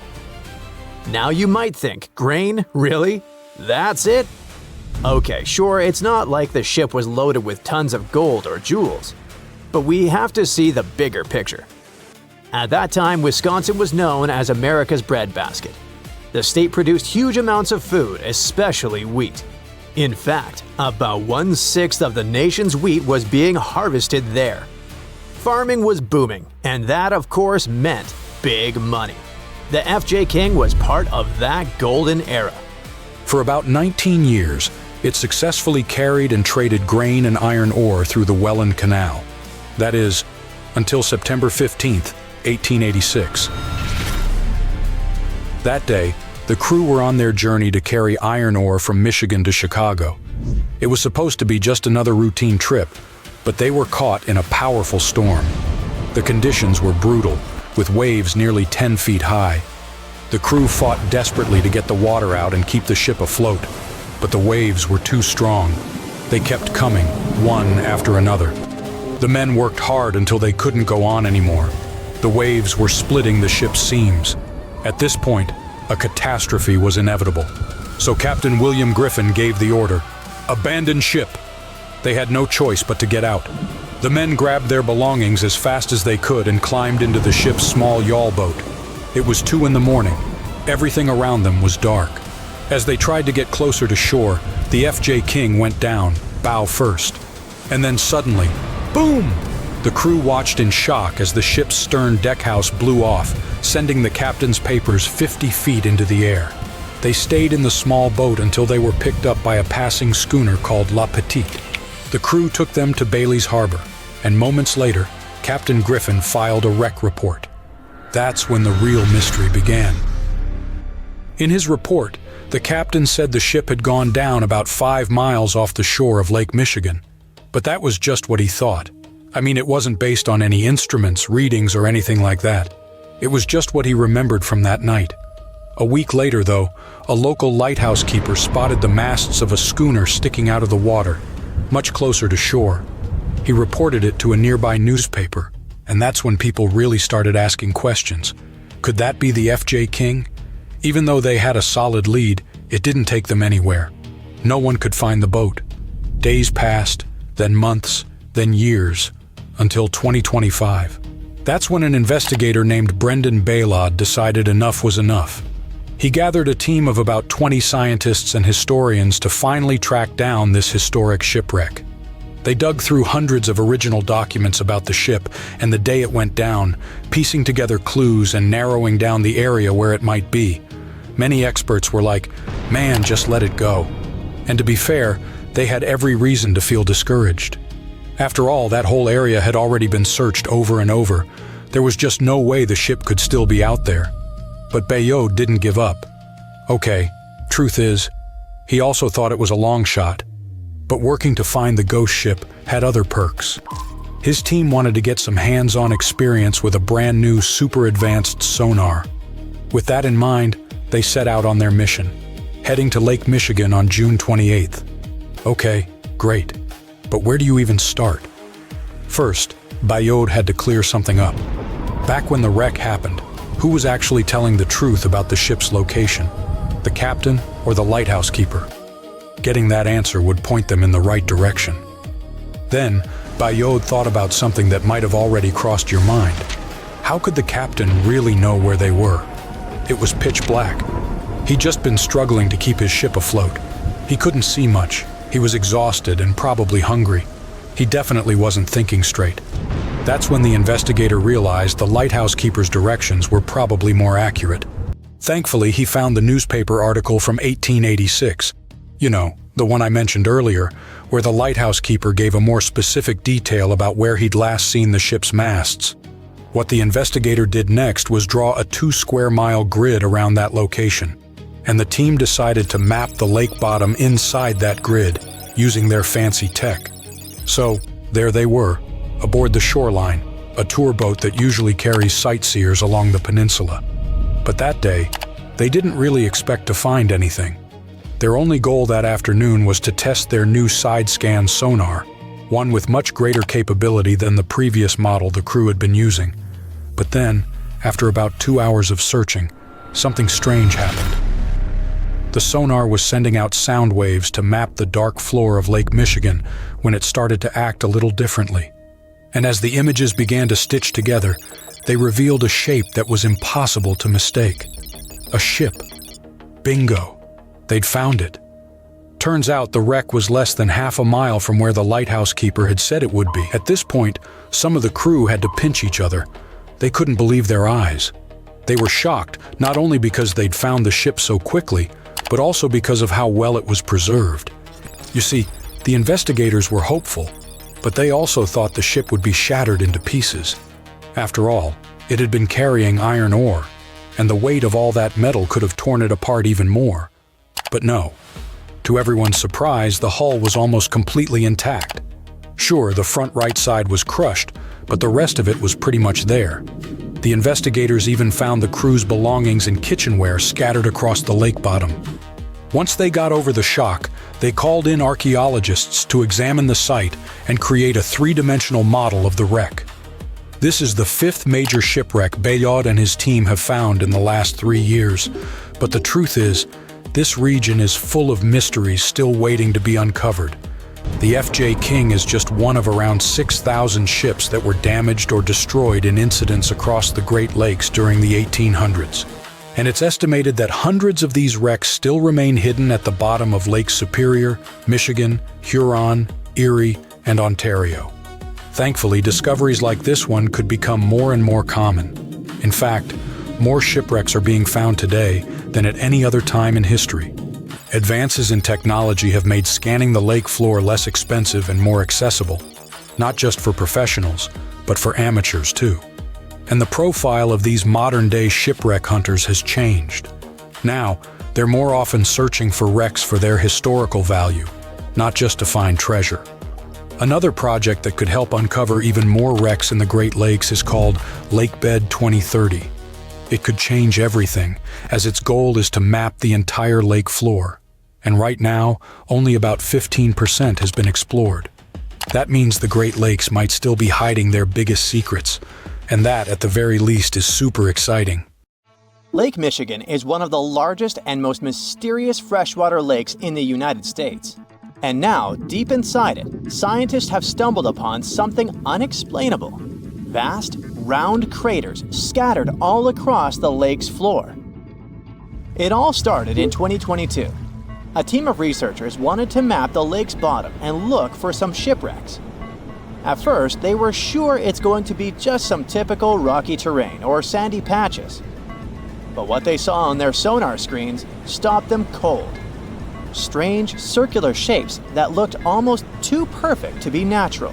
Now you might think, grain? Really? That's it? Okay, sure, it's not like the ship was loaded with tons of gold or jewels. But we have to see the bigger picture. At that time, Wisconsin was known as America's breadbasket. The state produced huge amounts of food, especially wheat. In fact, about 1/6 of the nation's wheat was being harvested there. Farming was booming, and that of course meant big money. The F.J. King was part of that golden era. For about 19 years, it successfully carried and traded grain and iron ore through the Welland Canal. That is, until September 15, 1886. That day, the crew were on their journey to carry iron ore from Michigan to Chicago. It was supposed to be just another routine trip, but they were caught in a powerful storm. The conditions were brutal, with waves nearly 10 feet high. The crew fought desperately to get the water out and keep the ship afloat, but the waves were too strong. They kept coming, one after another. The men worked hard until they couldn't go on anymore. The waves were splitting the ship's seams. At this point, a catastrophe was inevitable. So Captain William Griffin gave the order, "Abandon ship." They had no choice but to get out. The men grabbed their belongings as fast as they could and climbed into the ship's small yawl boat. It was 2 in the morning. Everything around them was dark. As they tried to get closer to shore, the F.J. King went down, bow first. And then suddenly, boom! The crew watched in shock as the ship's stern deckhouse blew off, sending the captain's papers 50 feet into the air. They stayed in the small boat until they were picked up by a passing schooner called La Petite. The crew took them to Bailey's Harbor, and moments later, Captain Griffin filed a wreck report. That's when the real mystery began. In his report, the captain said the ship had gone down about 5 miles off the shore of Lake Michigan. But that was just what he thought. I mean, it wasn't based on any instruments, readings, or anything like that. It was just what he remembered from that night. A week later, though, a local lighthouse keeper spotted the masts of a schooner sticking out of the water, much closer to shore. He reported it to a nearby newspaper, and that's when people really started asking questions. Could that be the F.J. King? Even though they had a solid lead, it didn't take them anywhere. No one could find the boat. Days passed, then months, then years, until 2025. That's when an investigator named Brendan Baylod decided enough was enough. He gathered a team of about 20 scientists and historians to finally track down this historic shipwreck. They dug through hundreds of original documents about the ship and the day it went down, piecing together clues and narrowing down the area where it might be. Many experts were like, "Man, just let it go." And to be fair, they had every reason to feel discouraged. After all, that whole area had already been searched over and over. There was just no way the ship could still be out there. But Bayod didn't give up. Okay, truth is, he also thought it was a long shot. But working to find the ghost ship had other perks. His team wanted to get some hands-on experience with a brand new super advanced sonar. With that in mind, they set out on their mission, heading to Lake Michigan on June 28th. Okay, great. But where do you even start? First, Bayod had to clear something up. Back when the wreck happened, who was actually telling the truth about the ship's location? The captain or the lighthouse keeper? Getting that answer would point them in the right direction. Then, Bayod thought about something that might have already crossed your mind. How could the captain really know where they were? It was pitch black. He'd just been struggling to keep his ship afloat. He couldn't see much. He was exhausted and probably hungry. He definitely wasn't thinking straight. That's when the investigator realized the lighthouse keeper's directions were probably more accurate. Thankfully, he found the newspaper article from 1886. You know, the one I mentioned earlier, where the lighthouse keeper gave a more specific detail about where he'd last seen the ship's masts. What the investigator did next was draw a 2-square-mile grid around that location, and the team decided to map the lake bottom inside that grid using their fancy tech. So, there they were, aboard the Shoreline, a tour boat that usually carries sightseers along the peninsula. But that day, they didn't really expect to find anything. Their only goal that afternoon was to test their new side-scan sonar, one with much greater capability than the previous model the crew had been using. But then, after about 2 hours of searching, something strange happened. The sonar was sending out sound waves to map the dark floor of Lake Michigan when it started to act a little differently. And as the images began to stitch together, they revealed a shape that was impossible to mistake. A ship. Bingo. They'd found it. Turns out the wreck was less than half a mile from where the lighthouse keeper had said it would be. At this point, some of the crew had to pinch each other. They couldn't believe their eyes. They were shocked, not only because they'd found the ship so quickly, but also because of how well it was preserved. You see, the investigators were hopeful, but they also thought the ship would be shattered into pieces. After all, it had been carrying iron ore, and the weight of all that metal could have torn it apart even more. But no. To everyone's surprise, the hull was almost completely intact. Sure, the front right side was crushed, but the rest of it was pretty much there. The investigators even found the crew's belongings and kitchenware scattered across the lake bottom. Once they got over the shock, they called in archaeologists to examine the site and create a three-dimensional model of the wreck. This is the fifth major shipwreck Bayard and his team have found in the last 3 years, but the truth is, this region is full of mysteries still waiting to be uncovered. The F.J. King is just one of around 6,000 ships that were damaged or destroyed in incidents across the Great Lakes during the 1800s. And it's estimated that hundreds of these wrecks still remain hidden at the bottom of Lake Superior, Michigan, Huron, Erie, and Ontario. Thankfully, discoveries like this one could become more and more common. In fact, more shipwrecks are being found today than at any other time in history. Advances in technology have made scanning the lake floor less expensive and more accessible, not just for professionals, but for amateurs too. And the profile of these modern-day shipwreck hunters has changed. Now, they're more often searching for wrecks for their historical value, not just to find treasure. Another project that could help uncover even more wrecks in the Great Lakes is called Lakebed 2030. It could change everything, as its goal is to map the entire lake floor. And right now, only about 15% has been explored. That means the Great Lakes might still be hiding their biggest secrets, and that, at the very least, is super exciting. Lake Michigan is one of the largest and most mysterious freshwater lakes in the United States. And now, deep inside it, scientists have stumbled upon something unexplainable. Vast, round craters scattered all across the lake's floor. It all started in 2022. A team of researchers wanted to map the lake's bottom and look for some shipwrecks. At first, they were sure it's going to be just some typical rocky terrain or sandy patches. But what they saw on their sonar screens stopped them cold. Strange, circular shapes that looked almost too perfect to be natural.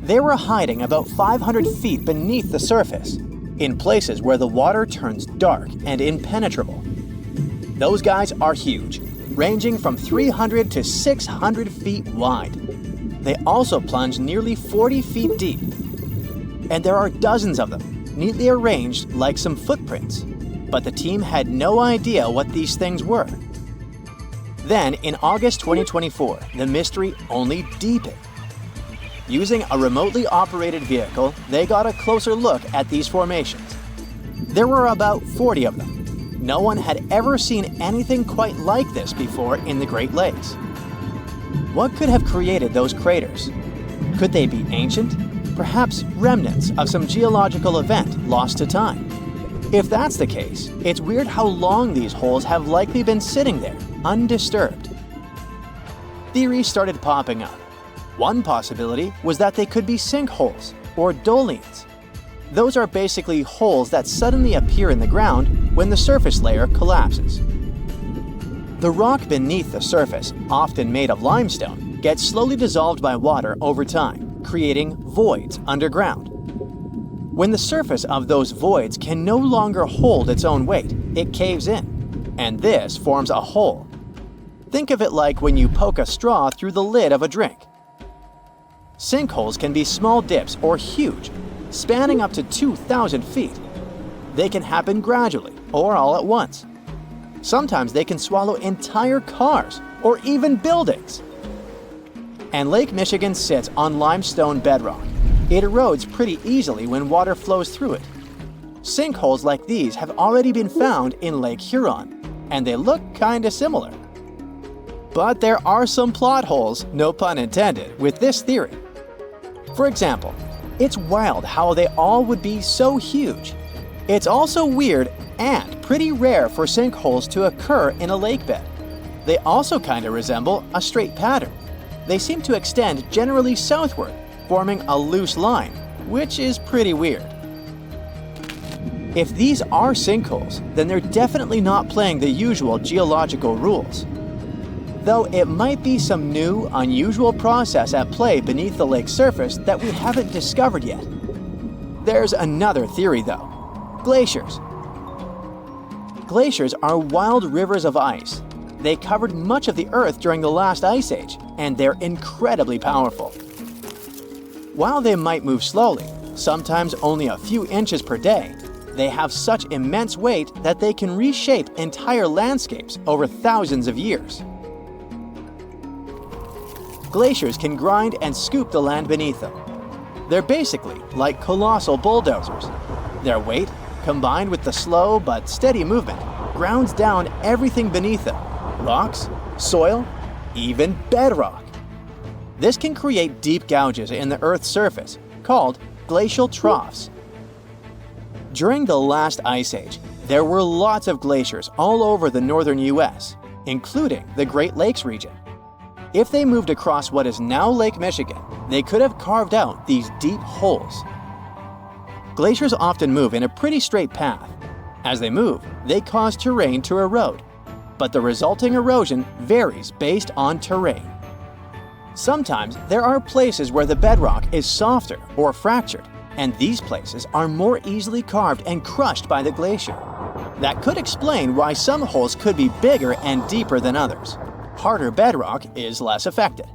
They were hiding about 500 feet beneath the surface, in places where the water turns dark and impenetrable. Those guys are huge, ranging from 300 to 600 feet wide. They also plunge nearly 40 feet deep. And there are dozens of them, neatly arranged like some footprints. But the team had no idea what these things were. Then, in August 2024, the mystery only deepened. Using a remotely operated vehicle, they got a closer look at these formations. There were about 40 of them. No one had ever seen anything quite like this before in the Great Lakes. What could have created those craters? Could they be ancient? Perhaps remnants of some geological event lost to time? If that's the case, it's weird how long these holes have likely been sitting there, undisturbed. Theories started popping up. One possibility was that they could be sinkholes or dolines. Those are basically holes that suddenly appear in the ground when the surface layer collapses. The rock beneath the surface, often made of limestone, gets slowly dissolved by water over time, creating voids underground. When the surface of those voids can no longer hold its own weight, it caves in, and this forms a hole. Think of it like when you poke a straw through the lid of a drink. Sinkholes can be small dips or huge, spanning up to 2,000 feet. They can happen gradually or all at once. Sometimes they can swallow entire cars or even buildings. And Lake Michigan sits on limestone bedrock. It erodes pretty easily when water flows through it. Sinkholes like these have already been found in Lake Huron, and they look kinda similar. But there are some plot holes, no pun intended, with this theory. For example, it's wild how they all would be so huge. It's also weird and pretty rare for sinkholes to occur in a lake bed. They also kinda resemble a straight pattern. They seem to extend generally southward, forming a loose line, which is pretty weird. If these are sinkholes, then they're definitely not playing the usual geological rules. Though it might be some new, unusual process at play beneath the lake's surface that we haven't discovered yet. There's another theory though. Glaciers. Glaciers are wild rivers of ice. They covered much of the Earth during the last ice age, and they're incredibly powerful. While they might move slowly, sometimes only a few inches per day, they have such immense weight that they can reshape entire landscapes over thousands of years. Glaciers can grind and scoop the land beneath them. They're basically like colossal bulldozers. Their weight, combined with the slow but steady movement, grounds down everything beneath them: rocks, soil, even bedrock. This can create deep gouges in the Earth's surface, called glacial troughs. During the last ice age, there were lots of glaciers all over the northern US, including the Great Lakes region. If they moved across what is now Lake Michigan, they could have carved out these deep holes. Glaciers often move in a pretty straight path. As they move, they cause terrain to erode, but the resulting erosion varies based on terrain. Sometimes there are places where the bedrock is softer or fractured, and these places are more easily carved and crushed by the glacier. That could explain why some holes could be bigger and deeper than others. Harder bedrock is less affected.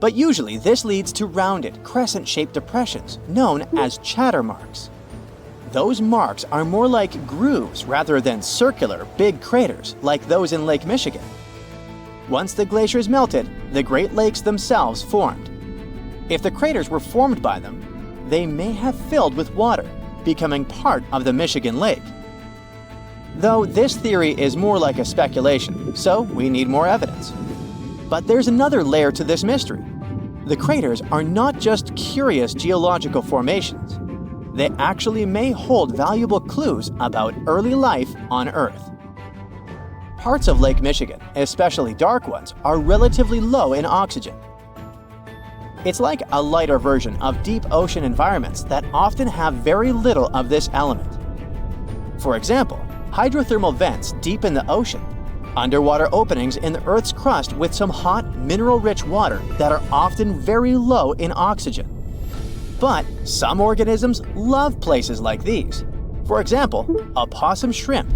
But usually this leads to rounded, crescent-shaped depressions known as chatter marks. Those marks are more like grooves rather than circular, big craters like those in Lake Michigan. Once the glaciers melted, the Great Lakes themselves formed. If the craters were formed by them, they may have filled with water, becoming part of the Michigan Lake. Though this theory is more like a speculation, so we need more evidence. But there's another layer to this mystery. The craters are not just curious geological formations. They actually may hold valuable clues about early life on Earth. Parts of Lake Michigan, especially dark ones, are relatively low in oxygen. It's like a lighter version of deep ocean environments that often have very little of this element. For example, hydrothermal vents deep in the ocean, underwater openings in the Earth's crust with some hot, mineral-rich water that are often very low in oxygen. But some organisms love places like these. For example, opossum shrimp.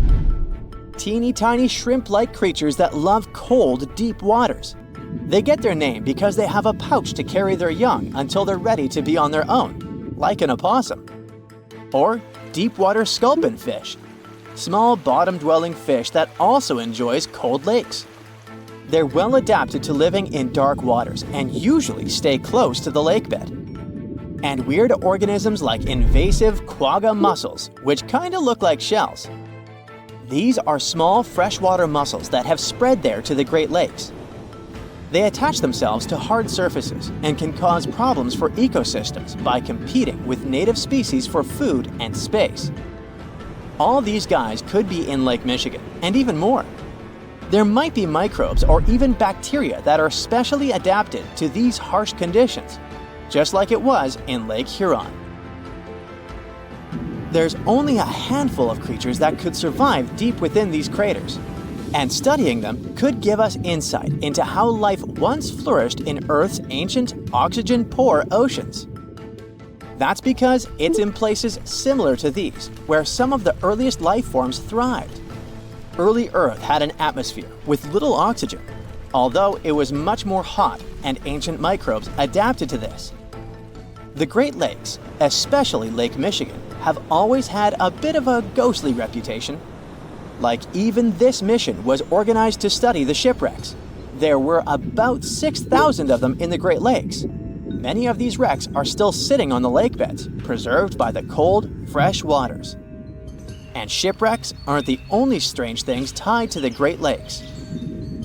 Teeny tiny shrimp-like creatures that love cold, deep waters. They get their name because they have a pouch to carry their young until they're ready to be on their own, like an opossum. Or deep-water sculpin fish, small bottom-dwelling fish that also enjoys cold lakes. They're well adapted to living in dark waters and usually stay close to the lake bed. And weird organisms like invasive quagga mussels, which kinda look like shells. These are small freshwater mussels that have spread there to the Great Lakes. They attach themselves to hard surfaces and can cause problems for ecosystems by competing with native species for food and space. All these guys could be in Lake Michigan, and even more. There might be microbes or even bacteria that are specially adapted to these harsh conditions, just like it was in Lake Huron. There's only a handful of creatures that could survive deep within these craters, and studying them could give us insight into how life once flourished in Earth's ancient, oxygen-poor oceans. That's because it's in places similar to these where some of the earliest life forms thrived. Early Earth had an atmosphere with little oxygen, although it was much more hot and ancient microbes adapted to this. The Great Lakes, especially Lake Michigan, have always had a bit of a ghostly reputation. Like even this mission was organized to study the shipwrecks. There were about 6,000 of them in the Great Lakes. Many of these wrecks are still sitting on the lake beds, preserved by the cold, fresh waters. And shipwrecks aren't the only strange things tied to the Great Lakes.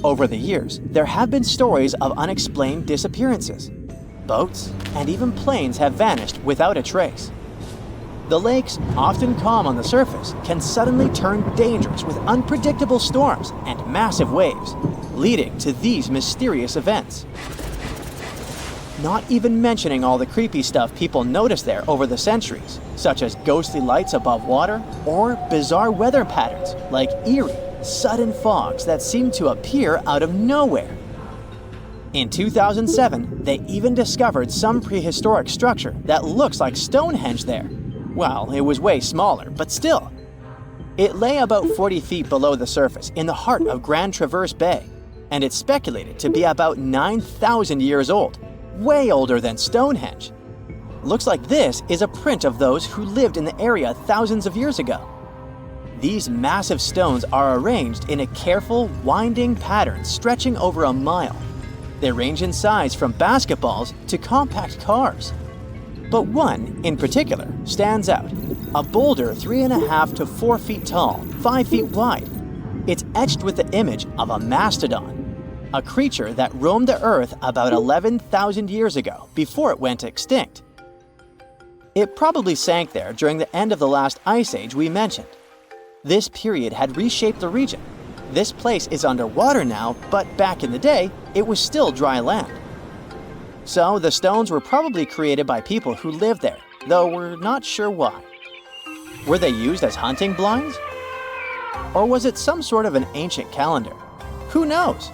Over the years, there have been stories of unexplained disappearances. Boats and even planes have vanished without a trace. The lakes, often calm on the surface, can suddenly turn dangerous with unpredictable storms and massive waves, leading to these mysterious events. Not even mentioning all the creepy stuff people notice there over the centuries, such as ghostly lights above water or bizarre weather patterns like eerie, sudden fogs that seem to appear out of nowhere. In 2007, they even discovered some prehistoric structure that looks like Stonehenge there. Well, it was way smaller, but still. It lay about 40 feet below the surface in the heart of Grand Traverse Bay, and it's speculated to be about 9,000 years old, way older than Stonehenge. Looks like this is a print of those who lived in the area thousands of years ago. These massive stones are arranged in a careful, winding pattern stretching over a mile. They range in size from basketballs to compact cars. But one, in particular, stands out. A boulder 3.5 to 4 feet tall, 5 feet wide. It's etched with the image of a mastodon, a creature that roamed the Earth about 11,000 years ago before it went extinct. It probably sank there during the end of the last ice age we mentioned. This period had reshaped the region. This place is underwater now, but back in the day, it was still dry land. So the stones were probably created by people who lived there, though we're not sure why. Were they used as hunting blinds? Or was it some sort of an ancient calendar? Who knows?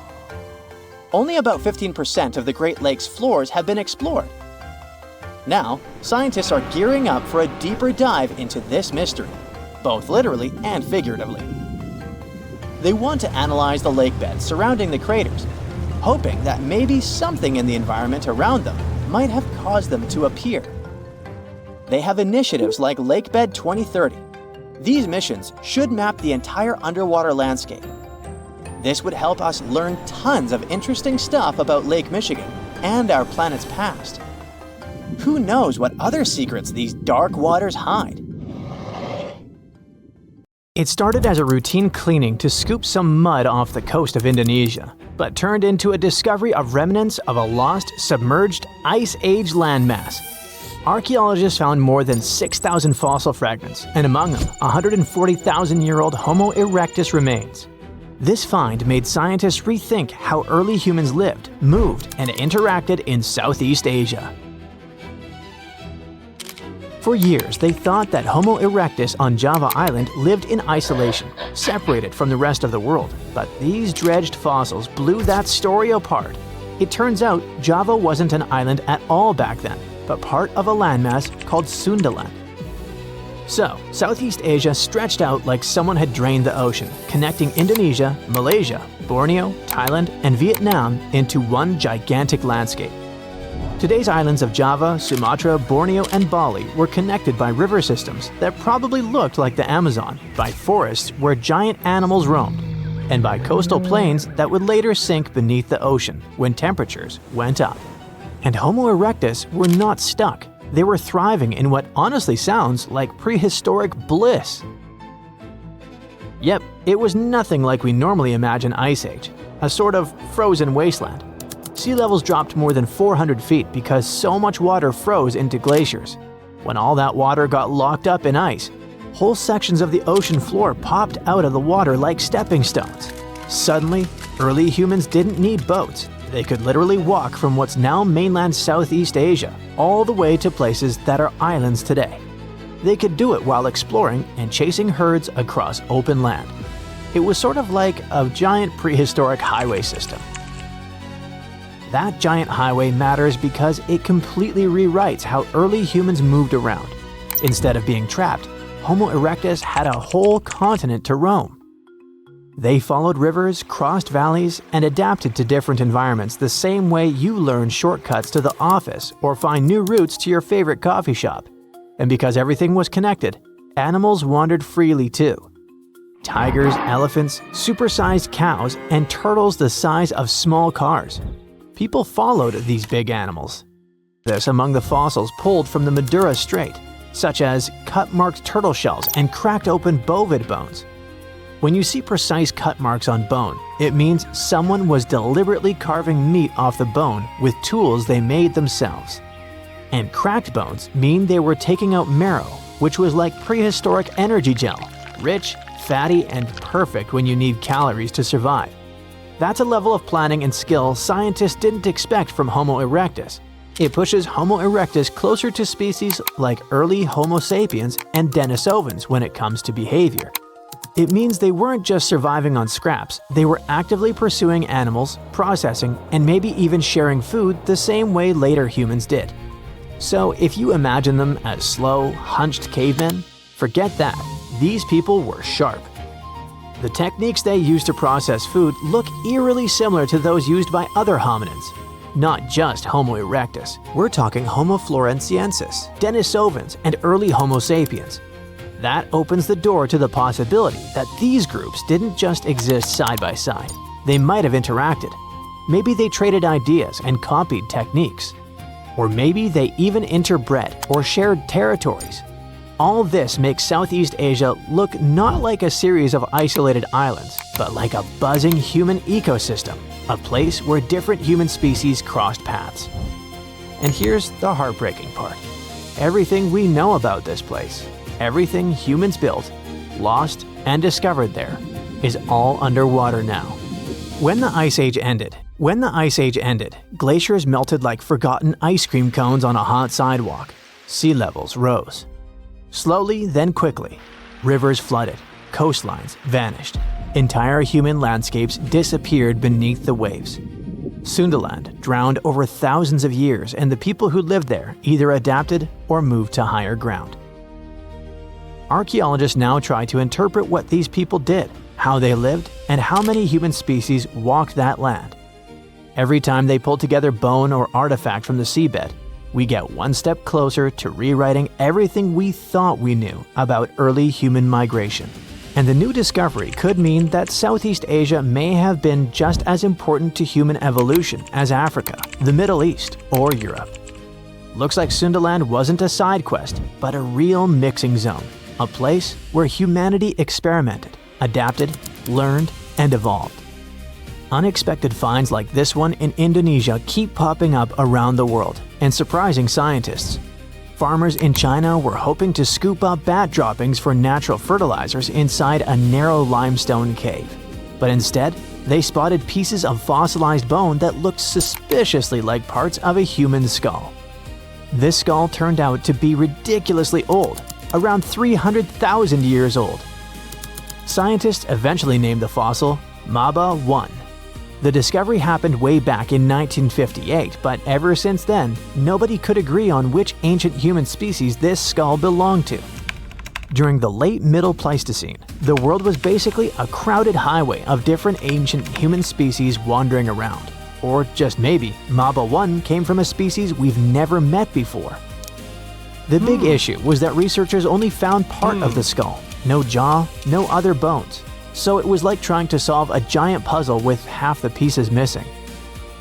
Only about 15% of the Great Lakes floors have been explored. Now, scientists are gearing up for a deeper dive into this mystery, both literally and figuratively. They want to analyze the lake beds surrounding the craters, hoping that maybe something in the environment around them might have caused them to appear. They have initiatives like Lakebed 2030. These missions should map the entire underwater landscape. This would help us learn tons of interesting stuff about Lake Michigan and our planet's past. Who knows what other secrets these dark waters hide? It started as a routine cleaning to scoop some mud off the coast of Indonesia, but turned into a discovery of remnants of a lost, submerged, ice age landmass. Archaeologists found more than 6,000 fossil fragments, and among them, 140,000-year-old Homo erectus remains. This find made scientists rethink how early humans lived, moved, and interacted in Southeast Asia. For years, they thought that Homo erectus on Java Island lived in isolation, separated from the rest of the world. But these dredged fossils blew that story apart. It turns out Java wasn't an island at all back then, but part of a landmass called Sundaland. So, Southeast Asia stretched out like someone had drained the ocean, connecting Indonesia, Malaysia, Borneo, Thailand, and Vietnam into one gigantic landscape. Today's islands of Java, Sumatra, Borneo, and Bali were connected by river systems that probably looked like the Amazon, by forests where giant animals roamed, and by coastal plains that would later sink beneath the ocean when temperatures went up. And Homo erectus were not stuck. They were thriving in what honestly sounds like prehistoric bliss. Yep, it was nothing like we normally imagine Ice Age, a sort of frozen wasteland. Sea levels dropped more than 400 feet because so much water froze into glaciers. When all that water got locked up in ice, whole sections of the ocean floor popped out of the water like stepping stones. Suddenly, early humans didn't need boats. They could literally walk from what's now mainland Southeast Asia all the way to places that are islands today. They could do it while exploring and chasing herds across open land. It was sort of like a giant prehistoric highway system. That giant highway matters because it completely rewrites how early humans moved around. Instead of being trapped, Homo erectus had a whole continent to roam. They followed rivers, crossed valleys, and adapted to different environments the same way you learn shortcuts to the office or find new routes to your favorite coffee shop. And because everything was connected, animals wandered freely too. Tigers, elephants, supersized cows, and turtles the size of small cars. People followed these big animals. This among the fossils pulled from the Madura Strait, such as cut-marked turtle shells and cracked open bovid bones. When you see precise cut marks on bone, it means someone was deliberately carving meat off the bone with tools they made themselves. And cracked bones mean they were taking out marrow, which was like prehistoric energy gel, rich, fatty, and perfect when you need calories to survive. That's a level of planning and skill scientists didn't expect from Homo erectus. It pushes Homo erectus closer to species like early Homo sapiens and Denisovans when it comes to behavior. It means they weren't just surviving on scraps, they were actively pursuing animals, processing, and maybe even sharing food the same way later humans did. So if you imagine them as slow, hunched cavemen, forget that. These people were sharp. The techniques they used to process food look eerily similar to those used by other hominins. not just Homo erectus. We're talking Homo floresiensis, Denisovans, and early Homo sapiens. That opens the door to the possibility that these groups didn't just exist side by side. They might have interacted. Maybe they traded ideas and copied techniques. Or maybe they even interbred or shared territories. All this makes Southeast Asia look not like a series of isolated islands, but like a buzzing human ecosystem, a place where different human species crossed paths. And here's the heartbreaking part. Everything we know about this place, everything humans built, lost, and discovered there, is all underwater now. When the Ice Age ended, glaciers melted like forgotten ice cream cones on a hot sidewalk. Sea levels rose. Slowly, then quickly, rivers flooded, coastlines vanished, entire human landscapes disappeared beneath the waves. Sundaland drowned over thousands of years, and the people who lived there either adapted or moved to higher ground. Archaeologists now try to interpret what these people did, how they lived, and how many human species walked that land. Every time they pull together bone or artifact from the seabed, we get one step closer to rewriting everything we thought we knew about early human migration. And the new discovery could mean that Southeast Asia may have been just as important to human evolution as Africa, the Middle East, or Europe. Looks like Sundaland wasn't a side quest, but a real mixing zone, a place where humanity experimented, adapted, learned, and evolved. Unexpected finds like this one in Indonesia keep popping up around the world and surprising scientists. Farmers in China were hoping to scoop up bat droppings for natural fertilizers inside a narrow limestone cave. But instead, they spotted pieces of fossilized bone that looked suspiciously like parts of a human skull. This skull turned out to be ridiculously old, around 300,000 years old. Scientists eventually named the fossil Maba 1. The discovery happened way back in 1958, but ever since then, nobody could agree on which ancient human species this skull belonged to. During the late Middle Pleistocene, the world was basically a crowded highway of different ancient human species wandering around. Or just maybe, Maba 1 came from a species we've never met before. The big issue was that researchers only found part of the skull, no jaw, no other bones. So it was like trying to solve a giant puzzle with half the pieces missing.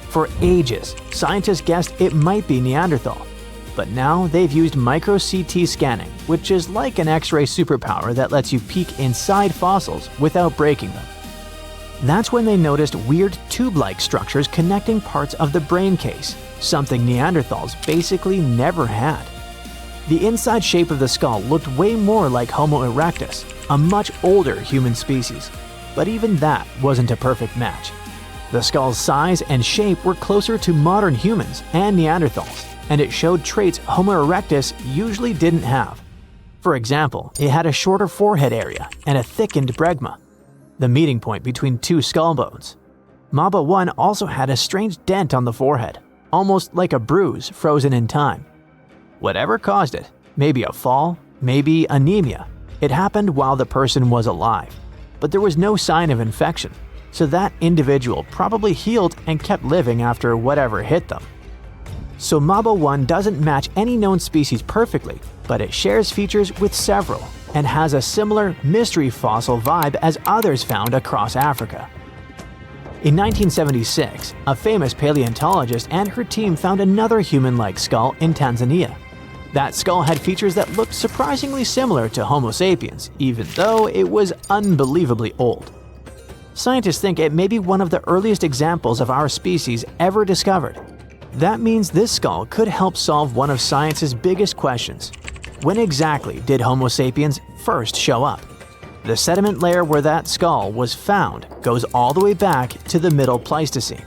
For ages, scientists guessed it might be Neanderthal. But now they've used micro-CT scanning, which is like an X-ray superpower that lets you peek inside fossils without breaking them. That's when they noticed weird tube-like structures connecting parts of the brain case, something Neanderthals basically never had. The inside shape of the skull looked way more like Homo erectus, a much older human species. But even that wasn't a perfect match. The skull's size and shape were closer to modern humans and Neanderthals, and it showed traits Homo erectus usually didn't have. For example, it had a shorter forehead area and a thickened bregma, the meeting point between two skull bones. Maba 1 also had a strange dent on the forehead, almost like a bruise frozen in time. Whatever caused it, maybe a fall, maybe anemia, it happened while the person was alive. But there was no sign of infection, so that individual probably healed and kept living after whatever hit them. So Maba 1 doesn't match any known species perfectly, but it shares features with several and has a similar mystery fossil vibe as others found across Africa. In 1976, a famous paleontologist and her team found another human-like skull in Tanzania. That skull had features that looked surprisingly similar to Homo sapiens, even though it was unbelievably old. Scientists think it may be one of the earliest examples of our species ever discovered. That means this skull could help solve one of science's biggest questions. When exactly did Homo sapiens first show up? The sediment layer where that skull was found goes all the way back to the Middle Pleistocene.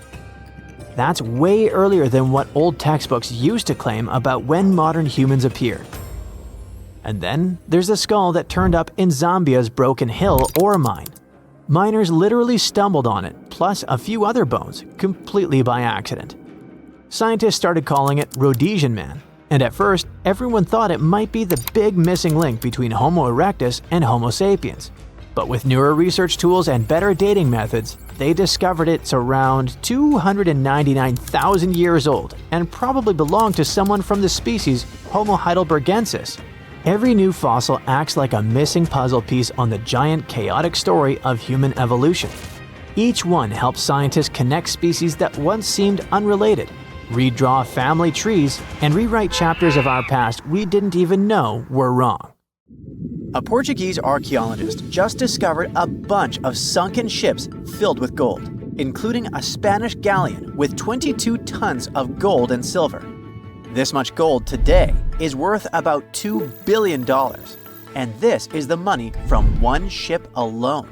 That's way earlier than what old textbooks used to claim about when modern humans appeared. And then there's the skull that turned up in Zambia's Broken Hill ore mine. Miners literally stumbled on it, plus a few other bones, completely by accident. Scientists started calling it Rhodesian Man, and at first, everyone thought it might be the big missing link between Homo erectus and Homo sapiens. But with newer research tools and better dating methods, they discovered it's around 299,000 years old and probably belonged to someone from the species Homo heidelbergensis. Every new fossil acts like a missing puzzle piece on the giant chaotic story of human evolution. Each one helps scientists connect species that once seemed unrelated, redraw family trees, and rewrite chapters of our past we didn't even know were wrong. A Portuguese archaeologist just discovered a bunch of sunken ships filled with gold, including a Spanish galleon with 22 tons of gold and silver. This much gold today is worth about $2 billion, and this is the money from one ship alone.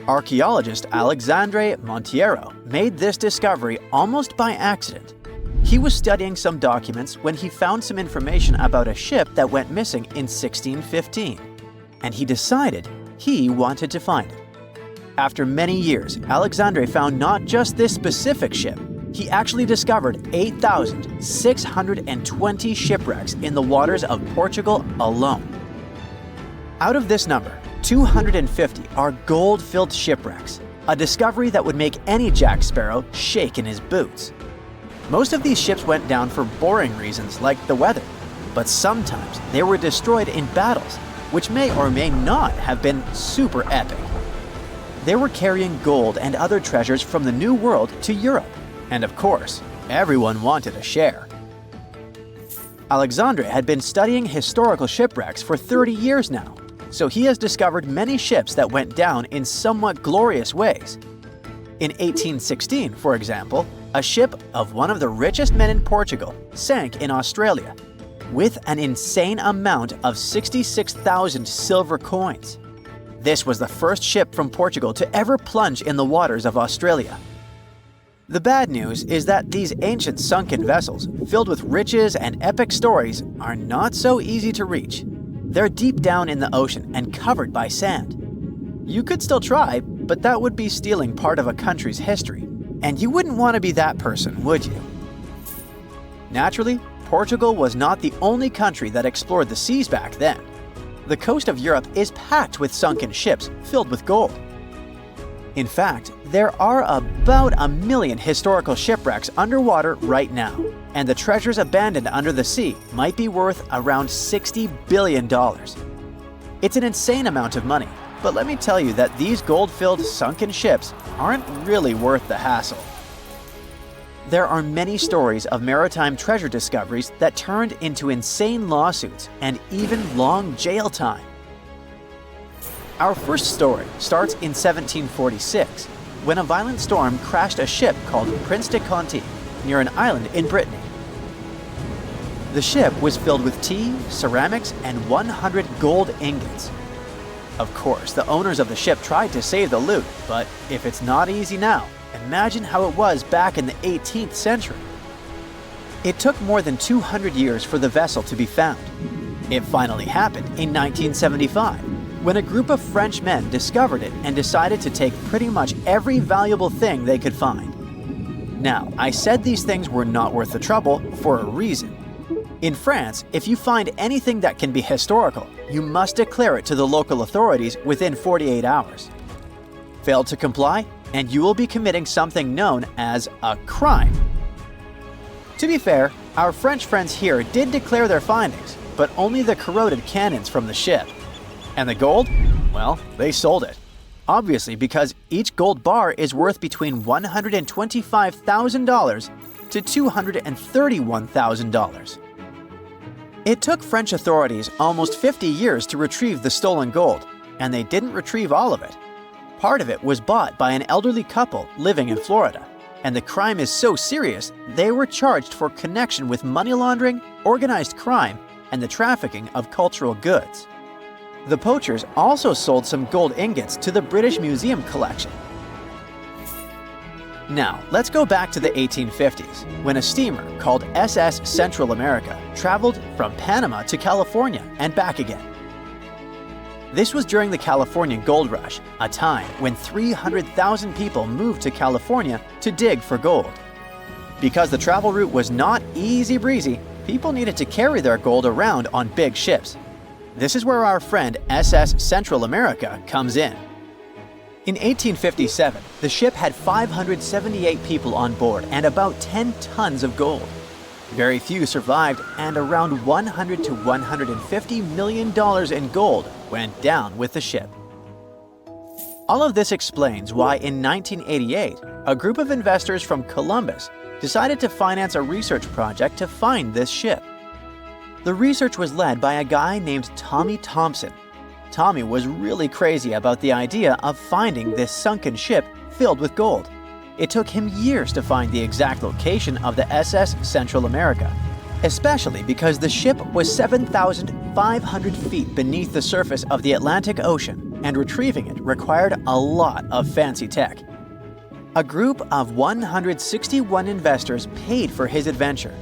Archaeologist Alexandre Monteiro made this discovery almost by accident. He was studying some documents when he found some information about a ship that went missing in 1615, and he decided he wanted to find it. After many years, Alexandre found not just this specific ship, he actually discovered 8,620 shipwrecks in the waters of Portugal alone. Out of this number, 250 are gold-filled shipwrecks, a discovery that would make any Jack Sparrow shake in his boots. Most of these ships went down for boring reasons like the weather, but sometimes they were destroyed in battles, which may or may not have been super epic. They were carrying gold and other treasures from the New World to Europe, and of course, everyone wanted a share. Alexandre had been studying historical shipwrecks for 30 years now, so he has discovered many ships that went down in somewhat glorious ways. In 1816, for example, a ship of one of the richest men in Portugal sank in Australia, with an insane amount of 66,000 silver coins. This was the first ship from Portugal to ever plunge in the waters of Australia. The bad news is that these ancient sunken vessels, filled with riches and epic stories, are not so easy to reach. They're deep down in the ocean and covered by sand. You could still try, but that would be stealing part of a country's history. And you wouldn't want to be that person, would you? Naturally, Portugal was not the only country that explored the seas back then. The coast of Europe is packed with sunken ships filled with gold. In fact, there are about 1 million historical shipwrecks underwater right now, and the treasures abandoned under the sea might be worth around $60 billion. It's an insane amount of money, but let me tell you that these gold-filled sunken ships aren't really worth the hassle. There are many stories of maritime treasure discoveries that turned into insane lawsuits and even long jail time. Our first story starts in 1746, when a violent storm crashed a ship called Prince de Conti near an island in Brittany. The ship was filled with tea, ceramics, and 100 gold ingots. Of course, the owners of the ship tried to save the loot, but if it's not easy now, imagine how it was back in the 18th century. It took more than 200 years for the vessel to be found. It finally happened in 1975, when a group of French men discovered it and decided to take pretty much every valuable thing they could find. Now, I said these things were not worth the trouble for a reason. In France, if you find anything that can be historical, you must declare it to the local authorities within 48 hours. Fail to comply, and you will be committing something known as a crime. To be fair, our French friends here did declare their findings, but only the corroded cannons from the ship. And the gold? Well, they sold it. Obviously, because each gold bar is worth between $125,000 to $231,000. It took French authorities almost 50 years to retrieve the stolen gold, and they didn't retrieve all of it. Part of it was bought by an elderly couple living in Florida, and the crime is so serious they were charged for connection with money laundering, organized crime, and the trafficking of cultural goods. The poachers also sold some gold ingots to the British Museum collection. Now, let's go back to the 1850s, when a steamer called SS Central America traveled from Panama to California and back again. This was during the California Gold Rush, a time when 300,000 people moved to California to dig for gold. Because the travel route was not easy breezy, people needed to carry their gold around on big ships. This is where our friend SS Central America comes in. In 1857, the ship had 578 people on board and about 10 tons of gold. Very few survived, and around $100 to $150 million in gold went down with the ship. All of this explains why in 1988, a group of investors from Columbus decided to finance a research project to find this ship. The research was led by a guy named Tommy Thompson. Tommy was really crazy about the idea of finding this sunken ship filled with gold. It took him years to find the exact location of the SS Central America, especially because the ship was 7,500 feet beneath the surface of the Atlantic Ocean, and retrieving it required a lot of fancy tech. A group of 161 investors paid for his adventure,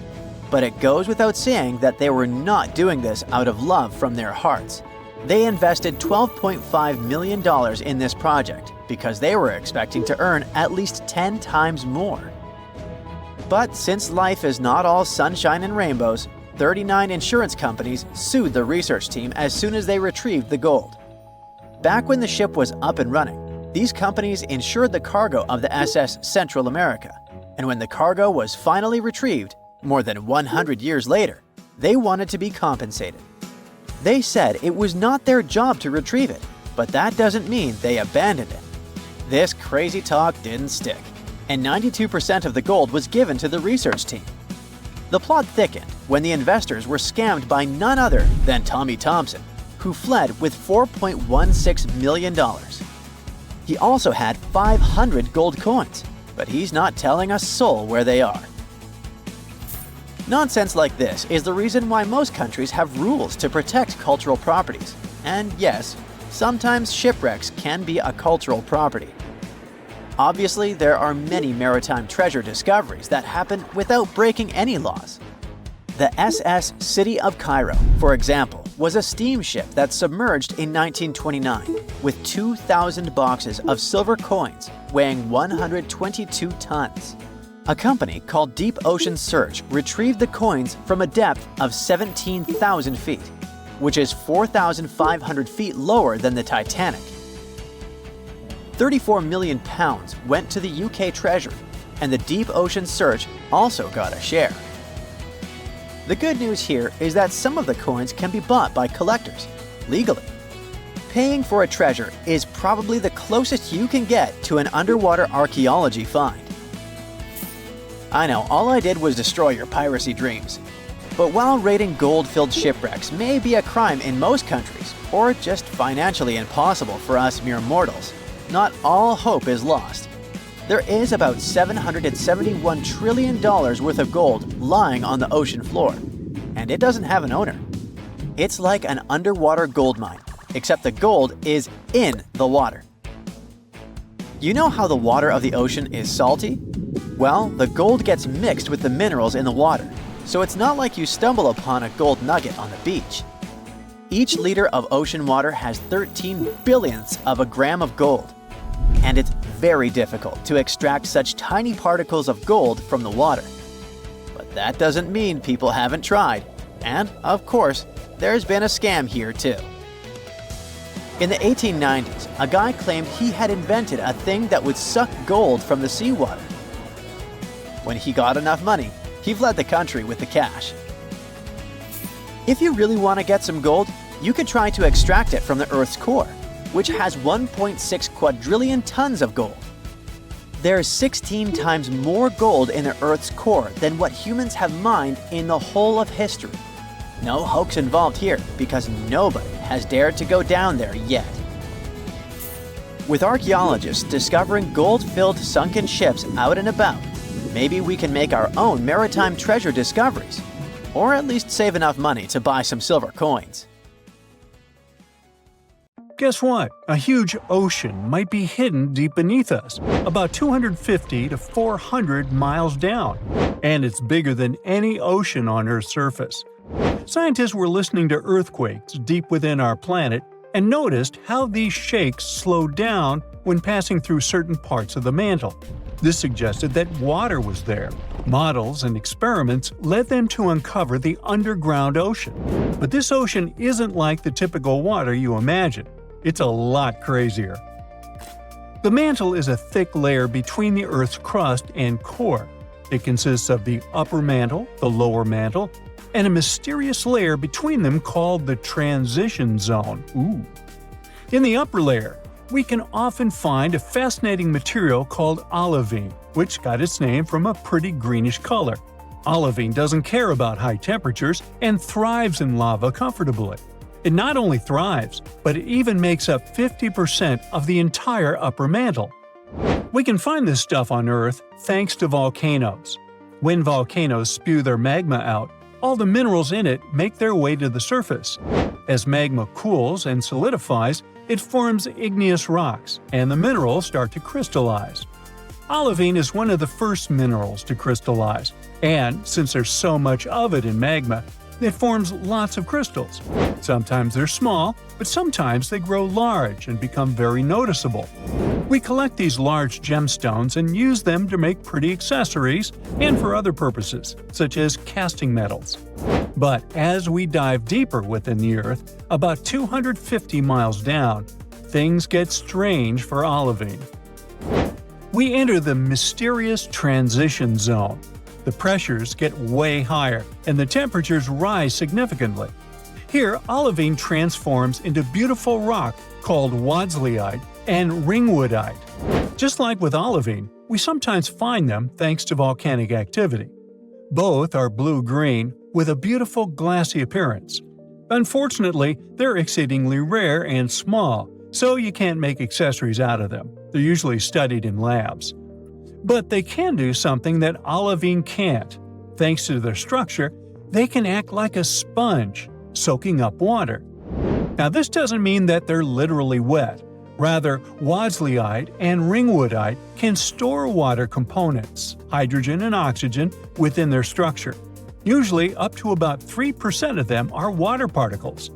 but it goes without saying that they were not doing this out of love from their hearts. They invested $12.5 million in this project because they were expecting to earn at least 10 times more. But since life is not all sunshine and rainbows, 39 insurance companies sued the research team as soon as they retrieved the gold. Back when the ship was up and running, these companies insured the cargo of the SS Central America, and when the cargo was finally retrieved, more than 100 years later, they wanted to be compensated. They said it was not their job to retrieve it, but that doesn't mean they abandoned it. This crazy talk didn't stick, and 92% of the gold was given to the research team. The plot thickened when the investors were scammed by none other than Tommy Thompson, who fled with $4.16 million. He also had 500 gold coins, but he's not telling a soul where they are. Nonsense like this is the reason why most countries have rules to protect cultural properties. And yes, sometimes shipwrecks can be a cultural property. Obviously, there are many maritime treasure discoveries that happen without breaking any laws. The SS City of Cairo, for example, was a steamship that submerged in 1929 with 2,000 boxes of silver coins weighing 122 tons. A company called Deep Ocean Search retrieved the coins from a depth of 17,000 feet, which is 4,500 feet lower than the Titanic. 34 million pounds went to the UK Treasury, and the Deep Ocean Search also got a share. The good news here is that some of the coins can be bought by collectors, legally. Paying for a treasure is probably the closest you can get to an underwater archaeology find. I know, all I did was destroy your piracy dreams. But while raiding gold-filled shipwrecks may be a crime in most countries, or just financially impossible for us mere mortals, not all hope is lost. There is about $771 trillion worth of gold lying on the ocean floor, and it doesn't have an owner. It's like an underwater gold mine, except the gold is in the water. You know how the water of the ocean is salty? Well, the gold gets mixed with the minerals in the water, so it's not like you stumble upon a gold nugget on the beach. Each liter of ocean water has 13 billionths of a gram of gold, and it's very difficult to extract such tiny particles of gold from the water. But that doesn't mean people haven't tried, and, of course, there's been a scam here too. In the 1890s, a guy claimed he had invented a thing that would suck gold from the seawater. When he got enough money, he fled the country with the cash. If you really want to get some gold, you could try to extract it from the Earth's core, which has 1.6 quadrillion tons of gold. There's 16 times more gold in the Earth's core than what humans have mined in the whole of history. No hoax involved here, because nobody has dared to go down there yet. With archaeologists discovering gold-filled sunken ships out and about, maybe we can make our own maritime treasure discoveries, or at least save enough money to buy some silver coins. Guess what? A huge ocean might be hidden deep beneath us, about 250 to 400 miles down, and it's bigger than any ocean on Earth's surface. Scientists were listening to earthquakes deep within our planet and noticed how these shakes slowed down when passing through certain parts of the mantle. This suggested that water was there. Models and experiments led them to uncover the underground ocean. But this ocean isn't like the typical water you imagine. It's a lot crazier. The mantle is a thick layer between the Earth's crust and core. It consists of the upper mantle, the lower mantle, and a mysterious layer between them called the transition zone. Ooh. In the upper layer, we can often find a fascinating material called olivine, which got its name from a pretty greenish color. Olivine doesn't care about high temperatures and thrives in lava comfortably. It not only thrives, but it even makes up 50% of the entire upper mantle. We can find this stuff on Earth thanks to volcanoes. When volcanoes spew their magma out, all the minerals in it make their way to the surface. As magma cools and solidifies, it forms igneous rocks, and the minerals start to crystallize. Olivine is one of the first minerals to crystallize, and since there's so much of it in magma, it forms lots of crystals. Sometimes they're small, but sometimes they grow large and become very noticeable. We collect these large gemstones and use them to make pretty accessories and for other purposes, such as casting metals. But as we dive deeper within the Earth, about 250 miles down, things get strange for olivine. We enter the mysterious transition zone. The pressures get way higher, and the temperatures rise significantly. Here, olivine transforms into beautiful rock called wadsleyite and ringwoodite. Just like with olivine, we sometimes find them thanks to volcanic activity. Both are blue-green with a beautiful glassy appearance. Unfortunately, they're exceedingly rare and small, so you can't make accessories out of them. They're usually studied in labs. But they can do something that olivine can't. Thanks to their structure, they can act like a sponge, soaking up water. Now, this doesn't mean that they're literally wet. Rather, wadsleyite and ringwoodite can store water components, hydrogen and oxygen, within their structure. Usually, up to about 3% of them are water particles.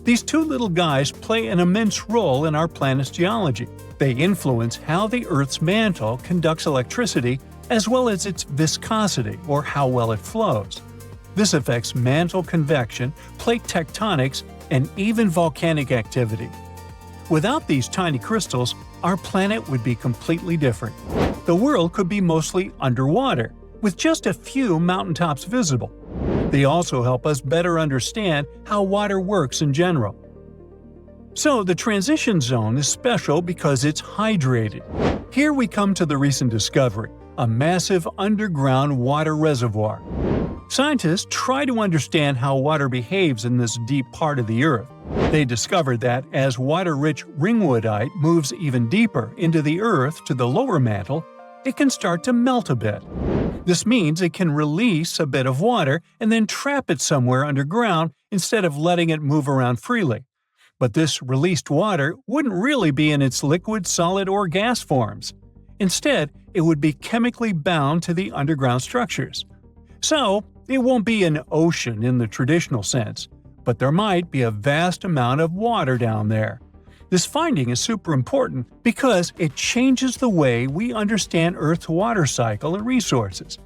These two little guys play an immense role in our planet's geology. They influence how the Earth's mantle conducts electricity as well as its viscosity, or how well it flows. This affects mantle convection, plate tectonics, and even volcanic activity. Without these tiny crystals, our planet would be completely different. The world could be mostly underwater, with just a few mountaintops visible. They also help us better understand how water works in general. So the transition zone is special because it's hydrated. Here we come to the recent discovery, a massive underground water reservoir. Scientists try to understand how water behaves in this deep part of the Earth. They discovered that as water-rich ringwoodite moves even deeper into the Earth to the lower mantle, it can start to melt a bit. This means it can release a bit of water and then trap it somewhere underground instead of letting it move around freely. But this released water wouldn't really be in its liquid, solid, or gas forms. Instead, it would be chemically bound to the underground structures. So, it won't be an ocean in the traditional sense, but there might be a vast amount of water down there. This finding is super important because it changes the way we understand Earth's water cycle and resources.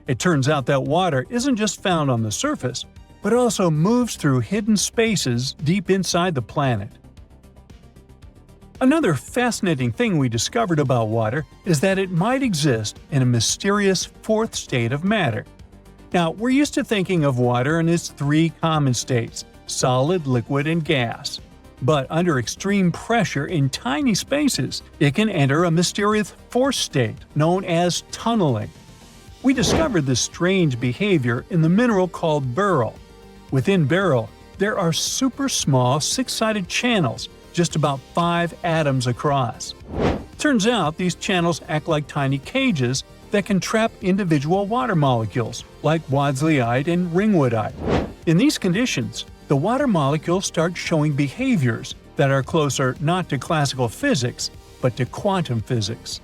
It turns out that water isn't just found on the surface, but also moves through hidden spaces deep inside the planet. Another fascinating thing we discovered about water is that it might exist in a mysterious fourth state of matter. Now, we're used to thinking of water in its three common states: solid, liquid, and gas. But under extreme pressure in tiny spaces, it can enter a mysterious fourth state known as tunneling. We discovered this strange behavior in the mineral called beryl. Within beryl, there are super small six-sided channels, just about 5 atoms across. Turns out these channels act like tiny cages that can trap individual water molecules, like wadsleyite and ringwoodite. In these conditions, the water molecules start showing behaviors that are closer not to classical physics, but to quantum physics.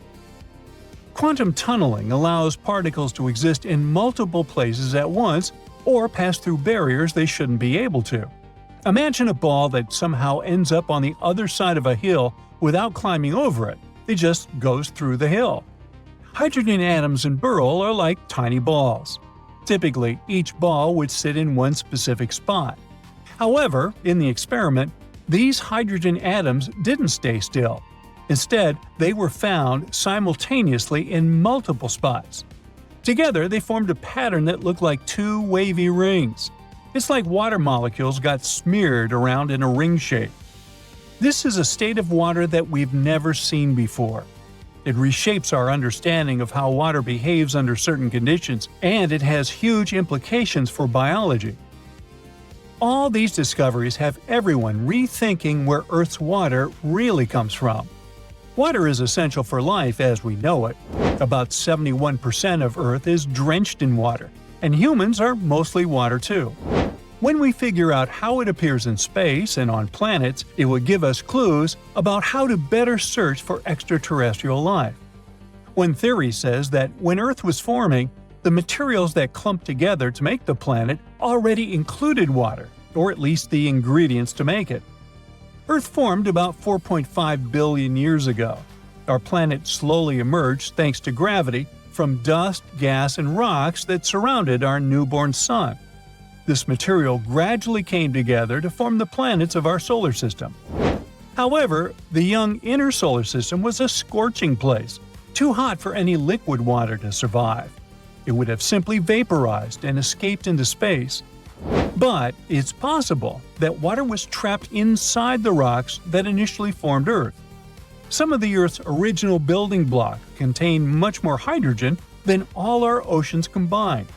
Quantum tunneling allows particles to exist in multiple places at once or pass through barriers they shouldn't be able to. Imagine a ball that somehow ends up on the other side of a hill without climbing over it. It just goes through the hill. Hydrogen atoms in Burl are like tiny balls. Typically, each ball would sit in one specific spot. However, in the experiment, these hydrogen atoms didn't stay still. Instead, they were found simultaneously in multiple spots. Together, they formed a pattern that looked like two wavy rings. It's like water molecules got smeared around in a ring shape. This is a state of water that we've never seen before. It reshapes our understanding of how water behaves under certain conditions, and it has huge implications for biology. All these discoveries have everyone rethinking where Earth's water really comes from. Water is essential for life as we know it. About 71% of Earth is drenched in water, and humans are mostly water too. When we figure out how it appears in space and on planets, it would give us clues about how to better search for extraterrestrial life. One theory says that when Earth was forming, the materials that clumped together to make the planet already included water, or at least the ingredients to make it. Earth formed about 4.5 billion years ago. Our planet slowly emerged thanks to gravity from dust, gas, and rocks that surrounded our newborn sun. This material gradually came together to form the planets of our solar system. However, the young inner solar system was a scorching place, too hot for any liquid water to survive. It would have simply vaporized and escaped into space. But it's possible that water was trapped inside the rocks that initially formed Earth. Some of the Earth's original building blocks contain much more hydrogen than all our oceans combined.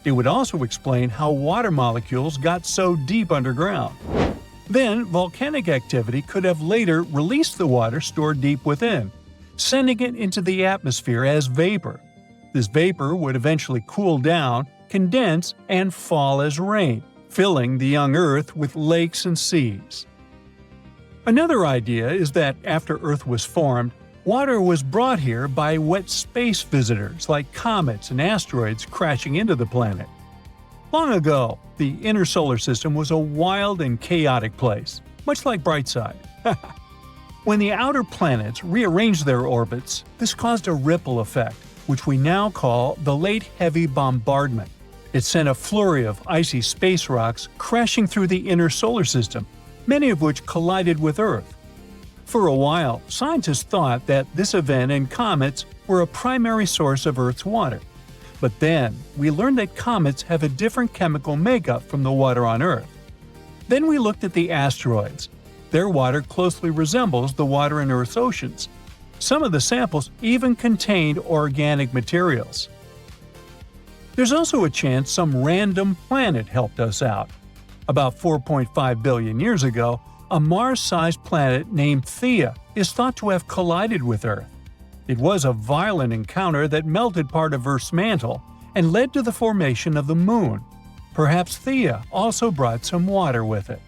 It would also explain how water molecules got so deep underground. Then, volcanic activity could have later released the water stored deep within, sending it into the atmosphere as vapor. This vapor would eventually cool down, condense, and fall as rain, filling the young Earth with lakes and seas. Another idea is that after Earth was formed, water was brought here by wet space visitors like comets and asteroids crashing into the planet. Long ago, the inner solar system was a wild and chaotic place, much like Brightside. When the outer planets rearranged their orbits, this caused a ripple effect, which we now call the Late Heavy Bombardment. It sent a flurry of icy space rocks crashing through the inner solar system, many of which collided with Earth. For a while, scientists thought that this event and comets were a primary source of Earth's water. But then, we learned that comets have a different chemical makeup from the water on Earth. Then we looked at the asteroids. Their water closely resembles the water in Earth's oceans. Some of the samples even contained organic materials. There's also a chance some random planet helped us out. About 4.5 billion years ago, a Mars-sized planet named Theia is thought to have collided with Earth. It was a violent encounter that melted part of Earth's mantle and led to the formation of the Moon. Perhaps Theia also brought some water with it.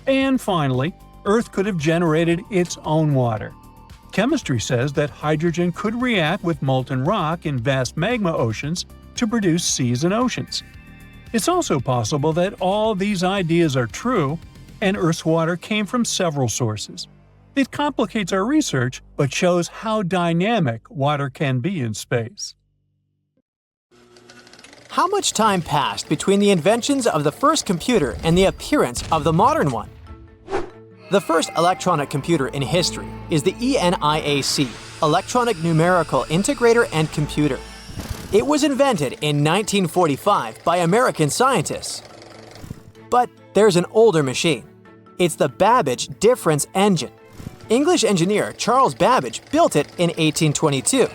And finally, Earth could have generated its own water. Chemistry says that hydrogen could react with molten rock in vast magma oceans to produce seas and oceans. It's also possible that all these ideas are true, and Earth's water came from several sources. It complicates our research, but shows how dynamic water can be in space. How much time passed between the inventions of the first computer and the appearance of the modern one? The first electronic computer in history is the ENIAC, Electronic Numerical Integrator and Computer. It was invented in 1945 by American scientists. But there's an older machine. It's the Babbage difference engine. English engineer Charles Babbage built it in 1822.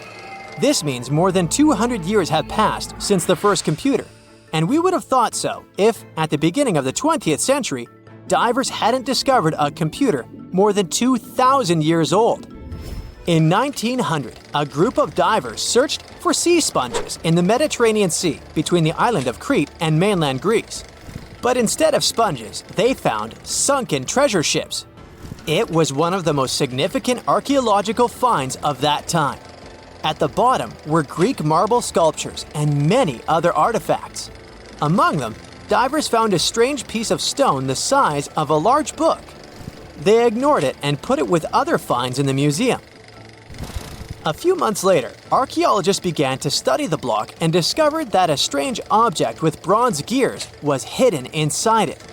This means more than 200 years have passed since the first computer, and we would have thought so if, at the beginning of the 20th century, divers hadn't discovered a computer more than 2,000 years old. In 1900, a group of divers searched for sea sponges in the Mediterranean Sea between the island of Crete and mainland Greece. But instead of sponges, they found sunken treasure ships. It was one of the most significant archaeological finds of that time. At the bottom were Greek marble sculptures and many other artifacts. Among them, divers found a strange piece of stone the size of a large book. They ignored it and put it with other finds in the museum. A few months later, archaeologists began to study the block and discovered that a strange object with bronze gears was hidden inside it.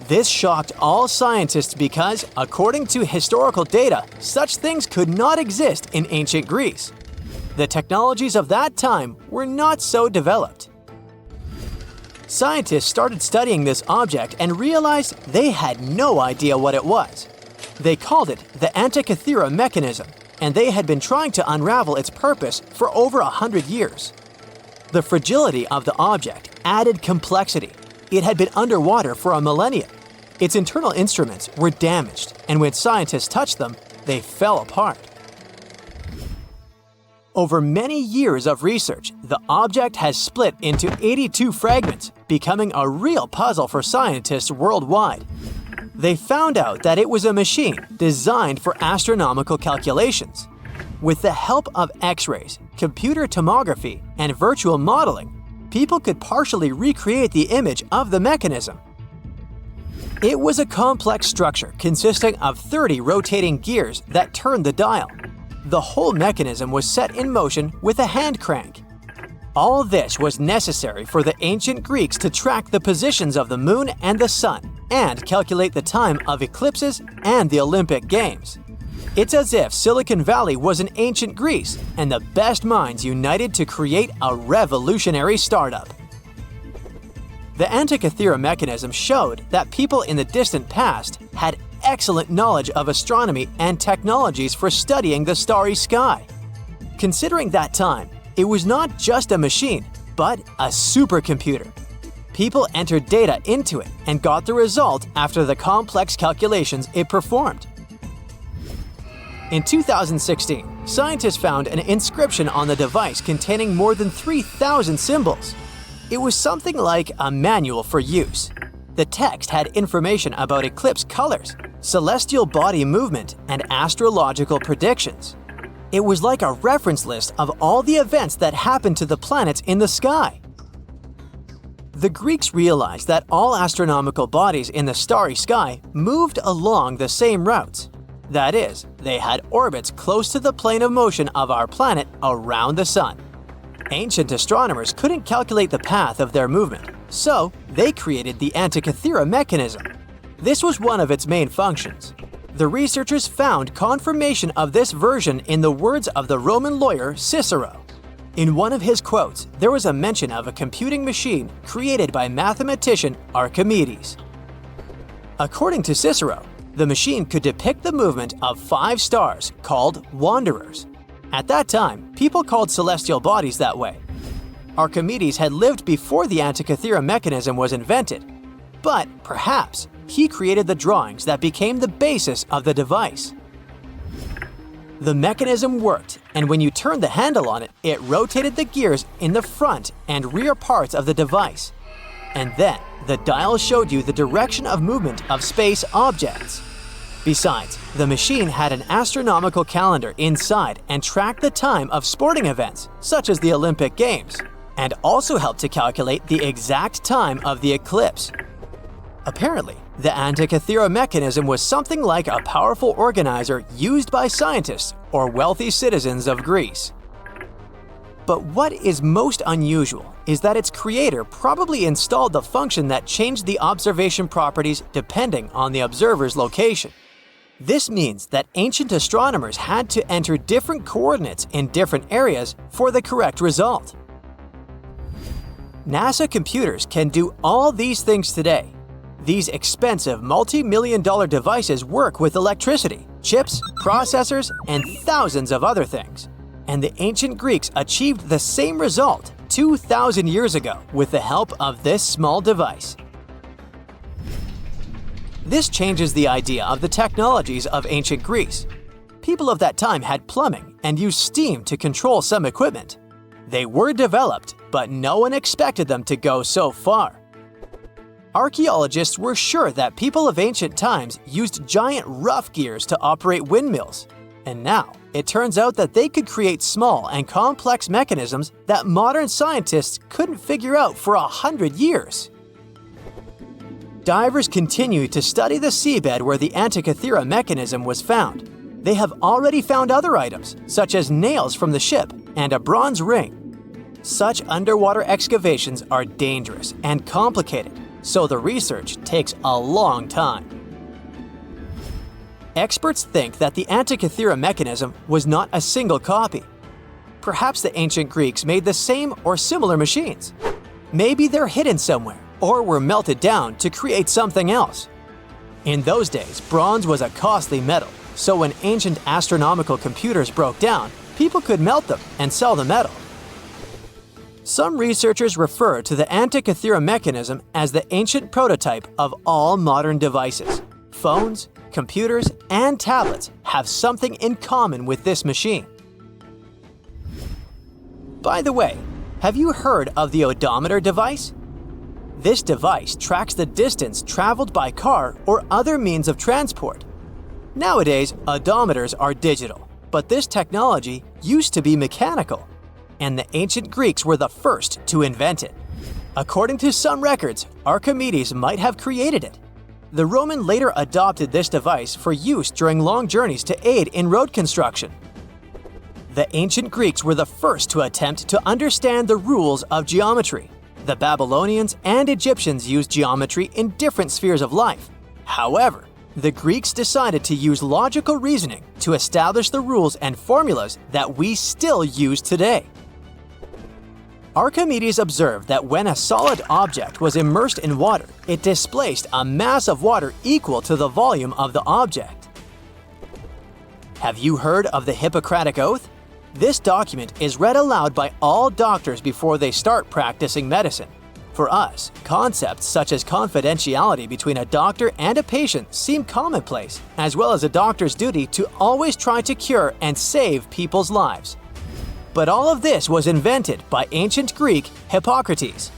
This shocked all scientists because, according to historical data, such things could not exist in ancient Greece. The technologies of that time were not so developed. Scientists started studying this object and realized they had no idea what it was. They called it the Antikythera mechanism, and they had been trying to unravel its purpose for over 100 years. The fragility of the object added complexity. It had been underwater for a millennia. Its internal instruments were damaged, and when scientists touched them, they fell apart. Over many years of research, the object has split into 82 fragments, becoming a real puzzle for scientists worldwide. They found out that it was a machine designed for astronomical calculations. With the help of X-rays, computer tomography, and virtual modeling, people could partially recreate the image of the mechanism. It was a complex structure consisting of 30 rotating gears that turned the dial. The whole mechanism was set in motion with a hand crank. All this was necessary for the ancient Greeks to track the positions of the moon and the sun and calculate the time of eclipses and the Olympic Games. It's as if Silicon Valley was in ancient Greece and the best minds united to create a revolutionary startup. The Antikythera mechanism showed that people in the distant past had excellent knowledge of astronomy and technologies for studying the starry sky. Considering that time, it was not just a machine, but a supercomputer. People entered data into it and got the result after the complex calculations it performed. In 2016, scientists found an inscription on the device containing more than 3,000 symbols. It was something like a manual for use. The text had information about eclipse colors, celestial body movement, and astrological predictions. It was like a reference list of all the events that happened to the planets in the sky. The Greeks realized that all astronomical bodies in the starry sky moved along the same routes. That is, they had orbits close to the plane of motion of our planet around the sun. Ancient astronomers couldn't calculate the path of their movement, so they created the Antikythera mechanism. This was one of its main functions. The researchers found confirmation of this version in the words of the Roman lawyer Cicero. In one of his quotes, there was a mention of a computing machine created by mathematician Archimedes. According to Cicero, the machine could depict the movement of 5 stars called wanderers. At that time, people called celestial bodies that way. Archimedes had lived before the Antikythera mechanism was invented, but perhaps he created the drawings that became the basis of the device. The mechanism worked, and when you turned the handle on it, it rotated the gears in the front and rear parts of the device. And then, the dial showed you the direction of movement of space objects. Besides, the machine had an astronomical calendar inside and tracked the time of sporting events, such as the Olympic Games, and also helped to calculate the exact time of the eclipse. Apparently, the Antikythera mechanism was something like a powerful organizer used by scientists or wealthy citizens of Greece. But what is most unusual is that its creator probably installed the function that changed the observation properties depending on the observer's location. This means that ancient astronomers had to enter different coordinates in different areas for the correct result. NASA computers can do all these things today. These expensive multi-million-dollar devices work with electricity, chips, processors, and thousands of other things. And the ancient Greeks achieved the same result 2,000 years ago with the help of this small device. This changes the idea of the technologies of ancient Greece. People of that time had plumbing and used steam to control some equipment. They were developed, but no one expected them to go so far. Archaeologists were sure that people of ancient times used giant rough gears to operate windmills. And now, it turns out that they could create small and complex mechanisms that modern scientists couldn't figure out for 100 years. Divers continue to study the seabed where the Antikythera mechanism was found. they have already found other items, such as nails from the ship and a bronze ring. Such underwater excavations are dangerous and complicated, so the research takes a long time. Experts think that the Antikythera mechanism was not a single copy. Perhaps the ancient Greeks made the same or similar machines. Maybe they're hidden somewhere or were melted down to create something else. In those days, bronze was a costly metal, so when ancient astronomical computers broke down, people could melt them and sell the metal. Some researchers refer to the Antikythera mechanism as the ancient prototype of all modern devices. Phones, computers, and tablets have something in common with this machine. By the way, have you heard of the odometer device? This device tracks the distance traveled by car or other means of transport. Nowadays, odometers are digital, but this technology used to be mechanical, and the ancient Greeks were the first to invent it. According to some records, Archimedes might have created it. The Roman later adopted this device for use during long journeys to aid in road construction. The ancient Greeks were the first to attempt to understand the rules of geometry. The Babylonians and Egyptians used geometry in different spheres of life. However, the Greeks decided to use logical reasoning to establish the rules and formulas that we still use today. Archimedes observed that when a solid object was immersed in water, it displaced a mass of water equal to the volume of the object. Have you heard of the Hippocratic Oath? This document is read aloud by all doctors before they start practicing medicine. For us, concepts such as confidentiality between a doctor and a patient seem commonplace, as well as a doctor's duty to always try to cure and save people's lives. But all of this was invented by ancient Greek Hippocrates.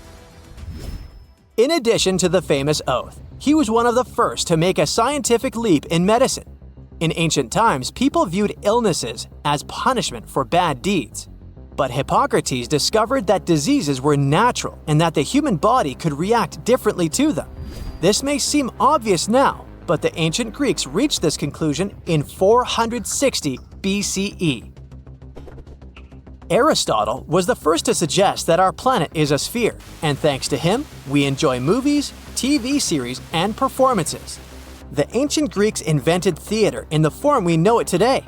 In addition to the famous oath, he was one of the first to make a scientific leap in medicine. In ancient times, people viewed illnesses as punishment for bad deeds. But Hippocrates discovered that diseases were natural and that the human body could react differently to them. This may seem obvious now, but the ancient Greeks reached this conclusion in 460 BCE. Aristotle was the first to suggest that our planet is a sphere, and thanks to him, we enjoy movies, TV series, and performances. The ancient Greeks invented theater in the form we know it today.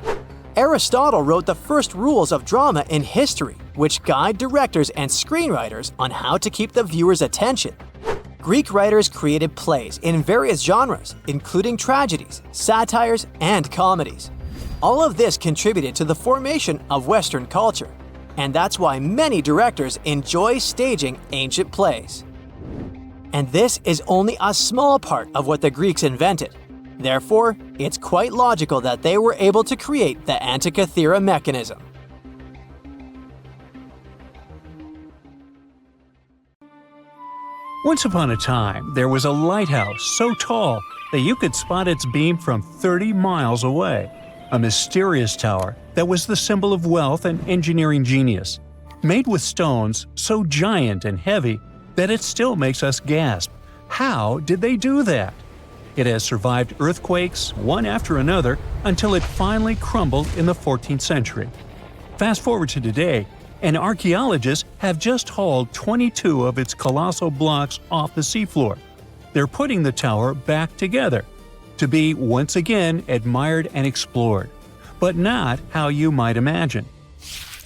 Aristotle wrote the first rules of drama in history, which guide directors and screenwriters on how to keep the viewer's attention. Greek writers created plays in various genres, including tragedies, satires, and comedies. All of this contributed to the formation of Western culture, and that's why many directors enjoy staging ancient plays. And this is only a small part of what the Greeks invented. Therefore, it's quite logical that they were able to create the Antikythera mechanism. Once upon a time, there was a lighthouse so tall that you could spot its beam from 30 miles away. A mysterious tower that was the symbol of wealth and engineering genius, made with stones so giant and heavy that it still makes us gasp. How did they do that? It has survived earthquakes, one after another, until it finally crumbled in the 14th century. Fast forward to today, and archaeologists have just hauled 22 of its colossal blocks off the seafloor. They're putting the tower back together, to be once again admired and explored, but not how you might imagine.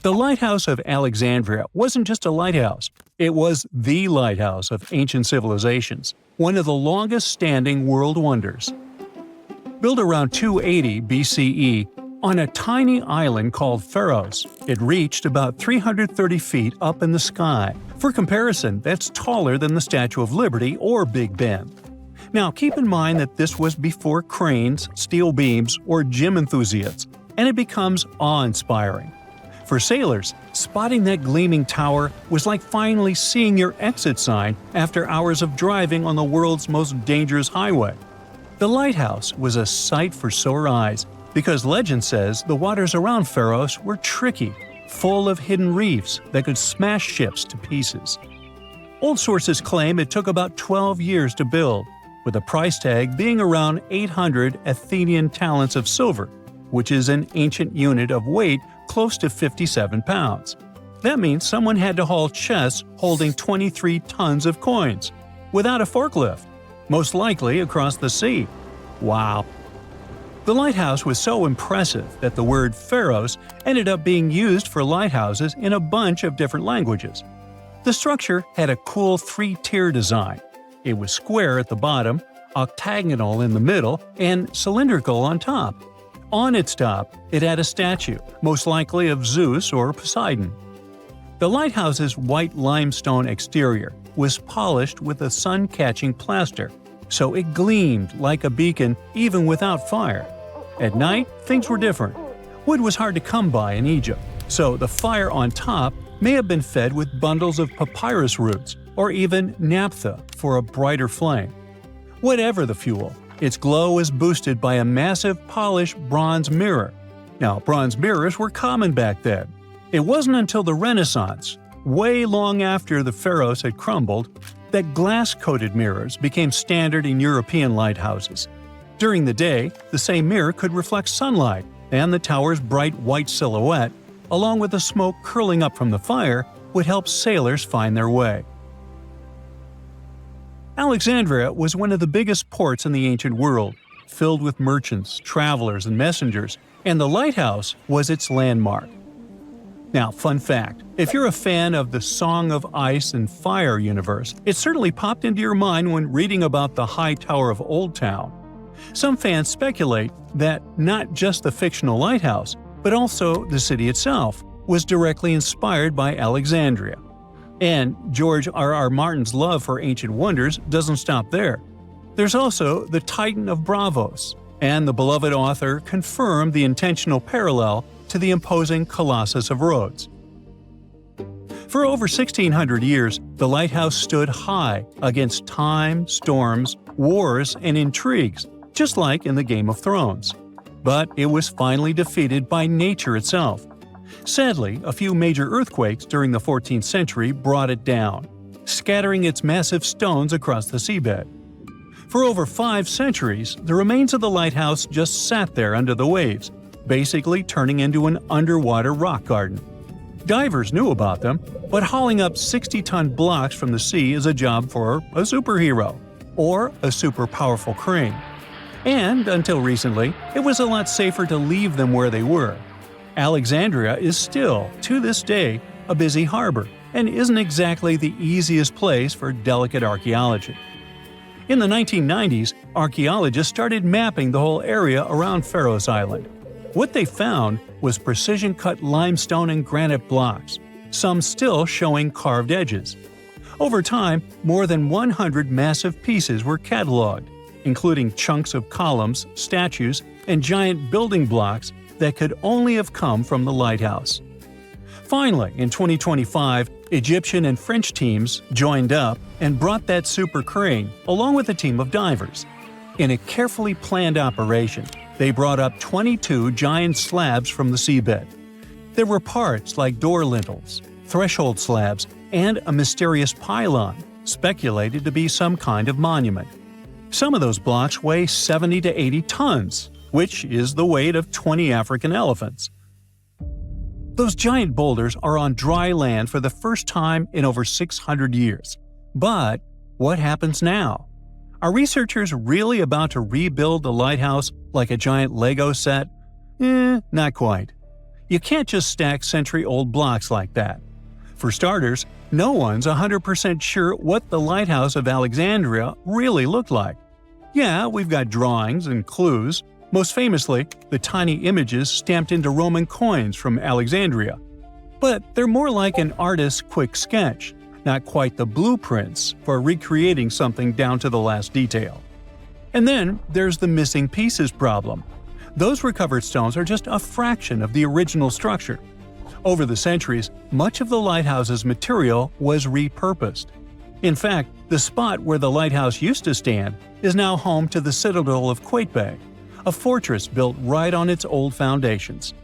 The Lighthouse of Alexandria wasn't just a lighthouse, it was the lighthouse of ancient civilizations, one of the longest-standing world wonders. Built around 280 BCE on a tiny island called Pharos, it reached about 330 feet up in the sky. For comparison, that's taller than the Statue of Liberty or Big Ben. Now, keep in mind that this was before cranes, steel beams, or gym enthusiasts, and it becomes awe-inspiring. For sailors, spotting that gleaming tower was like finally seeing your exit sign after hours of driving on the world's most dangerous highway. The lighthouse was a sight for sore eyes because legend says the waters around Pharos were tricky, full of hidden reefs that could smash ships to pieces. Old sources claim it took about 12 years to build, with a price tag being around 800 Athenian talents of silver, which is an ancient unit of weight close to 57 pounds. That means someone had to haul chests holding 23 tons of coins, without a forklift, most likely across the sea. Wow! The lighthouse was so impressive that the word Pharos ended up being used for lighthouses in a bunch of different languages. The structure had a cool three-tier design. It was square at the bottom, octagonal in the middle, and cylindrical on top. On its top, it had a statue, most likely of Zeus or Poseidon. The lighthouse's white limestone exterior was polished with a sun-catching plaster, so it gleamed like a beacon even without fire. At night, things were different. Wood was hard to come by in Egypt, so the fire on top may have been fed with bundles of papyrus roots or even naphtha for a brighter flame. Whatever the fuel, its glow was boosted by a massive polished bronze mirror. Now, bronze mirrors were common back then. It wasn't until the Renaissance, way long after the Pharos had crumbled, that glass-coated mirrors became standard in European lighthouses. During the day, the same mirror could reflect sunlight, and the tower's bright white silhouette, along with the smoke curling up from the fire, would help sailors find their way. Alexandria was one of the biggest ports in the ancient world, filled with merchants, travelers, and messengers, and the lighthouse was its landmark. Now, fun fact, if you're a fan of the Song of Ice and Fire universe, it certainly popped into your mind when reading about the High Tower of Old Town. Some fans speculate that not just the fictional lighthouse, but also the city itself, was directly inspired by Alexandria. And George R.R. Martin's love for ancient wonders doesn't stop there. There's also the Titan of Bravos, and the beloved author confirmed the intentional parallel to the imposing Colossus of Rhodes. For over 1,600 years, the lighthouse stood high against time, storms, wars, and intrigues, just like in the Game of Thrones. But it was finally defeated by nature itself. Sadly, a few major earthquakes during the 14th century brought it down, scattering its massive stones across the seabed. For over 5 centuries, the remains of the lighthouse just sat there under the waves, basically turning into an underwater rock garden. Divers knew about them, but hauling up 60-ton blocks from the sea is a job for a superhero, or a super powerful crane. And, until recently, it was a lot safer to leave them where they were. Alexandria is still, to this day, a busy harbor, and isn't exactly the easiest place for delicate archaeology. In the 1990s, archaeologists started mapping the whole area around Pharos Island. What they found was precision-cut limestone and granite blocks, some still showing carved edges. Over time, more than 100 massive pieces were cataloged, including chunks of columns, statues, and giant building blocks that could only have come from the lighthouse. Finally, in 2025, Egyptian and French teams joined up and brought that super crane along with a team of divers. In a carefully planned operation, they brought up 22 giant slabs from the seabed. There were parts like door lintels, threshold slabs, and a mysterious pylon, speculated to be some kind of monument. Some of those blocks weigh 70 to 80 tons, which is the weight of 20 African elephants. Those giant boulders are on dry land for the first time in over 600 years. But what happens now? Are researchers really about to rebuild the lighthouse like a giant Lego set? Not quite. You can't just stack century-old blocks like that. For starters, no one's 100% sure what the Lighthouse of Alexandria really looked like. Yeah, we've got drawings and clues, most famously, the tiny images stamped into Roman coins from Alexandria. But they're more like an artist's quick sketch, not quite the blueprints for recreating something down to the last detail. And then there's the missing pieces problem. Those recovered stones are just a fraction of the original structure. Over the centuries, much of the lighthouse's material was repurposed. In fact, the spot where the lighthouse used to stand is now home to the Citadel of Qaitbay, a fortress built right on its old foundations.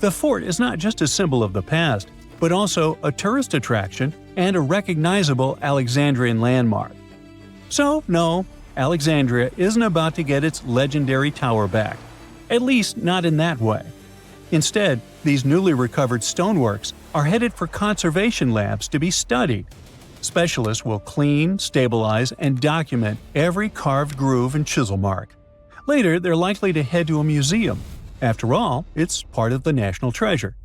The fort is not just a symbol of the past, but also a tourist attraction and a recognizable Alexandrian landmark. So, no, Alexandria isn't about to get its legendary tower back. At least not in that way. Instead, these newly recovered stoneworks are headed for conservation labs to be studied. Specialists will clean, stabilize, and document every carved groove and chisel mark. Later, they're likely to head to a museum. After all, it's part of the national treasure.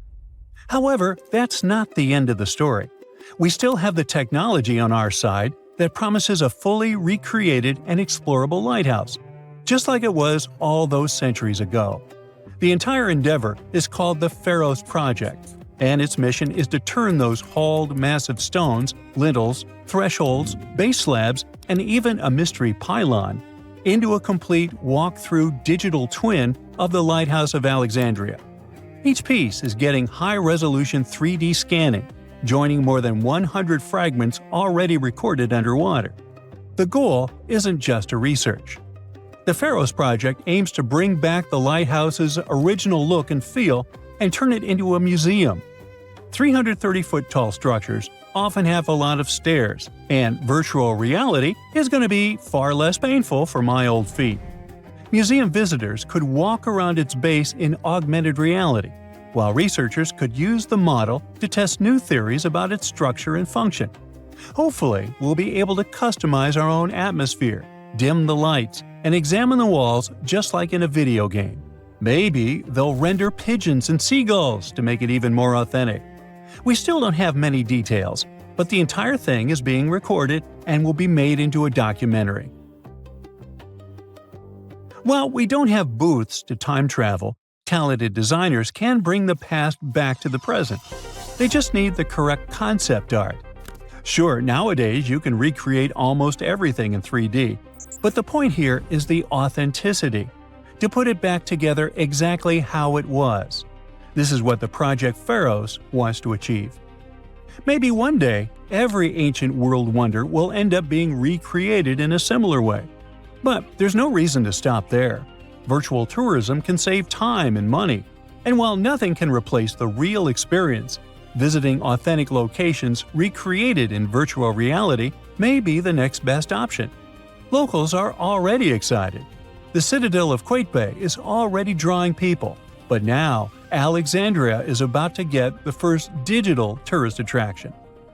However, that's not the end of the story. We still have the technology on our side that promises a fully recreated and explorable lighthouse, just like it was all those centuries ago. The entire endeavor is called the Pharos Project, and its mission is to turn those hauled massive stones, lintels, thresholds, base slabs, and even a mystery pylon into a complete walk-through digital twin of the Lighthouse of Alexandria. Each piece is getting high-resolution 3D scanning, joining more than 100 fragments already recorded underwater. The goal isn't just a research. The Pharos Project aims to bring back the lighthouse's original look and feel and turn it into a museum. 330-foot-tall structures often have a lot of stairs, and virtual reality is going to be far less painful for my old feet. Museum visitors could walk around its base in augmented reality, while researchers could use the model to test new theories about its structure and function. Hopefully, we'll be able to customize our own atmosphere, dim the lights, and examine the walls just like in a video game. Maybe they'll render pigeons and seagulls to make it even more authentic. We still don't have many details, but the entire thing is being recorded and will be made into a documentary. While we don't have booths to time travel, talented designers can bring the past back to the present. They just need the correct concept art. Sure, nowadays you can recreate almost everything in 3D, but the point here is the authenticity, to put it back together exactly how it was. This is what the Project Pharos wants to achieve. Maybe one day, every ancient world wonder will end up being recreated in a similar way. But there's no reason to stop there. Virtual tourism can save time and money, and while nothing can replace the real experience, visiting authentic locations recreated in virtual reality may be the next best option. Locals are already excited. The Citadel of Quake is already drawing people, but now Alexandria is about to get the first digital tourist attraction.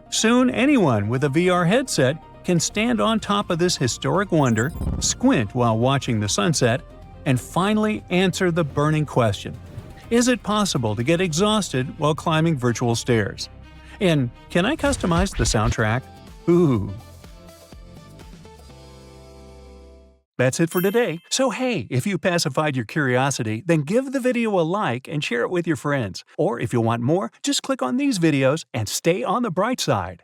Soon, anyone with a VR headset can stand on top of this historic wonder, squint while watching the sunset, and finally answer the burning question: is it possible to get exhausted while climbing virtual stairs? And can I customize the soundtrack? Ooh. That's it for today. So hey, if you pacified your curiosity, then give the video a like and share it with your friends. Or if you want more, just click on these videos and stay on the bright side.